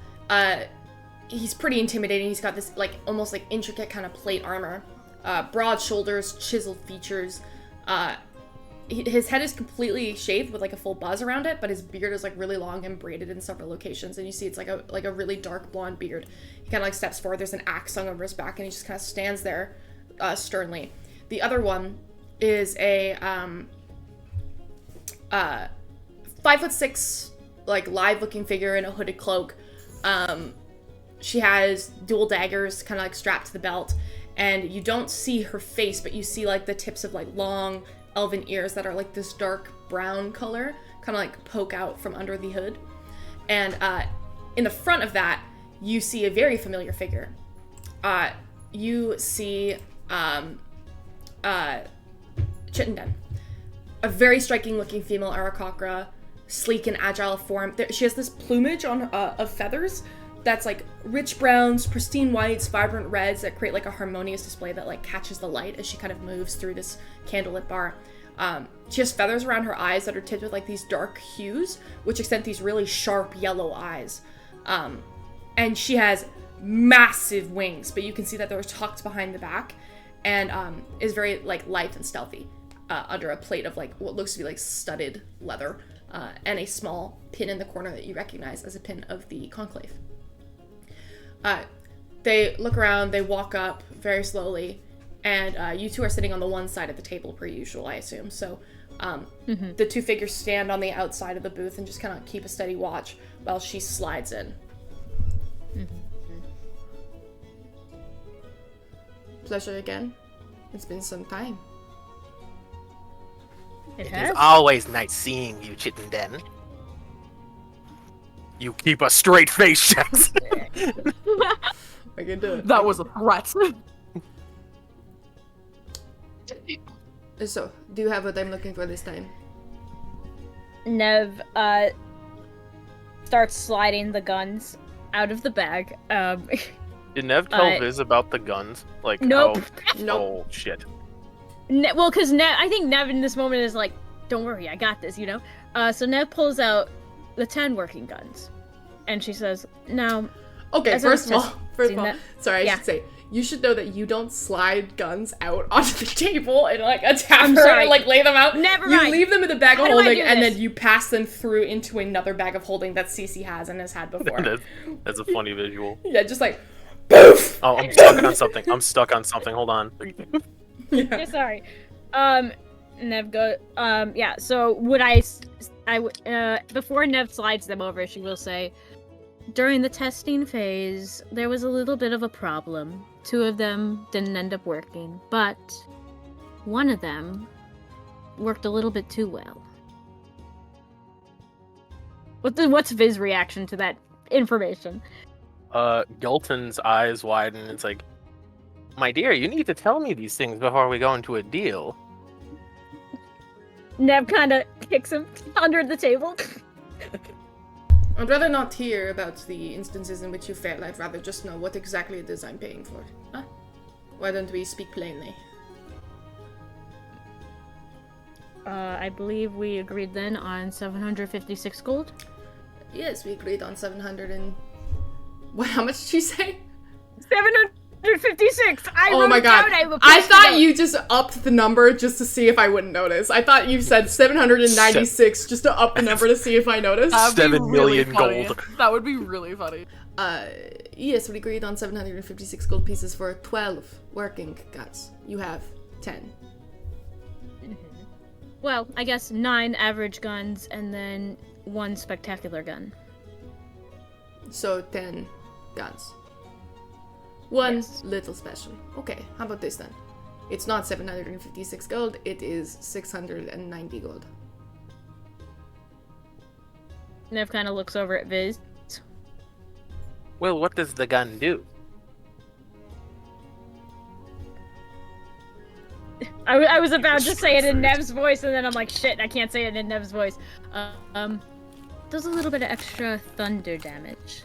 He's pretty intimidating. He's got this, like, almost, like, intricate kind of plate armor. Broad shoulders, chiseled features. His head is completely shaved with, like, a full buzz around it, but his beard is, like, really long and braided in several locations. And you see it's, like a really dark blonde beard. He kind of, like, steps forward. There's an axe hung over his back, and he just kind of stands there sternly. The other one is a 5'6", like, live-looking figure in a hooded cloak. She has dual daggers kind of, like, strapped to the belt, and you don't see her face, but you see, like, the tips of, like, long elven ears that are, like, this dark brown color, kind of, like, poke out from under the hood. And in the front of that, you see a very familiar figure. You see Chittenden, a very striking-looking female Aarakocra, sleek and agile form. She has this plumage on of feathers that's like rich browns, pristine whites, vibrant reds that create like a harmonious display that like catches the light as she kind of moves through this candlelit bar. She has feathers around her eyes that are tipped with like these dark hues, which extend these really sharp yellow eyes. And she has massive wings, but you can see that they're tucked behind the back, and is very like lithe and stealthy under a plate of like what looks to be like studded leather, and a small pin in the corner that you recognize as a pin of the conclave. They look around, they walk up very slowly, and you two are sitting on the one side of the table per usual, I assume. So the 2 figures stand on the outside of the booth and just kind of keep a steady watch while she slides in. Pleasure again. It's been some time. It It is has? always nice seeing you, Chittenden. You keep a straight face, Jax. I can do it. That was a threat. So, do you have what I'm looking for this time? Nev starts sliding the guns out of the bag. Did Nev tell Viz about the guns? Like, Nope. Oh, shit. Well, because I think Nev in this moment is like, don't worry, I got this, you know? So Nev pulls out the 10 working guns. And she says, now... Okay, as I was first of all, that- sorry, I yeah. should say, you should know that you don't slide guns out onto the table and like a I'm tavern sorry. and like lay them out. Never You mind. leave them in the bag of How do I holding do and this? then you pass them through into another bag of holding that Cece has and has had before. That's a funny visual. Yeah, just like, poof! Oh, I'm stuck on something. Hold on. Yeah. Sorry. Nev go. Yeah. So would before Nev slides them over, she will say, during the testing phase, there was a little bit of a problem. 2 of them didn't end up working, but one of them worked a little bit too well. What's Viz's reaction to that information? Gilton's eyes widen. It's like, my dear, you need to tell me these things before we go into a deal. Nev kind of kicks him under the table. I'd rather not hear about the instances in which you failed. I'd rather just know what exactly it is I'm paying for. Huh? Why don't we speak plainly? I believe we agreed then on 756 gold. Yes, we agreed on 700 and... What, how much did you say? 756! Oh my god. I thought you just upped the number just to see if I wouldn't notice. I thought you said 796 just to up the number to see if I noticed. 7 million funny. gold. That would be really funny. Yes, we agreed on 756 gold pieces for 12 working guns. You have 10. Well, I guess 9 average guns and then 1 spectacular gun. So 10 guns. One Yes. little special. Okay, how about this then? It's not 756 gold, it is 690 gold. Nev kind of looks over at Viz. Well, what does the gun do? I was about to say it in Nev's voice, and then I'm like, shit, I can't say it in Nev's voice. Does a little bit of extra thunder damage.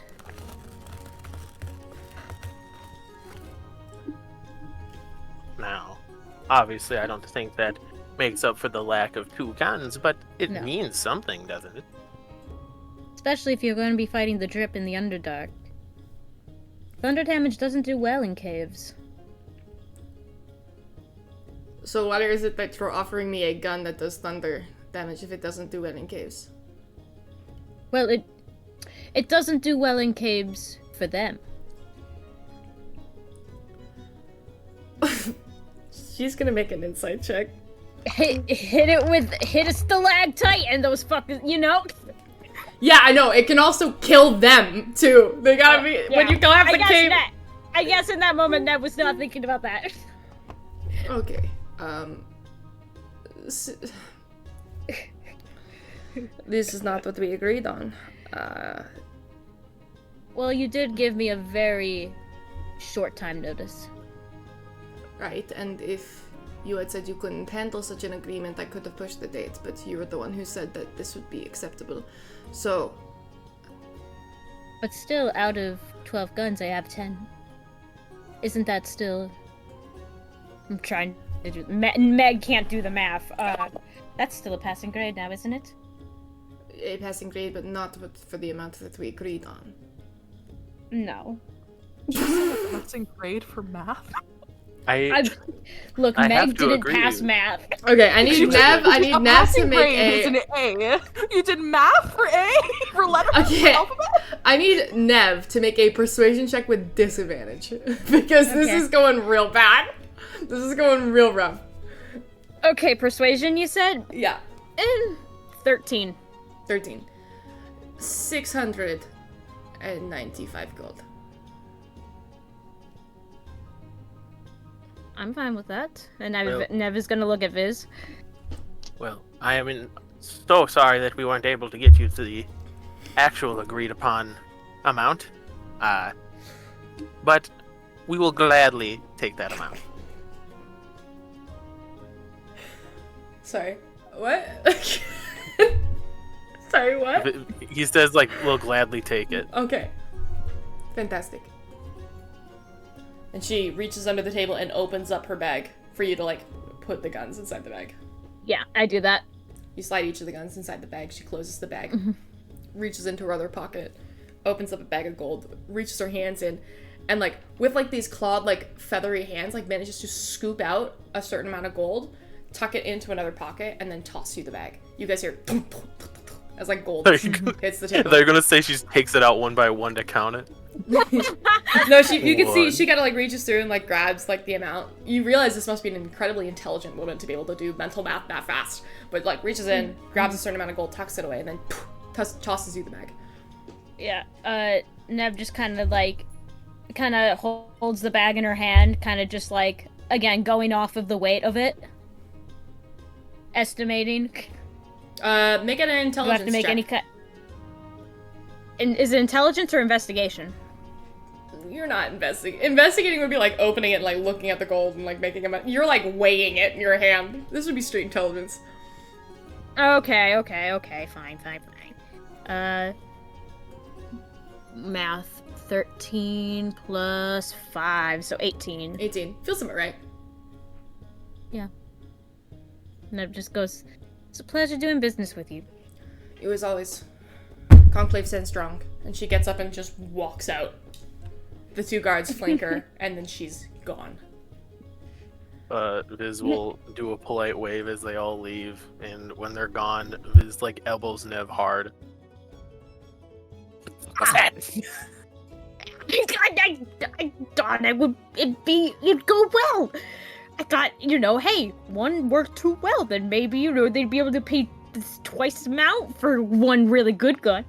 Now, obviously, I don't think that makes up for the lack of 2 guns, but it No. means something, doesn't it? Especially if you're going to be fighting the drip in the Underdark. Thunder damage doesn't do well in caves. So why is it that you're offering me a gun that does thunder damage if it doesn't do it in caves? Well, it doesn't do well in caves for them. She's gonna make an insight check. Hit a stalactite and those fuckers, you know? Yeah, I know. It can also kill them too. They gotta be when you collapse the cave. I guess in that moment, Ned was not thinking about that. Okay. This is not what we agreed on. Well, you did give me a very short time notice. Right, and if you had said you couldn't handle such an agreement, I could have pushed the date, but you were the one who said that this would be acceptable. So, But still, out of 12 guns, I have 10. Isn't that still... I'm trying to do... Meg can't do the math. That's still a passing grade now, isn't it? a passing grade, but not for the amount that we agreed on. No. Passing grade for math? Look, I have Meg to didn't agree. pass math. Okay, I need Nev. I need A Nev to passing make grade is an A. You did math for A? For letter Okay, alphabet? I need Nev to make a persuasion check with disadvantage because this Okay. is going real bad. This is going real rough. Okay, persuasion, you said? Yeah, 13. 13. 695 gold. I'm fine with that. And Well- Nev is gonna look at Viz. Well, I am so sorry that we weren't able to get you to the actual agreed upon amount. But we will gladly take that amount. Sorry, what? Sorry, what? He says, like, we'll gladly take it. Okay. Fantastic. And she reaches under the table and opens up her bag for you to, like, put the guns inside the bag. Yeah, I do that. You slide each of the guns inside the bag. She closes the bag, reaches into her other pocket, opens up a bag of gold, reaches her hands in, and, like, with, like, these clawed, like, feathery hands, like, manages to scoop out a certain amount of gold, tuck it into another pocket, and then toss you the bag. You guys hear as, like, gold hits the table. They're gonna say she takes it out one by one to count it. No, you can see One. she kind of like reaches through and like grabs like the amount. You realize this must be an incredibly intelligent woman to be able to do mental math that fast. But like reaches in, grabs a certain amount of gold, tucks it away, and then tosses you the bag. Yeah, Nev just kind of holds the bag in her hand, kind of just like, again, going off of the weight of it. Estimating. Make it an Do I intelligence have to make check. any cut? Is it intelligence or investigation? You're not investigating. Investigating would be like opening it, and, like looking at the gold and like making a. You're like weighing it in your hand. This would be straight intelligence. Okay, fine. Math, 13 plus 5, so 18. 18. Feels about right. And it just goes, it's a pleasure doing business with you. It was always. Conclave stands strong. And she gets up and just walks out. The 2 guards flank her, and then she's gone. Viz will do a polite wave as they all leave, and when they're gone, Viz like elbows Nev hard. What's that? I thought it'd go well. I thought, hey, one worked too well, then maybe, they'd be able to pay twice the amount for one really good gun.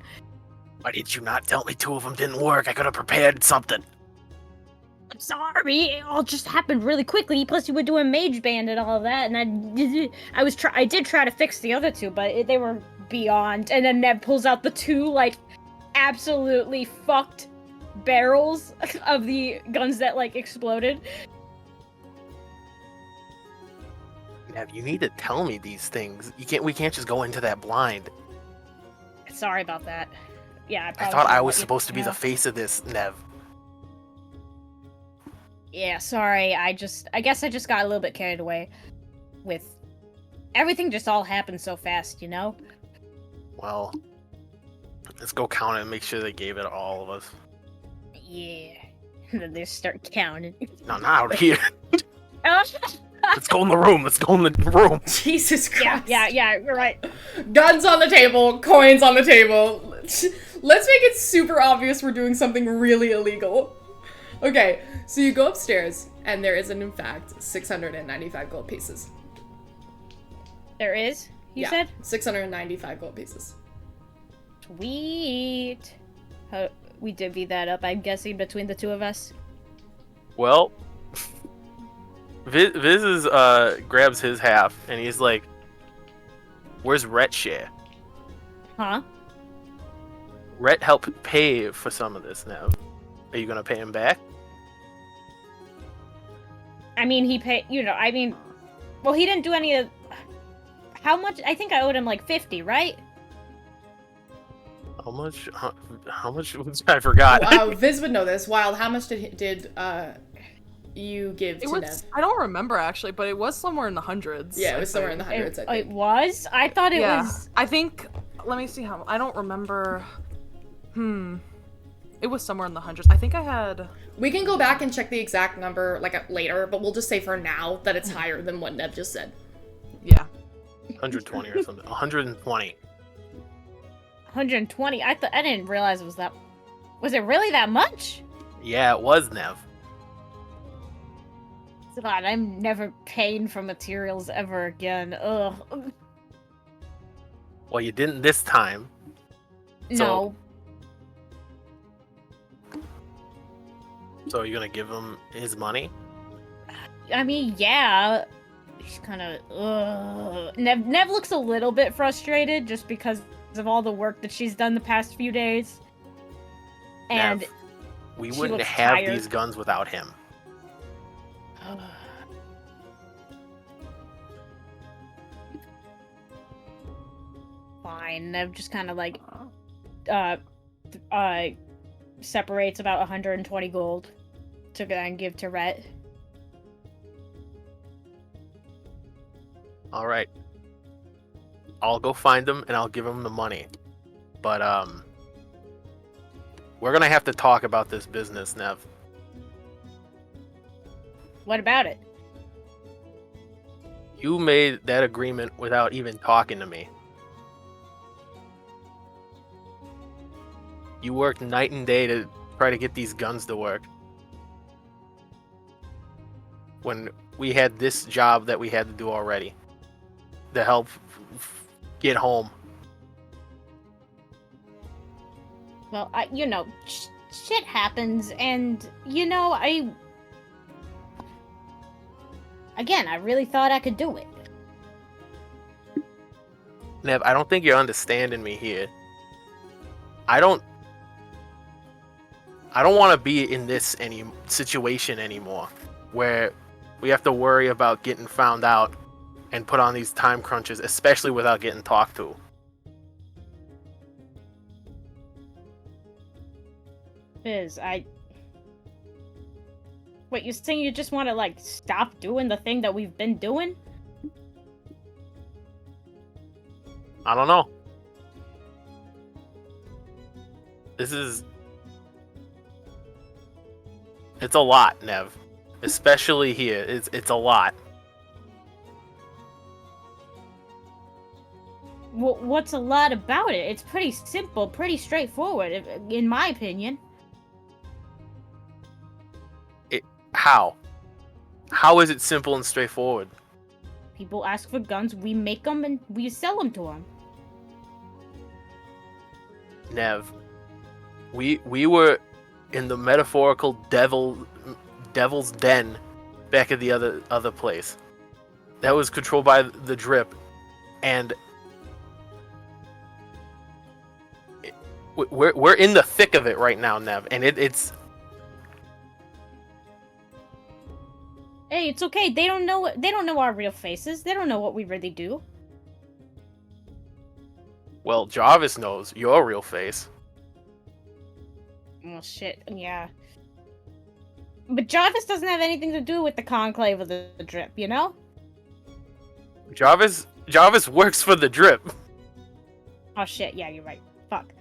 Why did you not tell me 2 of them didn't work? I could have prepared something. I'm sorry, it all just happened really quickly. Plus, you were doing Mage Band and all of that, and I did try to fix the other 2, but they were beyond. And then Ned pulls out the 2 absolutely fucked barrels of the guns that exploded. Nev, you need to tell me these things. We can't just go into that blind. Sorry about that. Yeah, I thought I was supposed to be the face of this, Nev. Yeah, sorry. I guess I just got a little bit carried away with everything. Just all happened so fast, Well, let's go count it and make sure they gave it to all of us. Yeah. And then they start counting. No, not out here. Let's go in the room. Jesus Christ. Yeah, you're right. Guns on the table, coins on the table. Let's make it super obvious we're doing something really illegal. Okay, so you go upstairs, and there is, in fact, 695 gold pieces. There is? You said? 695 gold pieces. Sweet. We divvy that up, I'm guessing, between the 2 of us. Well, Viz grabs his half, and he's like, "Where's Rhett's share?" Huh? Rhett helped pay for some of this now. Are you gonna pay him back? I mean, he paid, well, he didn't do any of... How much? I think I owed him 50, right? How much? How much was I forgot? Viz would know this. Wild, how much did you give to Ned? I don't remember actually, but it was somewhere in the hundreds. Yeah, it was somewhere in the hundreds. I think it was. I thought it was. I think. Let me see how. I don't remember. It was somewhere in the hundreds. I think I had. We can go back and check the exact number later, but we'll just say for now that it's higher than what Ned just said. Yeah. 120 or something. 120. 120. I didn't realize it was that. Was it really that much? Yeah, it was, Nev. God, I'm never paying for materials ever again. Ugh. Well, you didn't this time. No. So are you gonna give him his money? I mean, yeah. She's kind of. Nev looks a little bit frustrated just because of all the work that she's done the past few days. And Nev, we wouldn't have tired. these guns without him. Fine. Nev just kind of separates about 120 gold to go and give to Rhett. All right. I'll go find him and I'll give him the money. But we're gonna have to talk about this business, Nev. What about it? You made that agreement without even talking to me. You worked night and day to try to get these guns to work. When we had this job that we had to do already. To help get home. Well, shit happens, and, Again, I really thought I could do it. Nev, I don't think you're understanding me here. I don't want to be in this situation anymore, where we have to worry about getting found out and put on these time crunches, especially without getting talked to. Fizz, Wait, you're saying you just want to, like, stop doing the thing that we've been doing? I don't know. This is... It's a lot, Nev. Especially here. It's a lot. What's a lot about it? It's pretty simple, pretty straightforward, in my opinion. How? How is it simple and straightforward? People ask for guns, we make them, and we sell them to them. Nev, we were in the metaphorical devil's den back at the other place. That was controlled by the drip, and we're in the thick of it right now, Nev, and it's. Hey, it's okay. They don't know our real faces. They don't know what we really do. Well, Jarvis knows your real face. Well, shit, yeah. But Jarvis doesn't have anything to do with the conclave of the drip, you know? Jarvis works for the drip. Oh shit, yeah, you're right. Fuck.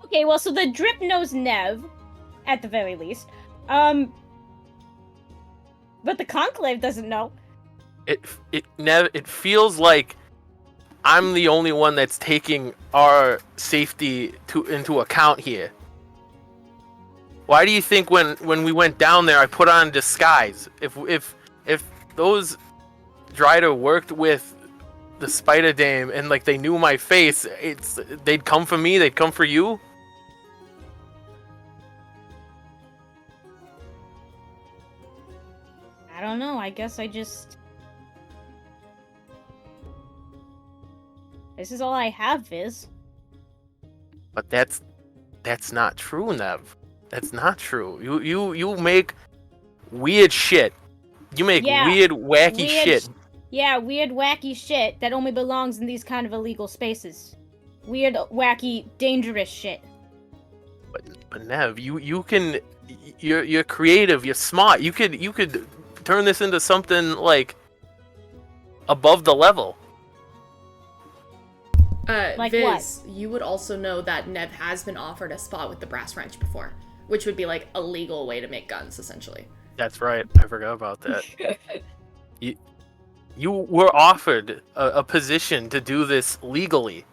Okay, well, so the drip knows Nev, at the very least. But the conclave doesn't know. Nev, it feels like I'm the only one that's taking our safety into account here. Why do you think when we went down there I put on disguise? If those Dryder worked with the Spider Dame and like they knew my face, they'd come for me, they'd come for you? I don't know, I guess I just... This is all I have, Viz. But that's not true, Nev. That's not true. You make weird shit. You make weird, wacky shit. Yeah, weird, wacky shit that only belongs in these kind of illegal spaces. Weird, wacky, dangerous shit. But Nev, you're creative. You're smart. You could turn this into something like above the level. Like Viz, what? You would also know that Nev has been offered a spot with the brass wrench before, which would be like a legal way to make guns, essentially. That's right. I forgot about that. You were offered a position to do this legally.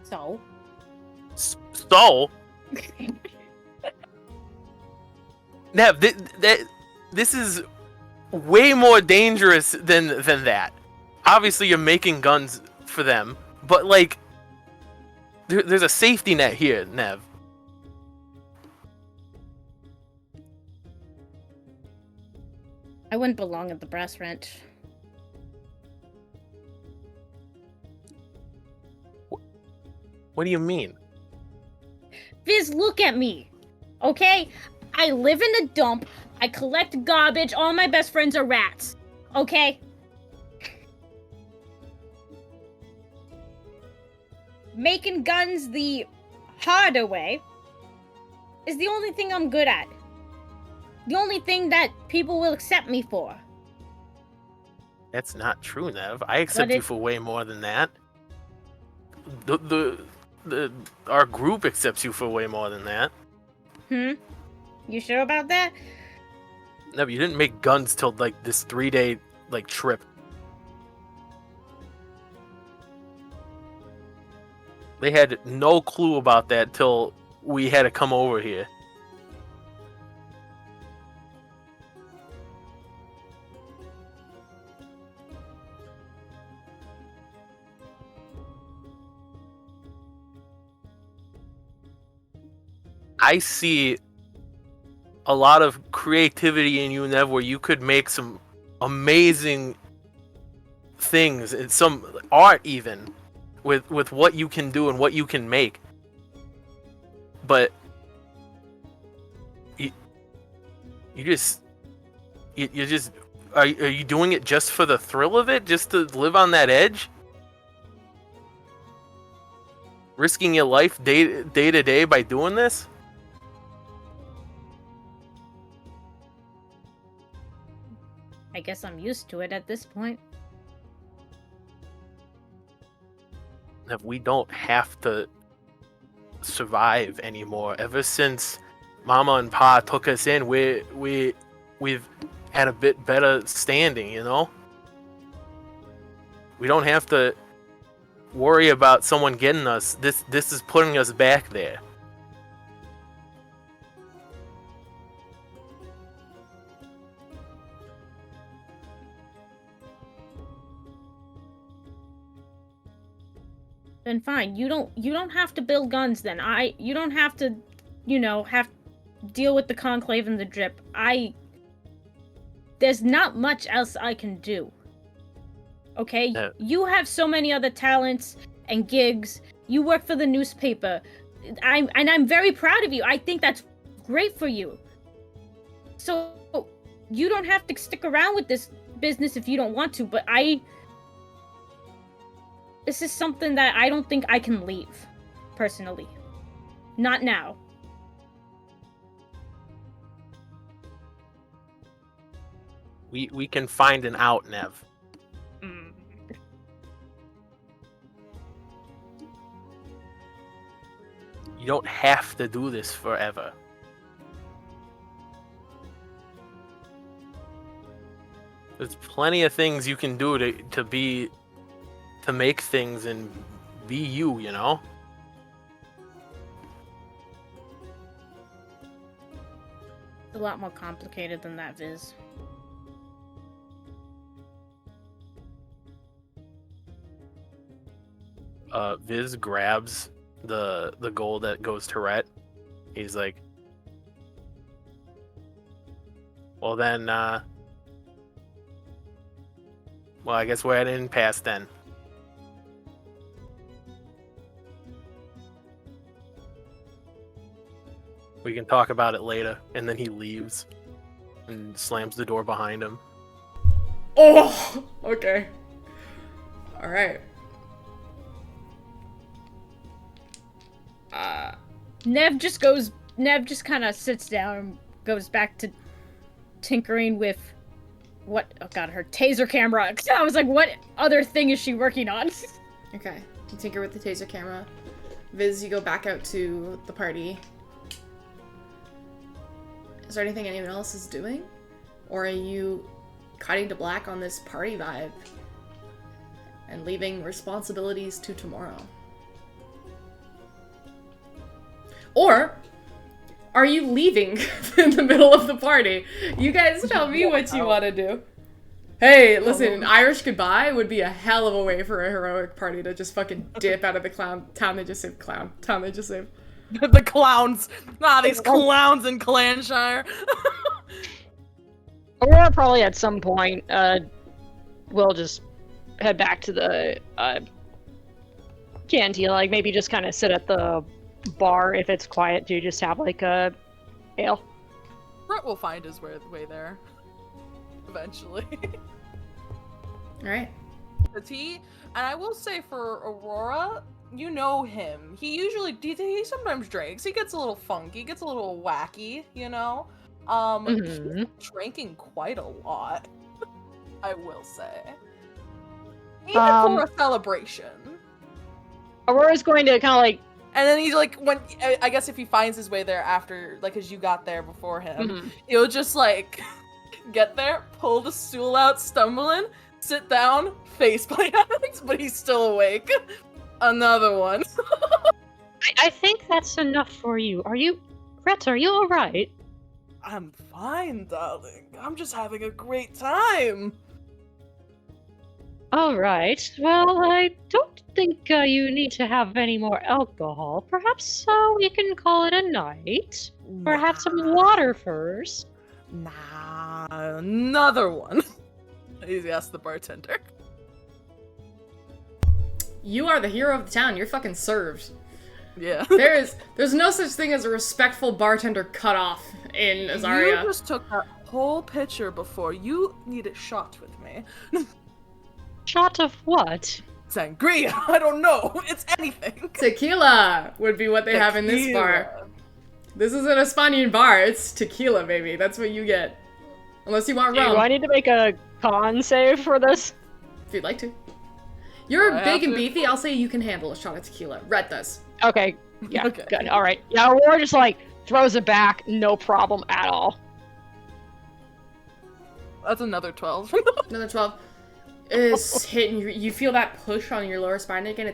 So? So? Nev, this is way more dangerous than that. Obviously, you're making guns for them, but like, there's a safety net here, Nev. I wouldn't belong at the brass wrench. What do you mean? Viz, look at me, okay? I live in a dump, I collect garbage, all my best friends are rats, okay? Making guns the harder way is the only thing I'm good at. The only thing that people will accept me for. That's not true, Nev. I accept you for way more than that. Our group accepts you for way more than that. You sure about that? No, you didn't make guns till like this 3-day like trip. They had no clue about that till we had to come over here. I see a lot of creativity in you, Nev, where you could make some amazing things and some art even with what you can do and what you can make. But you just are you doing it just for the thrill of it, just to live on that edge, risking your life day to day by doing this? I guess I'm used to it at this point. That we don't have to survive anymore. Ever since Mama and Pa took us in, we've had a bit better standing, you know? We don't have to worry about someone getting us. This is putting us back there. Then fine. You don't have to build guns then. You don't have to, have deal with the conclave and the drip. There's not much else I can do. Okay? You have so many other talents and gigs. You work for the newspaper. I'm very proud of you. I think that's great for you. So you don't have to stick around with this business if you don't want to, but this is something that I don't think I can leave, personally. Not now. We can find an out, Nev. You don't have to do this forever. There's plenty of things you can do to make things and be you, you know? It's a lot more complicated than that, Viz. Viz grabs the gold that goes to Rhett. He's like, well then, well, I guess we're at an impasse then. We can talk about it later. And then he leaves and slams the door behind him. Oh, okay. All right. Nev just kind of sits down and goes back to tinkering with her taser camera. I was like, what other thing is she working on? Okay. You tinker with the taser camera. Viz, you go back out to the party. Is there anything anyone else is doing? Or are you cutting to black on this party vibe and leaving responsibilities to tomorrow? Or are you leaving in the middle of the party? You guys tell me what you want to do. Hey, listen, Irish goodbye would be a hell of a way for a heroic party to just fucking dip out of the town they just saved. The clowns. These clowns in Clanshire. Aurora probably at some point will just head back to the canteen, like maybe just kind of sit at the bar if it's quiet to just have like a ale. Brett will find his way there eventually. All right. And I will say for Aurora, you know him. He sometimes drinks. He gets a little funky, gets a little wacky, you know? He's drinking quite a lot, I will say. Even for a celebration. Aurora's going to kind of like... And then he's like, I guess if he finds his way there after, like, as you got there before him, he'll just, like, get there, pull the stool out, stumbling, sit down, faceplant, but he's still awake. Another one. I think that's enough for you. Rhett, are you alright? I'm fine, darling. I'm just having a great time. Alright, well, I don't think you need to have any more alcohol. Perhaps we can call it a night? Or have some water first? Nah, another one. He asked the bartender. You are the hero of the town. You're fucking served. Yeah. There's no such thing as a respectful bartender cut off in Azaria. You just took that whole picture before. You need a shot with me. Shot of what? Sangria. I don't know. It's anything. Tequila would be what they have in this bar. This isn't a Spanian bar. It's tequila, baby. That's what you get. Unless you want rum. Do I need to make a con save for this? If you'd like to. You're I big have and to. beefy. I'll say you can handle a shot of tequila. Red does. Okay. Yeah. Okay. Good. All right. Yeah. Aurora just like throws it back. No problem at all. That's another 12. Another 12 is hitting you. You feel that push on your lower spine again.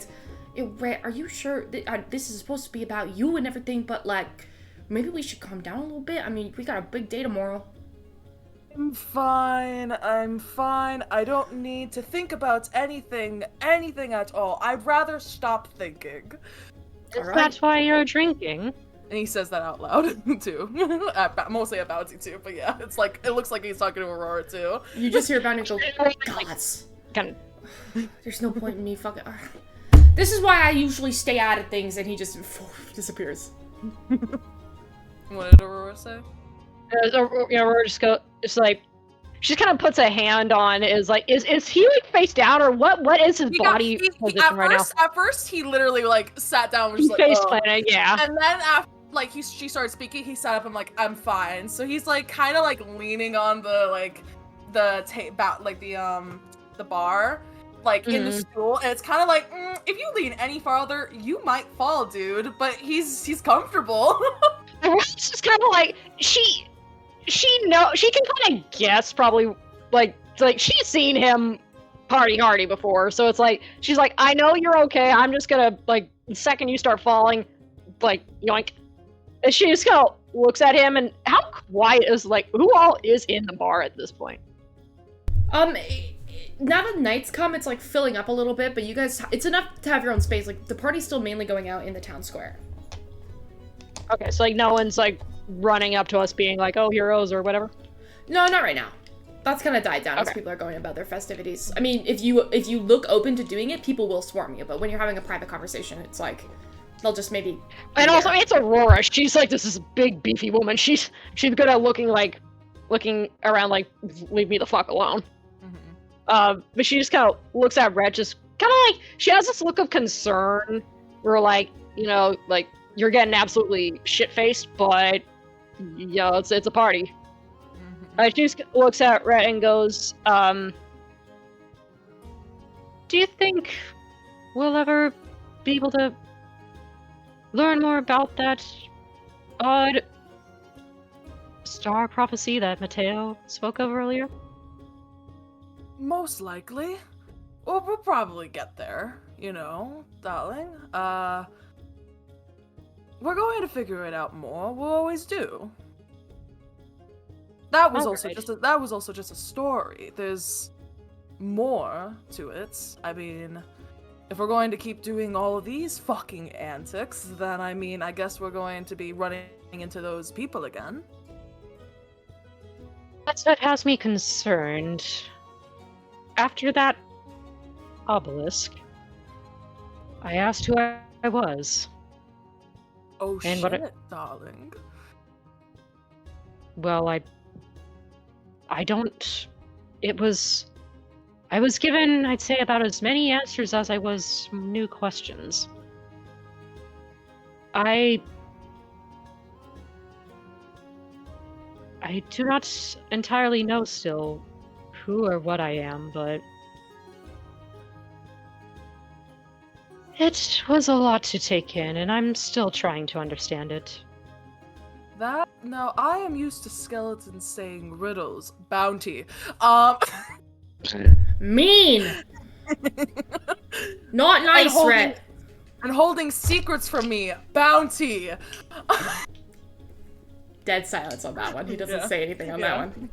Are you sure this is supposed to be about you and everything? But like, maybe we should calm down a little bit. I mean, we got a big day tomorrow. I'm fine. I don't need to think about anything at all. I'd rather stop thinking. Alright. That's why you're drinking. And he says that out loud, too. Mostly at Bounty, too, but yeah, it looks like he's talking to Aurora, too. You just hear Bounty go, gods. Kind There's no point in me fucking... This is why I usually stay out of things, and he just disappears. What did Aurora say? Aurora just go. It's like she just kind of puts a hand on. Is he like face down or what? What is his body position right now? At first, he literally like sat down, and was He's just like, face oh. planting, yeah. And then after she started speaking, he sat up and like, I'm fine. So he's like kind of like leaning on the bar, like in the stool, and it's kind of like, if you lean any farther, you might fall, dude. But he's comfortable. Aurora's just kind of like she can kind of guess probably like she's seen him party hardy before, so it's like she's like, I know you're okay. I'm just gonna like the second you start falling, like yoink. And she just kind of looks at him, and how quiet is like who all is in the bar at this point? Now that night's come, it's like filling up a little bit, but you guys, it's enough to have your own space. Like the party's still mainly going out in the town square. Okay, so like no one's like running up to us being like, oh, heroes or whatever? No, not right now. That's kind of died down as people are going about their festivities. I mean, if you look open to doing it, people will swarm you, but when you're having a private conversation, it's like, they'll just maybe... And also, it's Aurora. She's like this big, beefy woman. She's good at looking around like, leave me the fuck alone. Mm-hmm. But she just kind of looks at Red, just kind of like, she has this look of concern where like, like, you're getting absolutely shit-faced, but, it's a party. Mm-hmm. She just looks at Red and goes, do you think we'll ever be able to learn more about that odd star prophecy that Mateo spoke of earlier? Most likely. Well, we'll probably get there, darling. We're going to figure it out more. We'll always do. That was also just a story. There's more to it. I mean, if we're going to keep doing all of these fucking antics, then I guess we're going to be running into those people again. That's what has me concerned. After that obelisk, I asked who I was. Oh And shit, darling. Well, I don't... I was given, I'd say, about as many answers as I was new questions. I do not entirely know still who or what I am, but it was a lot to take in, and I'm still trying to understand it. Now, I am used to skeletons saying riddles. Bounty. Mean! Not nice, Red. And holding secrets from me. Bounty. Dead silence on that one. He doesn't say anything on that one.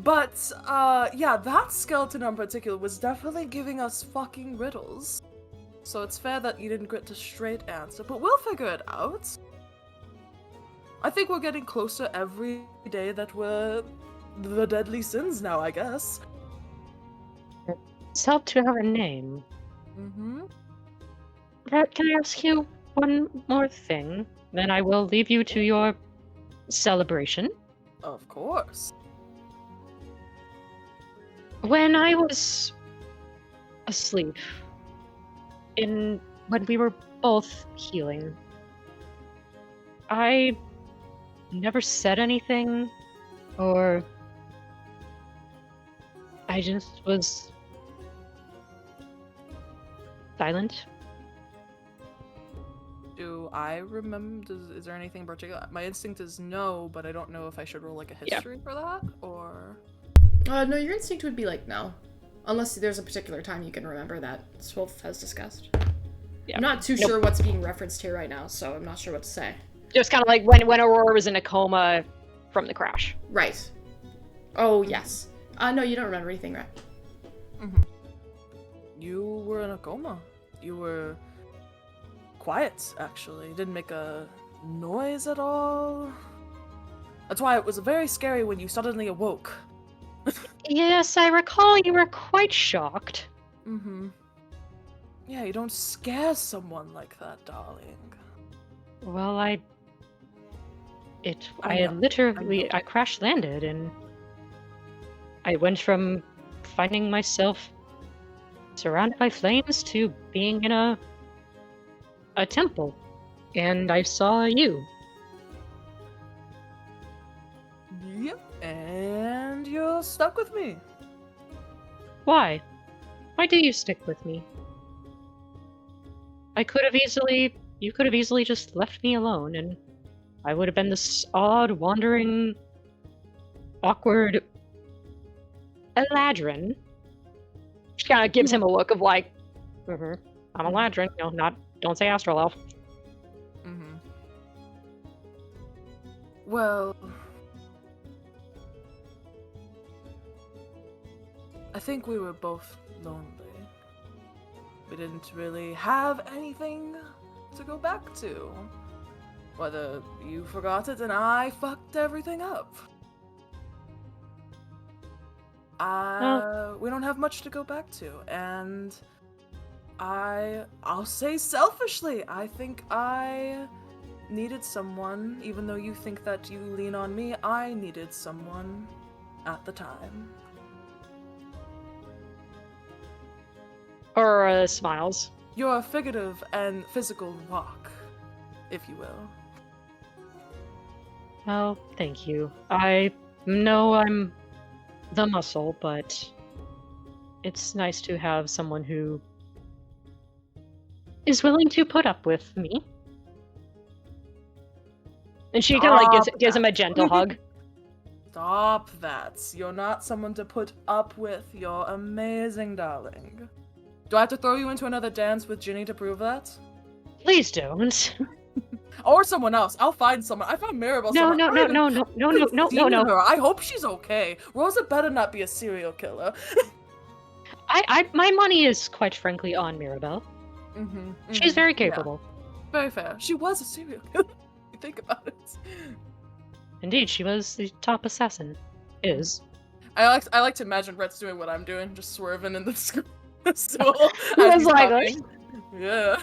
But, that skeleton in particular was definitely giving us fucking riddles. So it's fair that you didn't get a straight answer, but we'll figure it out. I think we're getting closer every day that we're the deadly sins now, I guess. It's helped to have a name. Mm-hmm. Rat, can I ask you one more thing? Then I will leave you to your celebration. Of course. When I was asleep, when we were both healing, I never said anything, or I just was silent. Do I remember? Is there anything in particular? My instinct is no, but I don't know if I should roll like a history for that, or... No, your instinct would be like no. Unless there's a particular time you can remember that Swolf has discussed. Yeah. I'm not too sure what's being referenced here right now, so I'm not sure what to say. Just kind of like when Aurora was in a coma from the crash. Right. Oh, yes. No, you don't remember anything, right? Mm-hmm. You were in a coma. You were quiet, actually. You didn't make a noise at all. That's why it was very scary when you suddenly awoke. Yes, I recall you were quite shocked. Mm-hmm. Yeah, you don't scare someone like that, darling. Well, I crash landed and I went from finding myself surrounded by flames to being in a temple, and I saw you. Yep, and you're stuck with me. Why? Why do you stick with me? You could have easily just left me alone, and I would have been this odd, wandering, awkward Eladrin. She kind of gives him a look of like, I'm Eladrin, don't say Astral Elf. Mm-hmm. Well, I think we were both lonely. We didn't really have anything to go back to. Whether you forgot it and I fucked everything up. We don't have much to go back to, and I'll say selfishly, I think I needed someone, even though you think that you lean on me, I needed someone at the time. Aurora smiles. You're a figurative and physical rock, if you will. Oh, thank you. I know I'm the muscle, but it's nice to have someone who is willing to put up with me. And she kind of like gives him a gentle hug. Stop that. You're not someone to put up with. You're amazing, darling. Do I have to throw you into another dance with Ginny to prove that? Please don't. Or someone else. I'll find someone. I found Mirabelle. No. I hope she's okay. Rosa better not be a serial killer. My money is quite frankly on Mirabelle. She's very capable. Yeah. Very fair. She was a serial killer. You think about it. Indeed, she was the top assassin. Is. I like to imagine Rhett's doing what I'm doing, just swerving in the stool. I was like, yeah.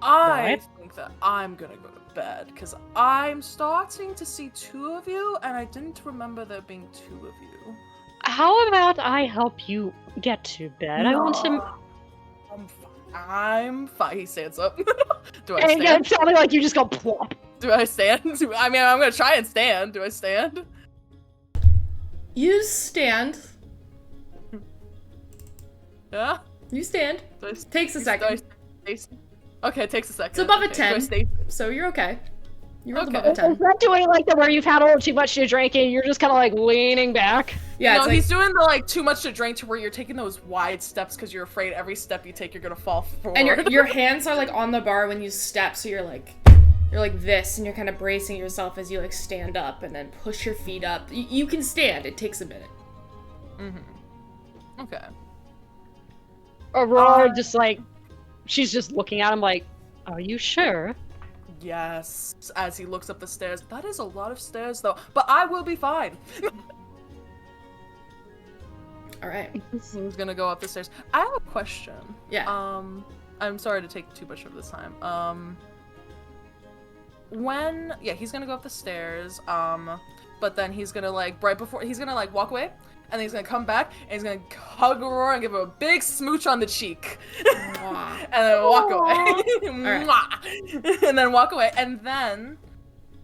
I think that I'm gonna go to bed because I'm starting to see two of you, and I didn't remember there being two of you. How about I help you get to bed? No. I want to. I'm fine. He stands up. Do I And stand? yeah, it sounded like you just go plop. Do I stand? I mean, I'm gonna try and stand. Do I stand? You stand. Yeah? You stand. Takes a second. Okay, it takes a second. It's above a Okay, 10, so you're okay. You rolled Okay. above a 10. Is that doing like that where you've had a little too much to drink and you're just kind of like leaning back? Yeah, no, it's like, he's doing the like too much to drink to where you're taking those wide steps because you're afraid every step you take you're gonna fall forward. and your hands are like on the bar when you step, so you're like this, and you're kind of bracing yourself as you like stand up and then push your feet up. You can stand. It takes a minute. Okay. Aurora just like, she's just looking at him like, are you sure? Yes. As he looks up the stairs. That is a lot of stairs though. But I will be fine. All right. He's gonna go up the stairs. I have a question. Yeah. I'm sorry to take too much of this time. He's gonna go up the stairs. But then he's gonna he's gonna walk away, and then he's gonna come back and he's gonna hug Aurora and give her a big smooch on the cheek, and then walk away. And then walk away, and then.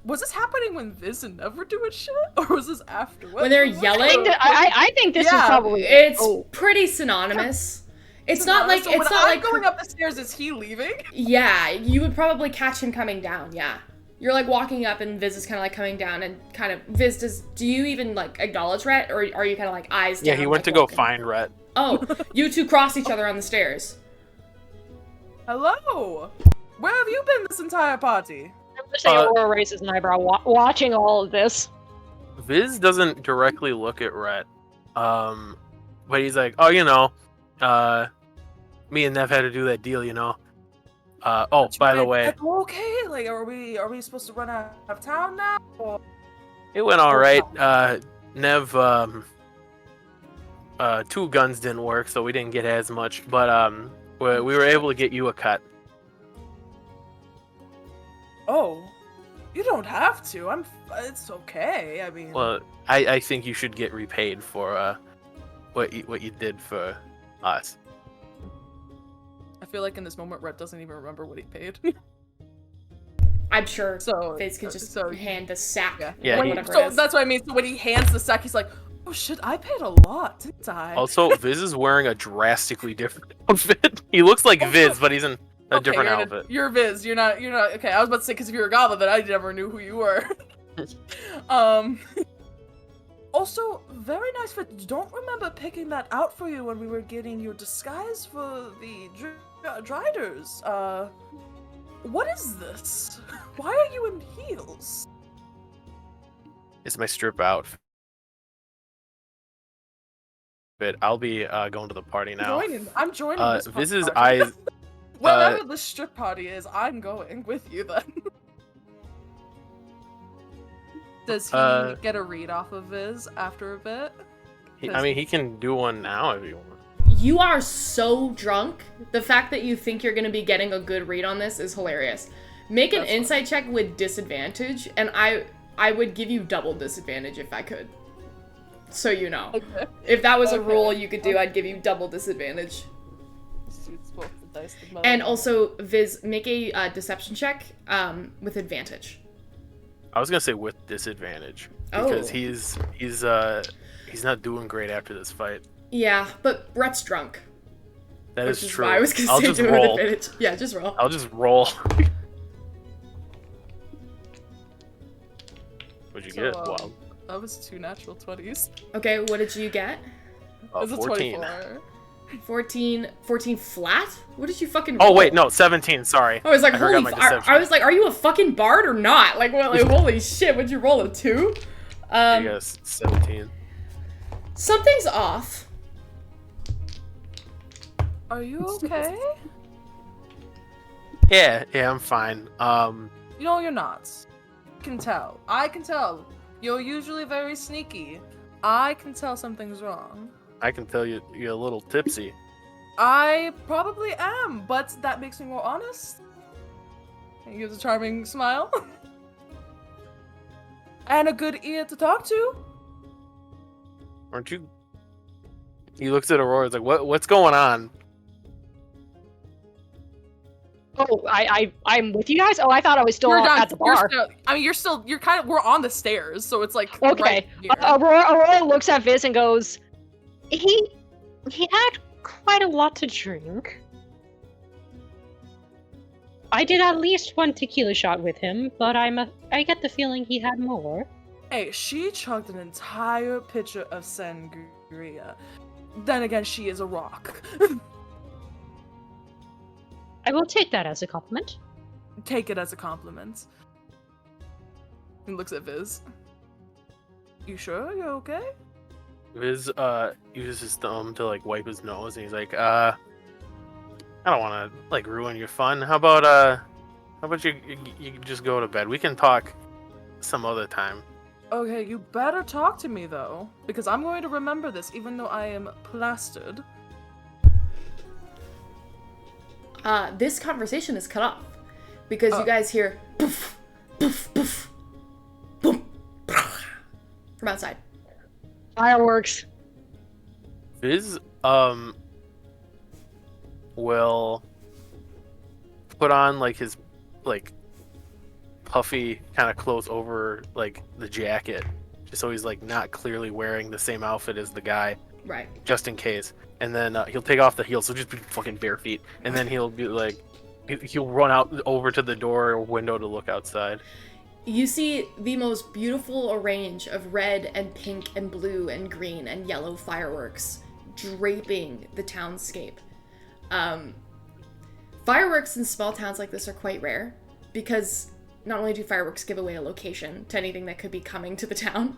Was this happening when Viz and Never doing shit, or was this after? When they're yelling, I think this is probably. It's pretty synonymous. It's not like so it's not like going up the stairs. Is he leaving? Yeah, you would probably catch him coming down. Yeah, you're like walking up, and Viz is kind of like coming down, and kind of Viz do you even like acknowledge Rhett, or are you kind of like eyes down? Yeah, he went like, to walking? go find Rhett. Oh, you two cross each other on the stairs. Hello, where have you been this entire party? I'm just saying Aurora raises an eyebrow watching all of this. Viz doesn't directly look at Rhett, but he's like, oh, you know, me and Nev had to do that deal, you know. By the way, okay, like, are we supposed to run out of town now? Or... It went all right. Nev, 2 guns didn't work, so we didn't get as much, but we were able to get you a cut. Oh, you don't have to. It's okay. I mean, Well, I think you should get repaid for what you did for us. I feel like in this moment, Rhett doesn't even remember what he paid. I'm sure So Viz can just so- hand the sack. Yeah, or he- whatever it So is. that's what I mean. So when he hands the sack, he's like, "Oh shit, I paid a lot, didn't I?" Also, Viz is wearing a drastically different outfit. He looks like Viz, but he's in a different outfit. You're Viz. You're not. Okay, I was about to say because if you were a goblin, then I never knew who you were. Also, very nice fit. Don't remember picking that out for you when we were getting your disguise for the Driders. What is this? Why are you in heels? It's my strip outfit. I'll be going to the party now. I'm joining this Viz's party. eyes. Wherever the strip party is, I'm going with you then. Does he get a read off of Viz after a bit? He can do one now if you want. You are so drunk. The fact that you think you're going to be getting a good read on this is hilarious. Make an insight check with disadvantage, and I would give you double disadvantage if I could. So you know. Okay. If that was a rule you could do, I'd give you double disadvantage. And also, Viz, make a deception check with advantage. I was gonna say with disadvantage because he's not doing great after this fight. Yeah, but Brett's drunk. That is true. Why I was gonna say do it with advantage. Yeah, just roll. I'll just roll. What'd you get? Wow. That was 2 natural 20s. Okay, what did you get? 14. 14 flat? What did you fucking roll? roll? Oh wait, no, 17. Sorry. I was like, I was like, are you a fucking bard or not? Like, well, like holy shit, would you roll a 2? Yes, 17. Something's off. Are you okay? Yeah, I'm fine. No, you're not. I can tell. You're usually very sneaky. I can tell something's wrong. I can tell you're a little tipsy. I probably am, but that makes me more honest. He gives a charming smile. And a good ear to talk to. Aren't you? He looks at Aurora. He's like, what's going on? Oh, I'm with you guys. Oh, I thought I was still at the bar. We're on the stairs, so it's like okay. Right here. Aurora looks at Viz and goes, he had quite a lot to drink. I did at least 1 tequila shot with him, but I get the feeling he had more. Hey, she chugged an entire pitcher of sangria. Then again, she is a rock. I will take that as a compliment. Take it as a compliment. He looks at Viz. You sure you're okay? Viz uses his thumb to like wipe his nose, and he's like, I don't want to like ruin your fun. How about you just go to bed? We can talk some other time. Okay, you better talk to me though, because I'm going to remember this even though I am plastered. This conversation is cut off because you guys hear poof, poof, poof, boom, from outside. Fireworks. Viz, will put on like his like puffy kind of clothes over like the jacket, just so he's like not clearly wearing the same outfit as the guy, Right. just in case. And then he'll take off the heels, so just be fucking bare feet. And then he'll be like, he'll run out over to the door or window to look outside. You see the most beautiful arrange of red and pink and blue and green and yellow fireworks draping the townscape. Fireworks in small towns like this are quite rare because not only do fireworks give away a location to anything that could be coming to the town,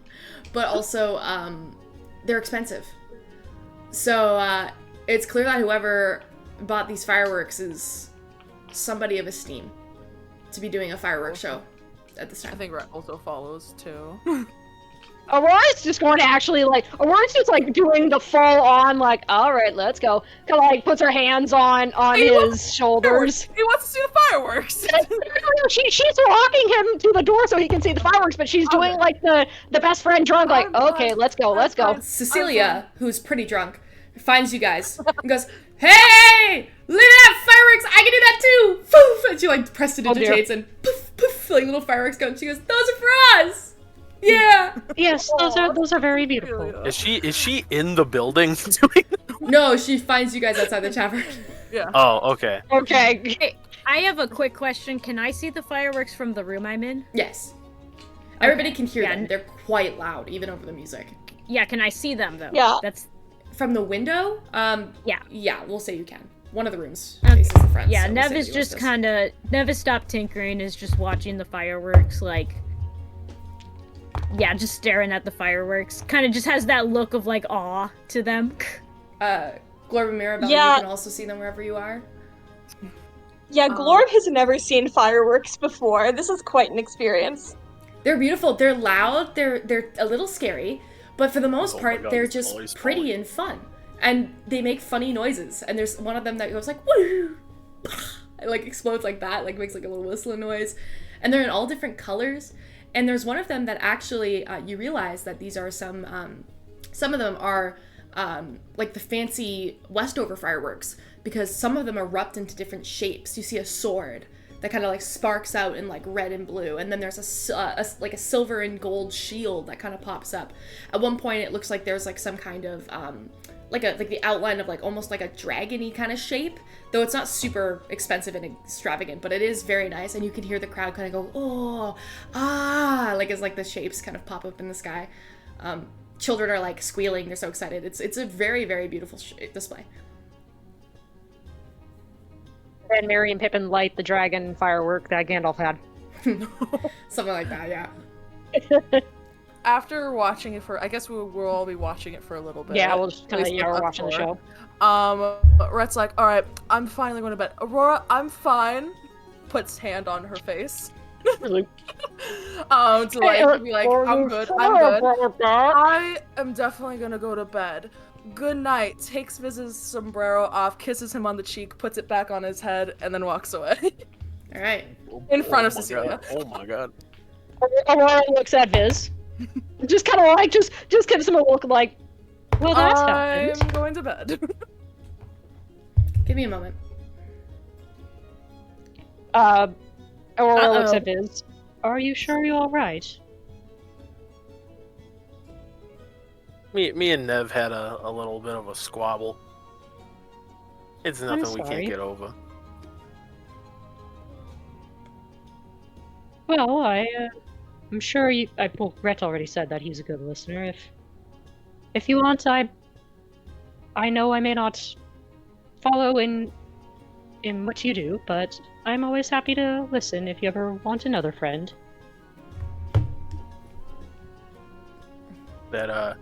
but also they're expensive. So it's clear that whoever bought these fireworks is somebody of esteem to be doing a fireworks show at this I time. think Rhett also follows too. Aurora's just going to actually, like, Aurora's just, like, doing the full-on, like, alright, let's go. Kind of, like, puts her hands on his shoulders. He wants to see the fireworks! She's walking him to the door so he can see the fireworks, but she's doing, like, the best friend drunk, like, okay, let's go, let's go. Cecilia, who's pretty drunk, finds you guys and goes, "Hey! Look at that fireworks! I can do that too!" Poof! And she like prestidigitates and poof, poof, like little fireworks go. And she goes, "Those are for us! Yeah!" Yes, those are very beautiful. Is she in the building doing? No, she finds you guys outside the tavern. Yeah. Oh, okay. Okay. Hey, I have a quick question. Can I see the fireworks from the room I'm in? Yes. Everybody can hear Yeah. them. They're quite loud, even over the music. Yeah, can I see them though? Yeah. That's From the window, Yeah. Yeah, we'll say you can. One of the rooms Okay. faces the front. yeah. so we'll Nev say is you just this. Nev has stopped tinkering, is just watching the fireworks, like. Yeah, just staring at the fireworks. Kind of just has that look of like awe to them. Glorb and Mirabelle, Yeah. you can also see them wherever you are. Yeah, Glorb has never seen fireworks before. This is quite an experience. They're beautiful. They're loud. They're a little scary, but for the most Oh my part, God, they're it's just always pretty falling. and fun. And they make funny noises. And there's one of them that goes like woo, it like explodes like that, like makes like a little whistling noise. And they're in all different colors. And there's one of them that actually you realize that these are some of them are like the fancy Westover fireworks because some of them erupt into different shapes. You see a sword that kind of like sparks out in like red and blue, and then there's like a silver and gold shield that kind of pops up. At one point, it looks like there's like some kind of like the outline of like almost like a dragon-y kind of shape, though it's not super expensive and extravagant, but it is very nice, and you can hear the crowd kind of go oh ah, like as like the shapes kind of pop up in the sky. Children are like squealing, they're so excited. It's a very, very beautiful display. And Merry and Pippin light the dragon firework that Gandalf had. Something like that, yeah. After watching it for, I guess we'll all be watching it for a little bit. Yeah, we'll just kind of, At least we're us watching the four. show. Rhett's like, all right, I'm finally going to bed. Aurora, I'm fine. Puts hand on her face. to like be like, I'm good. I am definitely gonna go to bed. Good night. Takes Viz's sombrero off, kisses him on the cheek, puts it back on his head, and then walks away. All right. In front of my Cecilia. God. Oh my God. Aurora looks at Viz. Just kind of like, just gives him a look like, well, that's I'm happened. going to bed. Give me a moment. Aurora looks Uh-oh. at Viz. Are you sure you're alright? Me and Nev had a little bit of a squabble. It's nothing we sorry. can't get over. Well, I'm sure you. Well, Rhett already said that he's a good listener. If you want, I know I may not follow in what you do, but I'm always happy to listen if you ever want another friend. That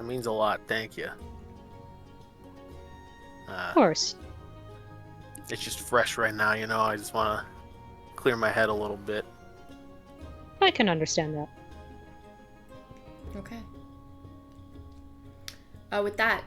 means a lot. Thank you. Of course. It's just fresh right now, you know. I just want to clear my head a little bit. I can understand that. Okay. With that,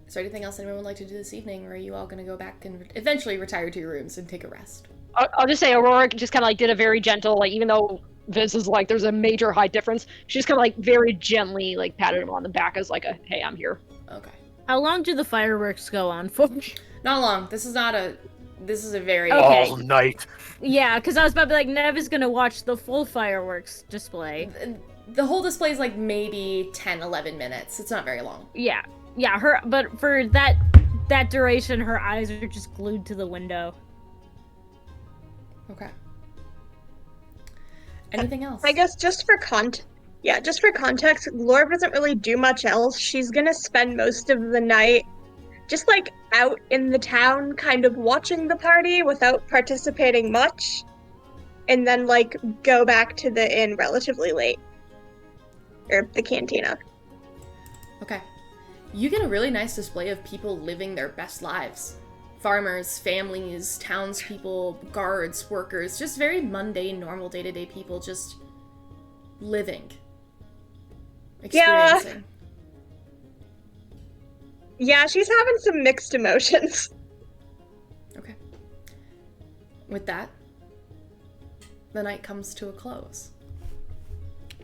is there anything else anyone would like to do this evening, or are you all going to go back and eventually retire to your rooms and take a rest? I'll just say Aurora just kind of like did a very gentle, like, even though Vince is like, there's a major height difference, she just kind of like very gently like patted him on the back as like a, hey, I'm here. Okay. How long do the fireworks go on for? Not long. This is a very... Okay. All night. Yeah, because I was about to be like, Nev is gonna watch the full fireworks display. The whole display is like maybe 10, 11 minutes. It's not very long. Yeah, but for that duration, her eyes are just glued to the window. Okay. Anything else? I guess just for context, Laura doesn't really do much else. She's gonna spend most of the night just like out in the town, kind of watching the party without participating much, and then like go back to the inn relatively late. Or the cantina. Okay. You get a really nice display of people living their best lives. Farmers, families, townspeople, guards, workers, just very mundane, normal day-to-day people just living. Experiencing. Yeah, she's having some mixed emotions. Okay. With that, the night comes to a close.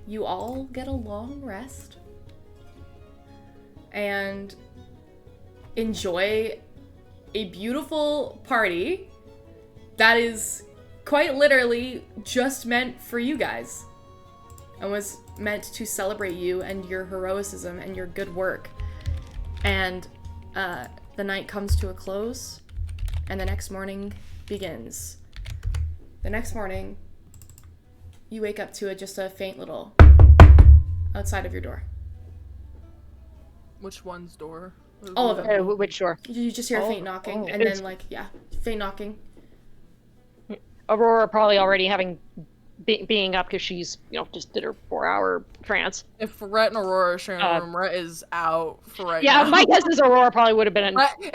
You all get a long rest and enjoy a beautiful party that is quite literally just meant for you guys and was meant to celebrate you and your heroism and your good work. And the night comes to a close and the next morning begins. The next morning, you wake up to just a faint little outside of your door. Which one's door? All of them. Which door? You just hear a faint knocking, and then faint knocking. Aurora probably already having being up because she's just did her 4-hour trance. If Rhett and Aurora are sharing a room, Rhett is out for right yeah, now. my guess is Aurora probably would have been. If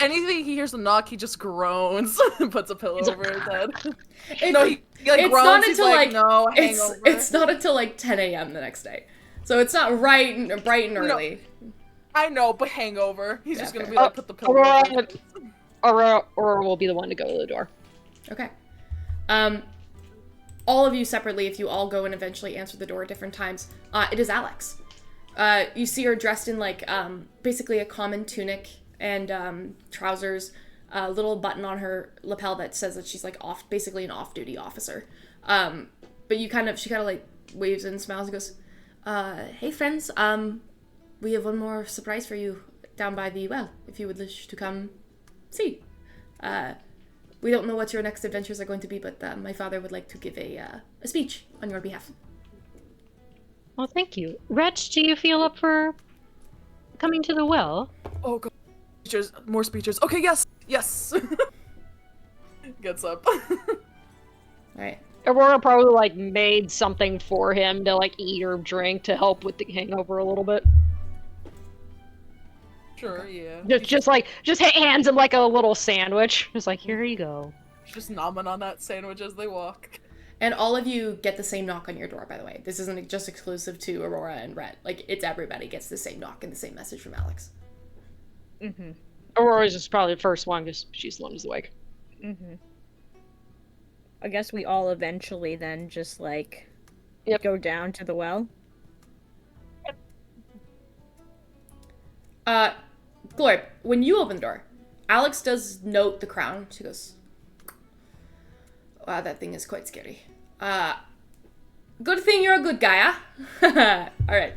anything, he hears the knock, he just groans and puts a pillow over his head. No, he it's groans. not He's until no hangover. It's not until 10 a.m. the next day, so it's not bright and early. I know, but hangover. He's just gonna fair. be like, put the pillow over. Aurora will be the one to go to the door. Okay. All of you separately, if you all go and eventually answer the door at different times, it is Alex. You see her dressed in basically a common tunic and trousers, a little button on her lapel that says that she's basically an off-duty officer. But she kind of waves and smiles and goes, "Hey friends, we have one more surprise for you down by the well, if you would wish to come see. We don't know what your next adventures are going to be, but my father would like to give a speech on your behalf." Well, thank you. Rhett, do you feel up for coming to the well? Oh god. Speeches, more speeches. Okay, yes. Gets up. Alright. Aurora probably made something for him to eat or drink to help with the hangover a little bit. Sure, yeah. Just hands him a little sandwich. Just here you go. Just nomming on that sandwich as they walk. And all of you get the same knock on your door, by the way. This isn't just exclusive to Aurora and Rhett. It's everybody gets the same knock and the same message from Alex. Mm-hmm. Aurora's just probably the first one because she's the one who's awake. Mm-hmm. I guess we all eventually then just go down to the well. Glorb, when you open the door, Alex does note the crown. She goes, "Wow, that thing is quite scary. Good thing you're a good guy, huh?" Alright.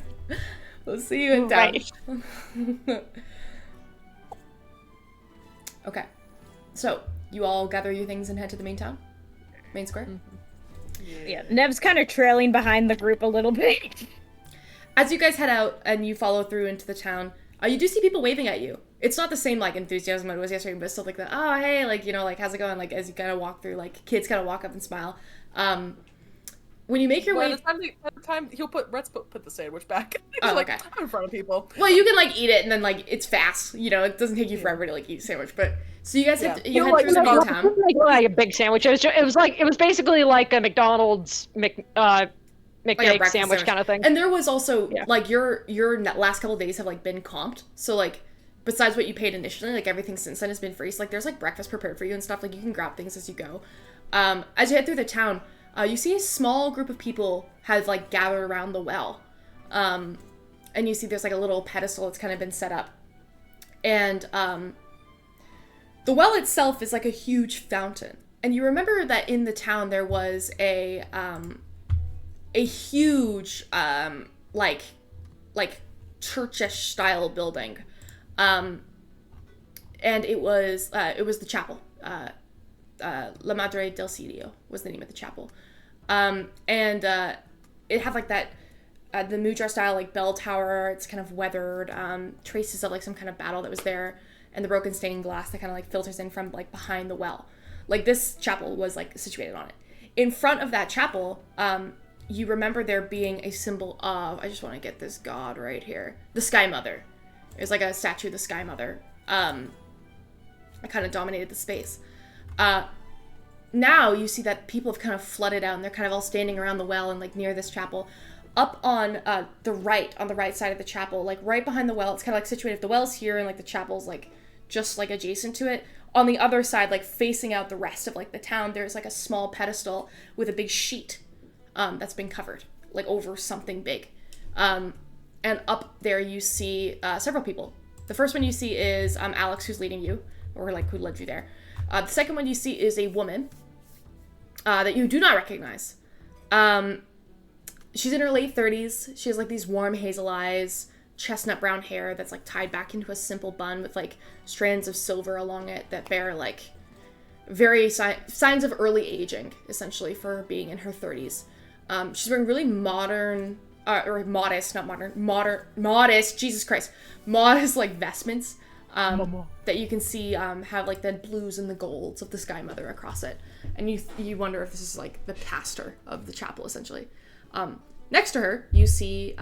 We'll see you in town. Right. Okay. So, you all gather your things and head to the main town? Main square? Mm-hmm. Yeah, Nev's kind of trailing behind the group a little bit. As you guys head out and you follow through into the town, you do see people waving at you. It's not the same enthusiasm it was yesterday, but it's still the, "Oh, hey," how's it going? As you kind of walk through, kids kind of walk up and smile. When you make your way... By the time he'll put the sandwich back. He's okay. I'm in front of people. Well, you can eat it and then it's fast. It doesn't take you forever to eat a sandwich. But so you guys head through the main town. A big sandwich. It was basically like a McDonald's McBake sandwich kind of thing. And there was also Yeah. like your last couple days have like been comped, so like besides what you paid initially, like everything since then has been free. So like there's like breakfast prepared for you and stuff. Like you can grab things as you go. As you head through the town, you see a small group of people have like gathered around the well, and you see there's like a little pedestal that's kind of been set up, and the well itself is like a huge fountain. And you remember that in the town there was a huge like churchish style building, and it was the chapel. La Madre del Cirio was the name of the chapel, and it had like that the Mudra style like bell tower. It's kind of weathered, traces of like some kind of battle that was there, and the broken stained glass that kind of like filters in from like behind the well. Like this chapel was like situated on it. In front of that chapel, you remember there being a symbol of, I just want to get this god right here, the Sky Mother. There's like a statue of the Sky Mother. It kind of dominated the space. Now you see that people have kind of flooded out and they're kind of all standing around the well and like near this chapel. Up on the right side of the chapel, like right behind the well, it's kind of like situated. The well's here and like the chapel's like just like adjacent to it. On the other side, like facing out the rest of like the town, there's like a small pedestal with a big sheet that's been covered like over something big. And up there you see several people. The first one you see is Alex, who's leading you, or like who led you there. The second one you see is a woman that you do not recognize. She's in her late 30s. She has like these warm hazel eyes, chestnut brown hair that's like tied back into a simple bun with like strands of silver along it that bear like very signs of early aging, essentially, for her being in her 30s. She's wearing really modern, or modest, not modern, modest, Jesus Christ, modest like vestments that you can see have like the blues and the golds of the Sky Mother across it. And you wonder if this is like the pastor of the chapel, essentially. Next to her, you see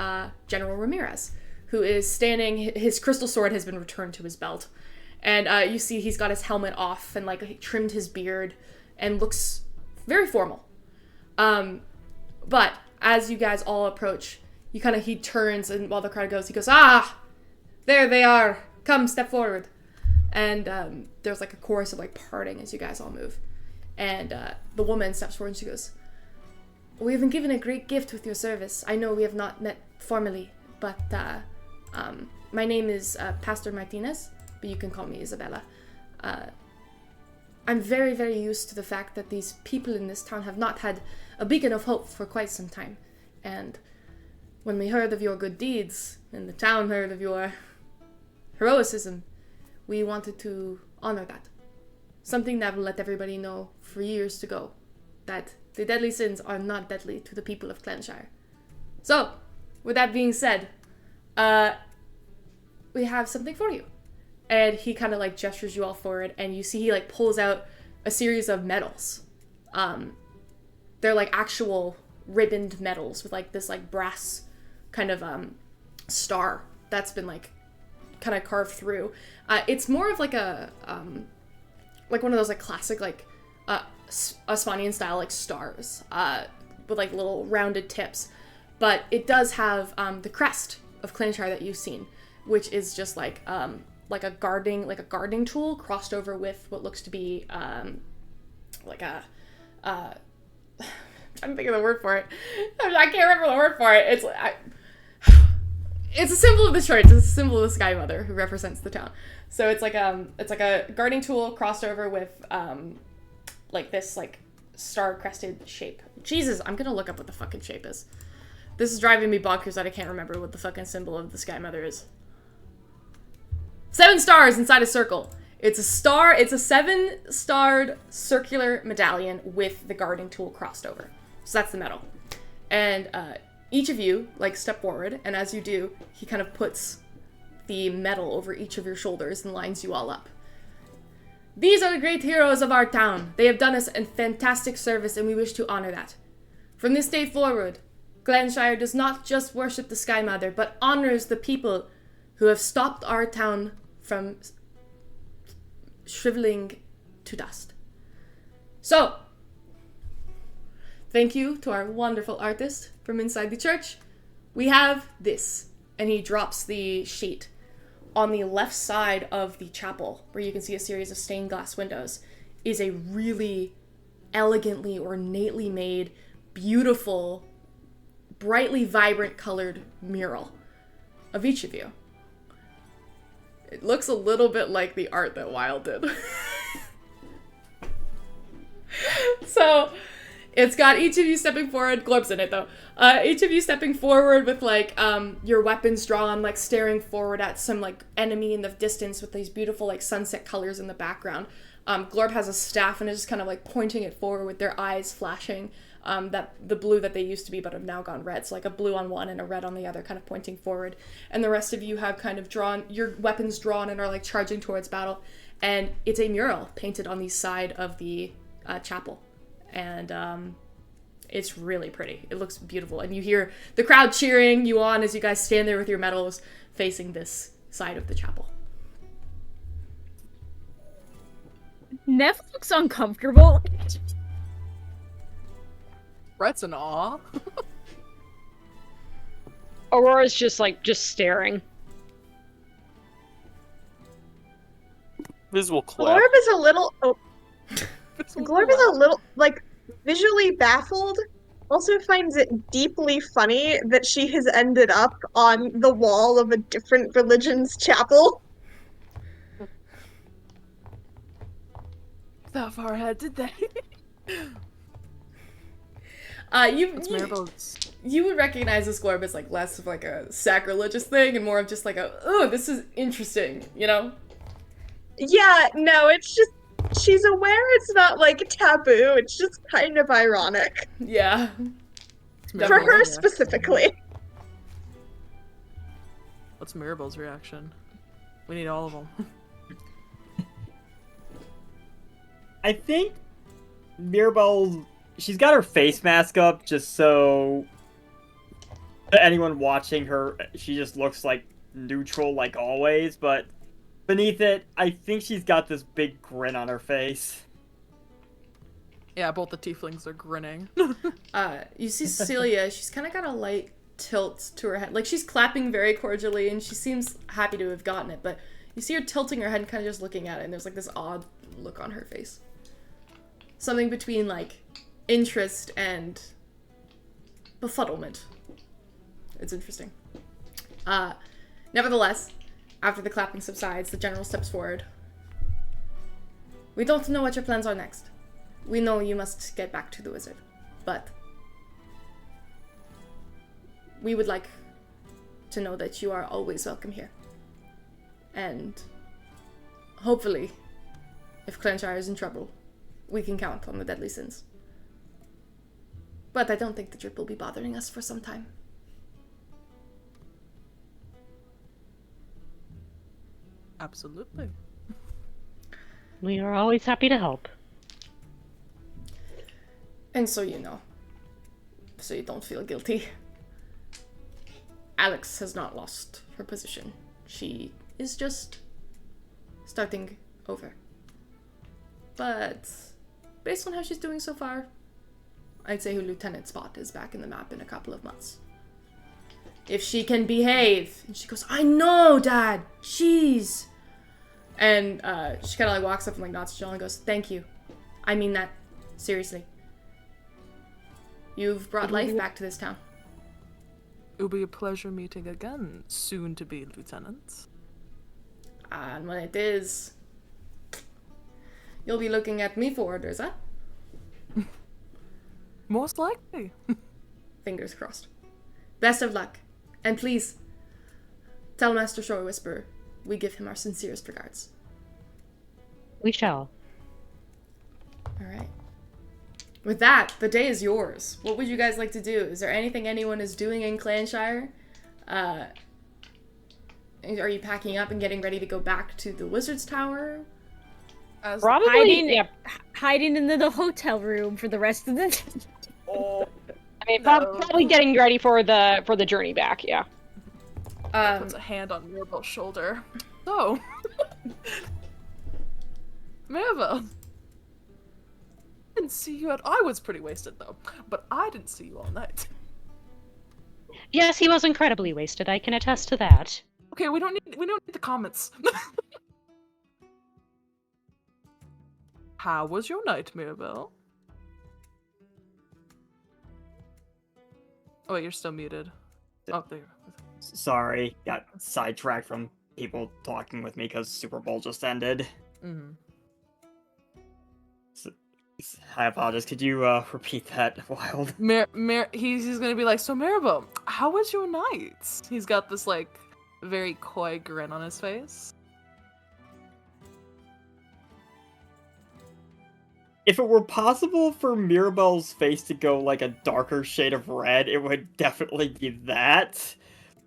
General Ramirez, who is standing. His crystal sword has been returned to his belt. And you see he's got his helmet off and like trimmed his beard and looks very formal. But as you guys all approach, he turns, and while the crowd goes, he goes, "Ah, there they are. Come, step forward." And there's like a chorus of like parting as you guys all move. And the woman steps forward and she goes, "We have been given a great gift with your service. I know we have not met formally, but my name is Pastor Martinez, but you can call me Isabella. I'm very, very used to the fact that these people in this town have not had a beacon of hope for quite some time. And when we heard of your good deeds, and the town heard of your heroicism, we wanted to honor that. Something that will let everybody know for years to go that the deadly sins are not deadly to the people of Clanshire. So, with that being said, we have something for you." And he kind of like gestures you all forward, and you see he like pulls out a series of medals. They're like actual ribboned medals with like this like brass kind of star that's been like kind of carved through. It's more of like a like one of those like classic like Espanian style like stars with like little rounded tips, but it does have the crest of Clanshire that you've seen, which is just like a gardening tool crossed over with what looks to be like a I'm trying to think of the word for it. I can't remember the word for it. It's a symbol of the church. It's a symbol of the Sky Mother who represents the town. So it's like a gardening tool crossed over with like this like star crested shape. Jesus, I'm gonna look up what the fucking shape is. This is driving me bonkers that I can't remember what the fucking symbol of the Sky Mother is. 7 stars inside a circle. It's a 7-starred circular medallion with the gardening tool crossed over. So that's the medal. And each of you like step forward, and as you do, he kind of puts the medal over each of your shoulders and lines you all up. "These are the great heroes of our town. They have done us a fantastic service, and we wish to honor that. From this day forward, Glanshire does not just worship the Sky Mother, but honors the people who have stopped our town from shriveling to dust. So, thank you to our wonderful artist, from inside the church, we have this. And he drops the sheet. On the left side of the chapel, where you can see a series of stained glass windows, is a really elegantly, ornately made, beautiful, brightly vibrant colored mural of each of you. It looks a little bit like the art that Wild did. So, it's got each of you stepping forward. Glorb's in it, though. Each of you stepping forward with, like, your weapons drawn, like, staring forward at some, like, enemy in the distance with these beautiful, like, sunset colors in the background. Glorb has a staff and is just kind of, like, pointing it forward with their eyes flashing, the blue that they used to be but have now gone red. So, like, a blue on one and a red on the other, kind of pointing forward. And the rest of you have kind of drawn, your weapons drawn and are, like, charging towards battle. And it's a mural painted on the side of the chapel. And it's really pretty. It looks beautiful. And you hear the crowd cheering you on as you guys stand there with your medals facing this side of the chapel. Nev looks uncomfortable. Brett's in awe. Aurora's just staring. Visual clap. Glorb is a little. Oh, Glorb is a little, like, visually baffled. Also finds it deeply funny that she has ended up on the wall of a different religion's chapel. That far ahead, did they? You would recognize this Glorb as, like, less of, like, a sacrilegious thing and more of just, like, oh, this is interesting, you know? Yeah, no, it's just, she's aware it's not, like, taboo, it's just kind of ironic. Yeah. For her specifically. What's Mirabelle's reaction? We need all of them. I think Mirabelle, she's got her face mask up just so anyone watching her, she just looks like neutral like always, but beneath it, I think she's got this big grin on her face. Yeah, both the tieflings are grinning. You see Cecilia, she's kind of got a light tilt to her head. Like, she's clapping very cordially, and she seems happy to have gotten it, but you see her tilting her head and kind of just looking at it, and there's, like, this odd look on her face. Something between, like, interest and befuddlement. It's interesting. Nevertheless, after the clapping subsides, the general steps forward. We don't know what your plans are next. We know you must get back to the wizard, but we would like to know that you are always welcome here. And hopefully, if Clanshire is in trouble, we can count on the deadly sins. But I don't think the drip will be bothering us for some time. Absolutely. We are always happy to help. And so you know, so you don't feel guilty, Alex has not lost her position. She is just starting over. But based on how she's doing so far, I'd say her lieutenant spot is back in the map in a couple of months. If she can behave. And she goes, I know, Dad! Jeez! And she kind of like walks up and like nods to Jill and goes, thank you. I mean that. Seriously. You've brought life back to this town. It will be a pleasure meeting again, soon to be lieutenant. And when it is, you'll be looking at me for orders, huh? Most likely. Fingers crossed. Best of luck. And please, tell Master Shore Whisper we give him our sincerest regards. We shall. Alright. With that, the day is yours. What would you guys like to do? Is there anything anyone is doing in Clanshire? Are you packing up and getting ready to go back to the Wizard's Tower? Probably, hiding in the hotel room for the rest of the Oh, I mean, probably getting ready for the journey back. Yeah. puts a hand on Mirabelle's shoulder. So, Mirabelle, I didn't see you at. I was pretty wasted though, but I didn't see you all night. Yes, he was incredibly wasted. I can attest to that. Okay, we don't need the comments. How was your night, Mirabelle? Oh wait, you're still muted. Oh, there. Sorry, got sidetracked from people talking with me because Super Bowl just ended. Mm-hmm. So, I apologize. Could you repeat that, Wild? He's gonna be like, so Maribel, how was your night? He's got this like very coy grin on his face. If it were possible for Mirabelle's face to go like a darker shade of red, it would definitely be that.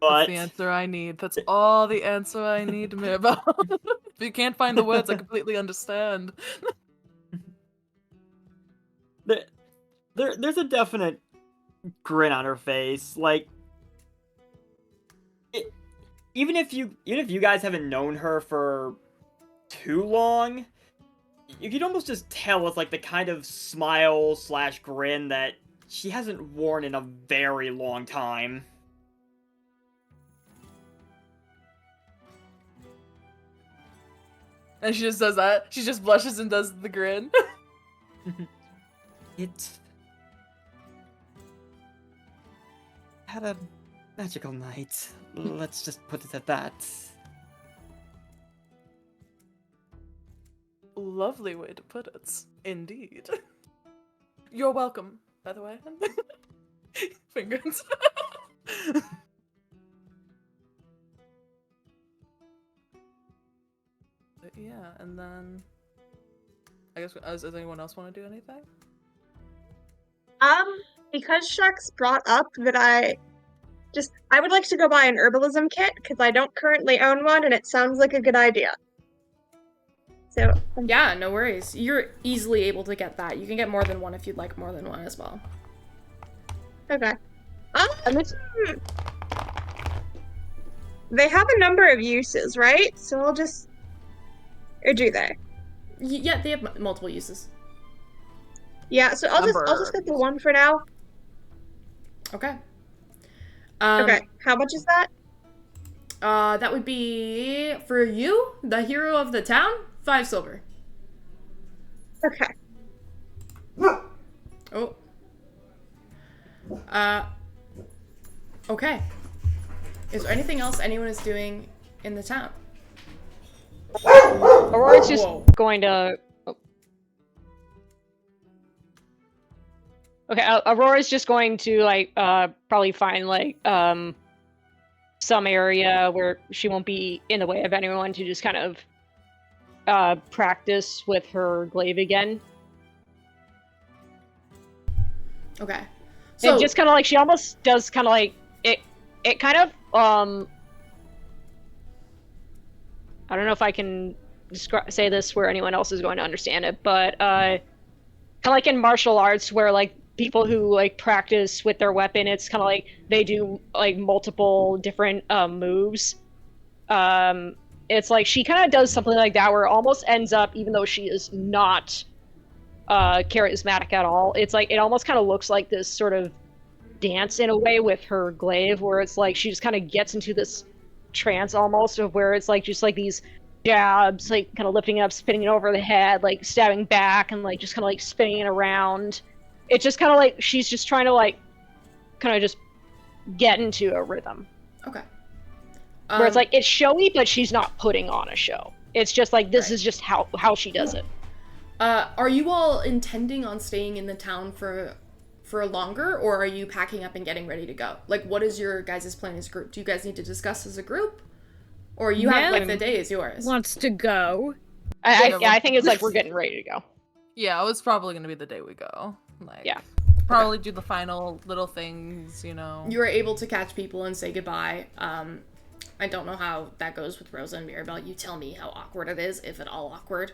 But That's the answer I need. That's all the answer I need, Mirabelle. If you can't find the words, I completely understand. There's a definite grin on her face. Like, even if you guys haven't known her for too long, you could almost just tell it's like the kind of smile / grin that she hasn't worn in a very long time. And she just does that. She just blushes and does the grin. It had a magical night. Let's just put it at that. Lovely way to put it. Indeed. You're welcome, by the way. Fingers. But yeah, and then I guess does anyone else want to do anything? Because Shucks brought up that I would like to go buy an herbalism kit because I don't currently own one, and it sounds like a good idea. So Yeah, no worries. You're easily able to get that. You can get more than one if you'd like more than one as well. okay. And this, They have a number of uses, right? So I'll just, or do they? Yeah, they have multiple uses. Yeah. So I'll just get the one for now. Okay. Okay. How much is that? That would be for you, the hero of the town, 5 silver. Okay. Oh. Okay. Is there anything else anyone is doing in the town? Aurora's just Whoa. going to. Oh. Okay, Aurora's just going to like probably find like some area where she won't be in the way of anyone to just kind of practice with her glaive again. Okay. So and just kind of like she almost does kind of like it kind of I don't know if I can say this where anyone else is going to understand it, but kind of like in martial arts where like people who like practice with their weapon, it's kind of like they do like multiple different moves. It's like she kind of does something like that where it almost ends up, even though she is not charismatic at all, it's like it almost kind of looks like this sort of dance in a way with her glaive where it's like she just kind of gets into this trance almost of where it's like just like these jabs, like kind of lifting up, spinning it over the head, like stabbing back and like just kind of like spinning it around. It's just kind of like she's just trying to like kind of just get into a rhythm. Okay. Where it's like it's showy, but she's not putting on a show. It's just like this is just how she does it. Are you all intending on staying in the town for longer, or are you packing up and getting ready to go? Like, what is your guys' plan as a group? Do you guys need to discuss as a group, or you have like the day is yours? Wants to go. I think it's like we're getting ready to go. Yeah, it's probably gonna be the day we go. Like, yeah, probably do the final little things, you know. You were able to catch people and say goodbye. I don't know how that goes with Rosa and Mirabelle. You tell me how awkward it is, if at all awkward.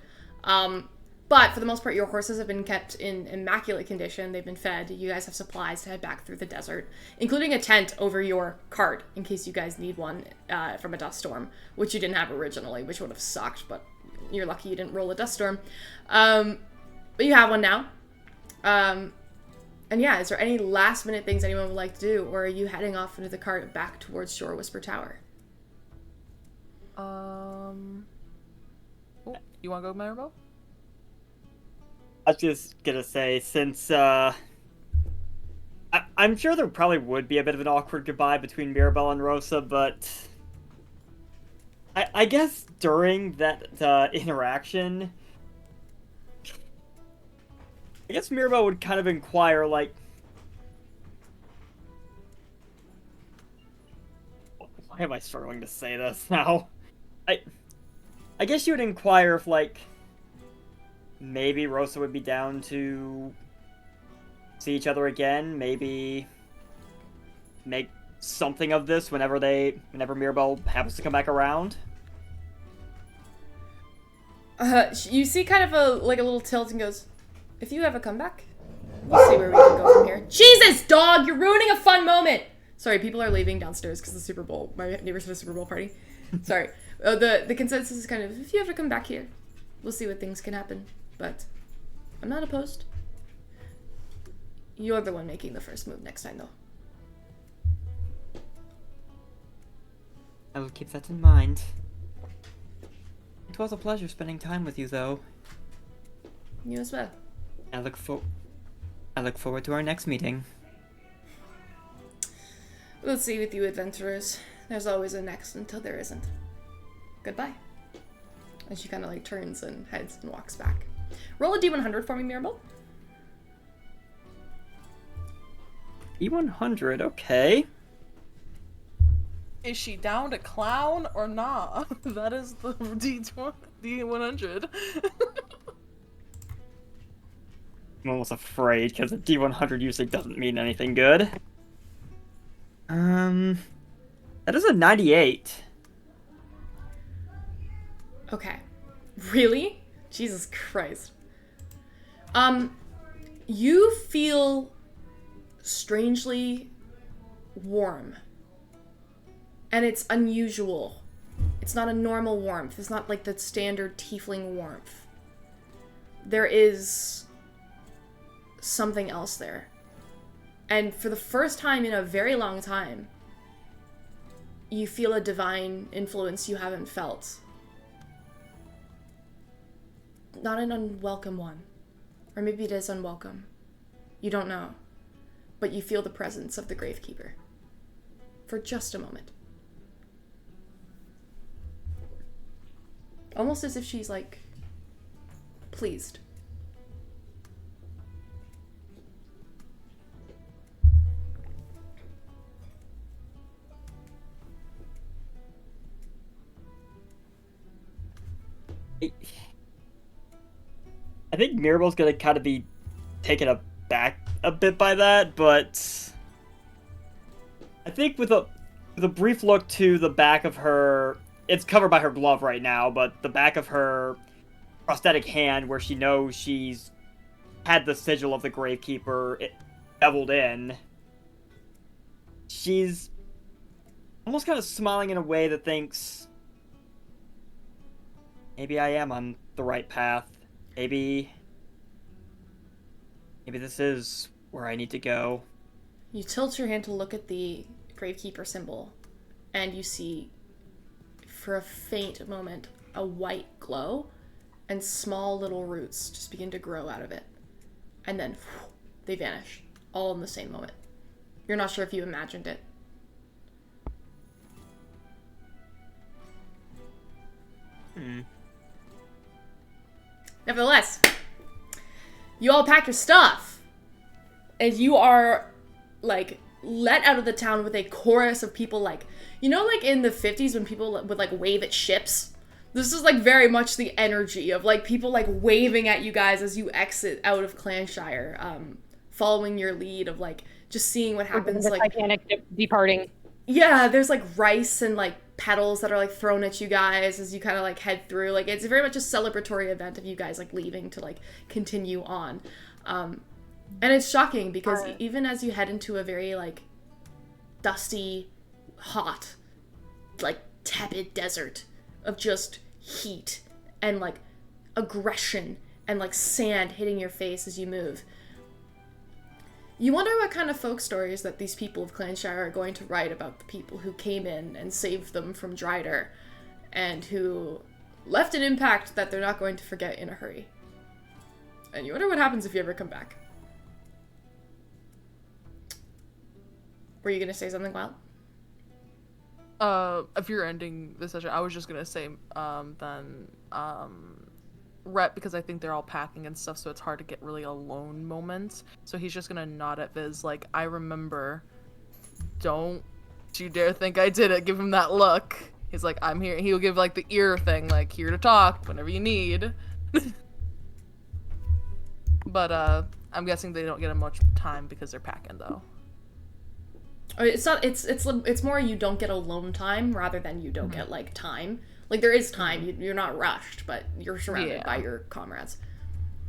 But for the most part, your horses have been kept in immaculate condition. They've been fed. You guys have supplies to head back through the desert, including a tent over your cart in case you guys need one from a dust storm, which you didn't have originally, which would have sucked, but you're lucky you didn't roll a dust storm. But you have one now. And yeah, is there any last minute things anyone would like to do, or are you heading off into the cart back towards Shore Whisper Tower? Oh, you want to go, Maribel? I was just gonna say, since I'm sure there probably would be a bit of an awkward goodbye between Mirabelle and Rosa, but I guess during that interaction, I guess Mirabelle would kind of inquire, like, why am I struggling to say this now? I guess you would inquire if, like, maybe Rosa would be down to see each other again, maybe make something of this whenever Mirabelle happens to come back around. You see kind of a little tilt and goes, if you have a comeback, we'll see where we can go from here. Jesus, dog, you're ruining a fun moment! Sorry, people are leaving downstairs because the Super Bowl, my neighbors have a Super Bowl party. Sorry. The consensus is kind of, if you have to come back here, we'll see what things can happen. But I'm not opposed. You're the one making the first move next time, though. I will keep that in mind. It was a pleasure spending time with you, though. You as well. I look forward to our next meeting. We'll see with you adventurers. There's always a next until there isn't. Goodbye. And she kind of like turns and heads and walks back. Roll a d100 for me, Mirabelle. D100, okay. Is she down to clown or not? That is the D100. I'm almost afraid, because a D100 usually doesn't mean anything good. That is a 98. Okay. Really? Jesus Christ. You feel strangely warm. And it's unusual. It's not a normal warmth. It's not like the standard tiefling warmth. There is something else there. And for the first time in a very long time, you feel a divine influence you haven't felt. Not an unwelcome one. Or maybe it is unwelcome. You don't know. But you feel the presence of the Gravekeeper. For just a moment. Almost as if she's, like, pleased. I think Mirabelle's gonna kind of be taken aback a bit by that, but I think with a brief look to the back of her, it's covered by her glove right now, but the back of her prosthetic hand, where she knows she's had the sigil of the Gravekeeper beveled in, she's almost kind of smiling in a way that thinks, maybe I am on the right path. Maybe this is where I need to go. You tilt your hand to look at the Gravekeeper symbol, and you see, for a faint moment, a white glow, and small little roots just begin to grow out of it. And then, they vanish, all in the same moment. You're not sure if you imagined it. Nevertheless, you all pack your stuff, and you are, like, let out of the town with a chorus of people, like, you know, like in the 50s when people would, like, wave at ships? This is, like, very much the energy of, like, people, like, waving at you guys as you exit out of Clanshire, following your lead of, like, just seeing what happens, the like... Titanic departing. Yeah, there's, like, rice and, like, petals that are, like, thrown at you guys as you kind of, like, head through. Like, it's very much a celebratory event of you guys, like, leaving to, like, continue on. And it's shocking because even as you head into a very, like, dusty, hot, like, tepid desert of just heat and, like, aggression and, like, sand hitting your face as you move, You wonder what kind of folk stories that these people of Clanshire are going to write about the people who came in and saved them from Dryder, and who left an impact that they're not going to forget in a hurry. And you wonder what happens if you ever come back. Were you gonna say something, Wild? If you're ending the session, I was just gonna say, Rhett, because I think they're all packing and stuff, so it's hard to get really alone moments. So he's just gonna nod at Viz, like, I remember. Don't you dare think I did it. Give him that look. He's like, I'm here. He'll give, like, the ear thing, like, here to talk whenever you need. But, I'm guessing they don't get much time because they're packing, though. It's not. It's more you don't get alone time rather than you don't get like time. Like there is time. You're not rushed, but you're surrounded by your comrades.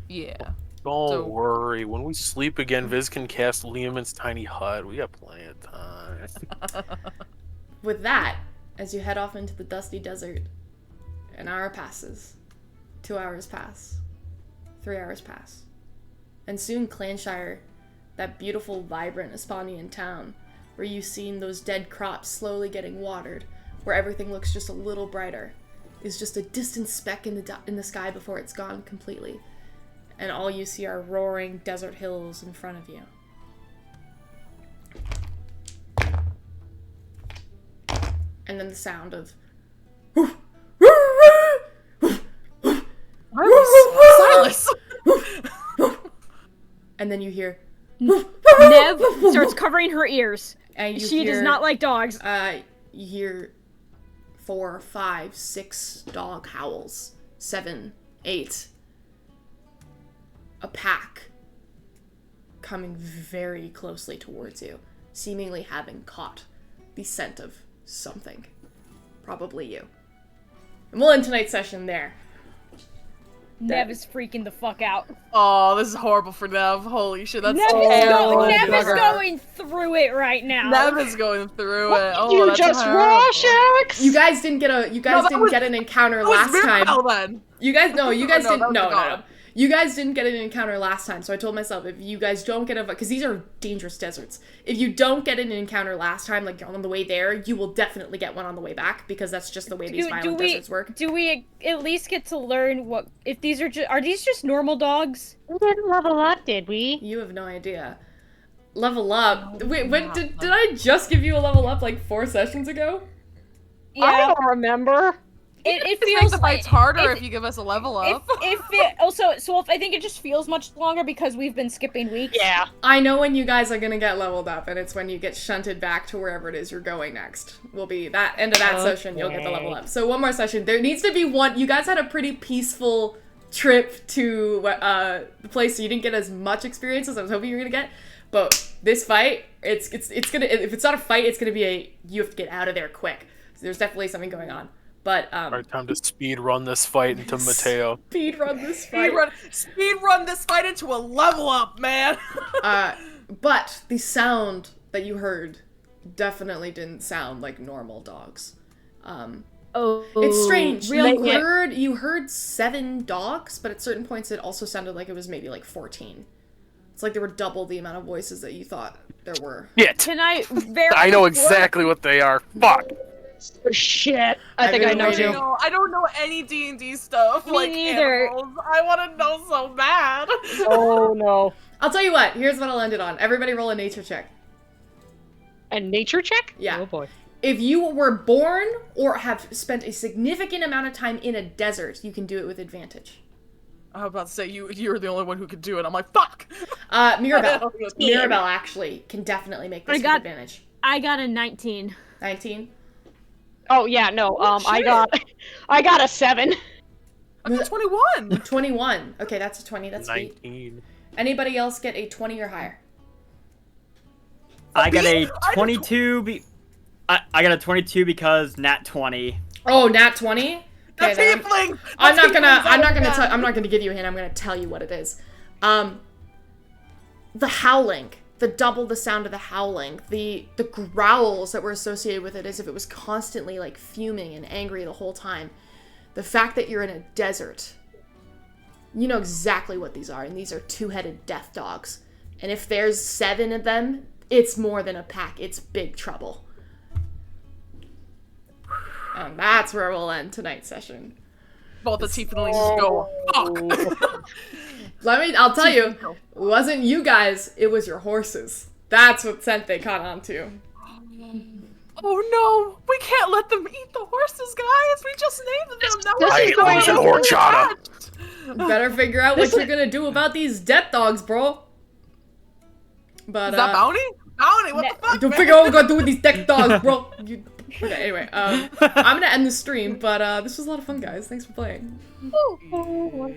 Yeah. Don't worry. When we sleep again, Viz can cast Liamon's tiny hut. We got plenty of time. With that, as you head off into the dusty desert, an hour passes, 2 hours pass, 3 hours pass, and soon Clanshire, that beautiful, vibrant Esponian town, where you've seen those dead crops slowly getting watered, where everything looks just a little brighter, is just a distant speck in the sky before it's gone completely. And all you see are roaring desert hills in front of you. And then the sound of... Silas! And then you hear... Nev starts covering her ears. And She does not like dogs. You hear 4, 5, 6 dog howls. 7, 8. A pack coming very closely towards you, seemingly having caught the scent of something. Probably you. And we'll end tonight's session there. Nev is freaking the fuck out. Oh, this is horrible for Nev. Holy shit, that's Nev is going through it right now. Nev is going through it. Oh, You that's just horrible. Rorschach! You guys didn't get an encounter last time. Then. You guys didn't. No. No. You guys didn't get an encounter last time, so I told myself if you guys don't get because these are dangerous deserts. If you don't get an encounter last time, like on the way there, you will definitely get one on the way back because that's just the way these violent deserts work. Do we at least get to learn what if these are these just normal dogs? We didn't level up, did we? You have no idea. Level up. Wait, when did I just give you a level up like 4 sessions ago? Yeah, I don't remember. it Feels feels the like fights harder if you give us a level up. I think it just feels much longer because we've been skipping weeks. Yeah. I know when you guys are gonna get leveled up, and it's when you get shunted back to wherever it is you're going next. Will be that end of that session, you'll get the level up. So one more session. There needs to be one. You guys had a pretty peaceful trip to the place, so you didn't get as much experience as I was hoping you were gonna get. But this fight, it's gonna, if it's not a fight, it's gonna be you have to get out of there quick. So there's definitely something going on. But Alright, time to speed run this fight into Mateo. Speed run this fight. Speed run this fight into a level up, man. But the sound that you heard definitely didn't sound like normal dogs. It's strange. You heard 7 dogs, but at certain points it also sounded like it was maybe like 14. It's like there were double the amount of voices that you thought there were. Shit! Can I I know exactly what they are. Fuck! Shit. I think I know too. I don't know any D&D stuff. Me like neither. Animals. I want to know so bad. Oh no. I'll tell you what. Here's what I'll end it on. Everybody roll a nature check. A nature check? Yeah. Oh boy. If you were born or have spent a significant amount of time in a desert, you can do it with advantage. I was about to say, you're the only one who could do it. I'm like, fuck! Mirabelle. Mirabelle actually can definitely make this with advantage. I got a 19. 19? Oh yeah, no. I got a 7. I got 21. 21. Okay, that's a 20. That's 19. Anybody else get a 20 or higher? I got a 22. I got a 22 because nat 20. Oh, nat 20. That's tiefling. I'm not gonna give you a hint. I'm gonna tell you what it is. The howling, double the sound of the howling, the growls that were associated with it, as if it was constantly like fuming and angry the whole time. The fact that you're in a desert, you know exactly what these are, and these are 2-headed death dogs. And if there's 7 of them, it's more than a pack. It's big trouble. And that's where we'll end tonight's session. Both the tieflings go, fuck! I'll tell you, it wasn't you guys, it was your horses. That's what scent they caught on to. Oh no, we can't let them eat the horses, guys. We just named them. Now This I is ain't going losing to- horchata. Better figure out what you're gonna do about these death dogs, bro. But Is that bounty? Bounty, what the fuck, don't man? figure out what we're gonna do with these death dogs, bro. Okay, anyway, I'm gonna end the stream, but this was a lot of fun, guys. Thanks for playing. Yeah.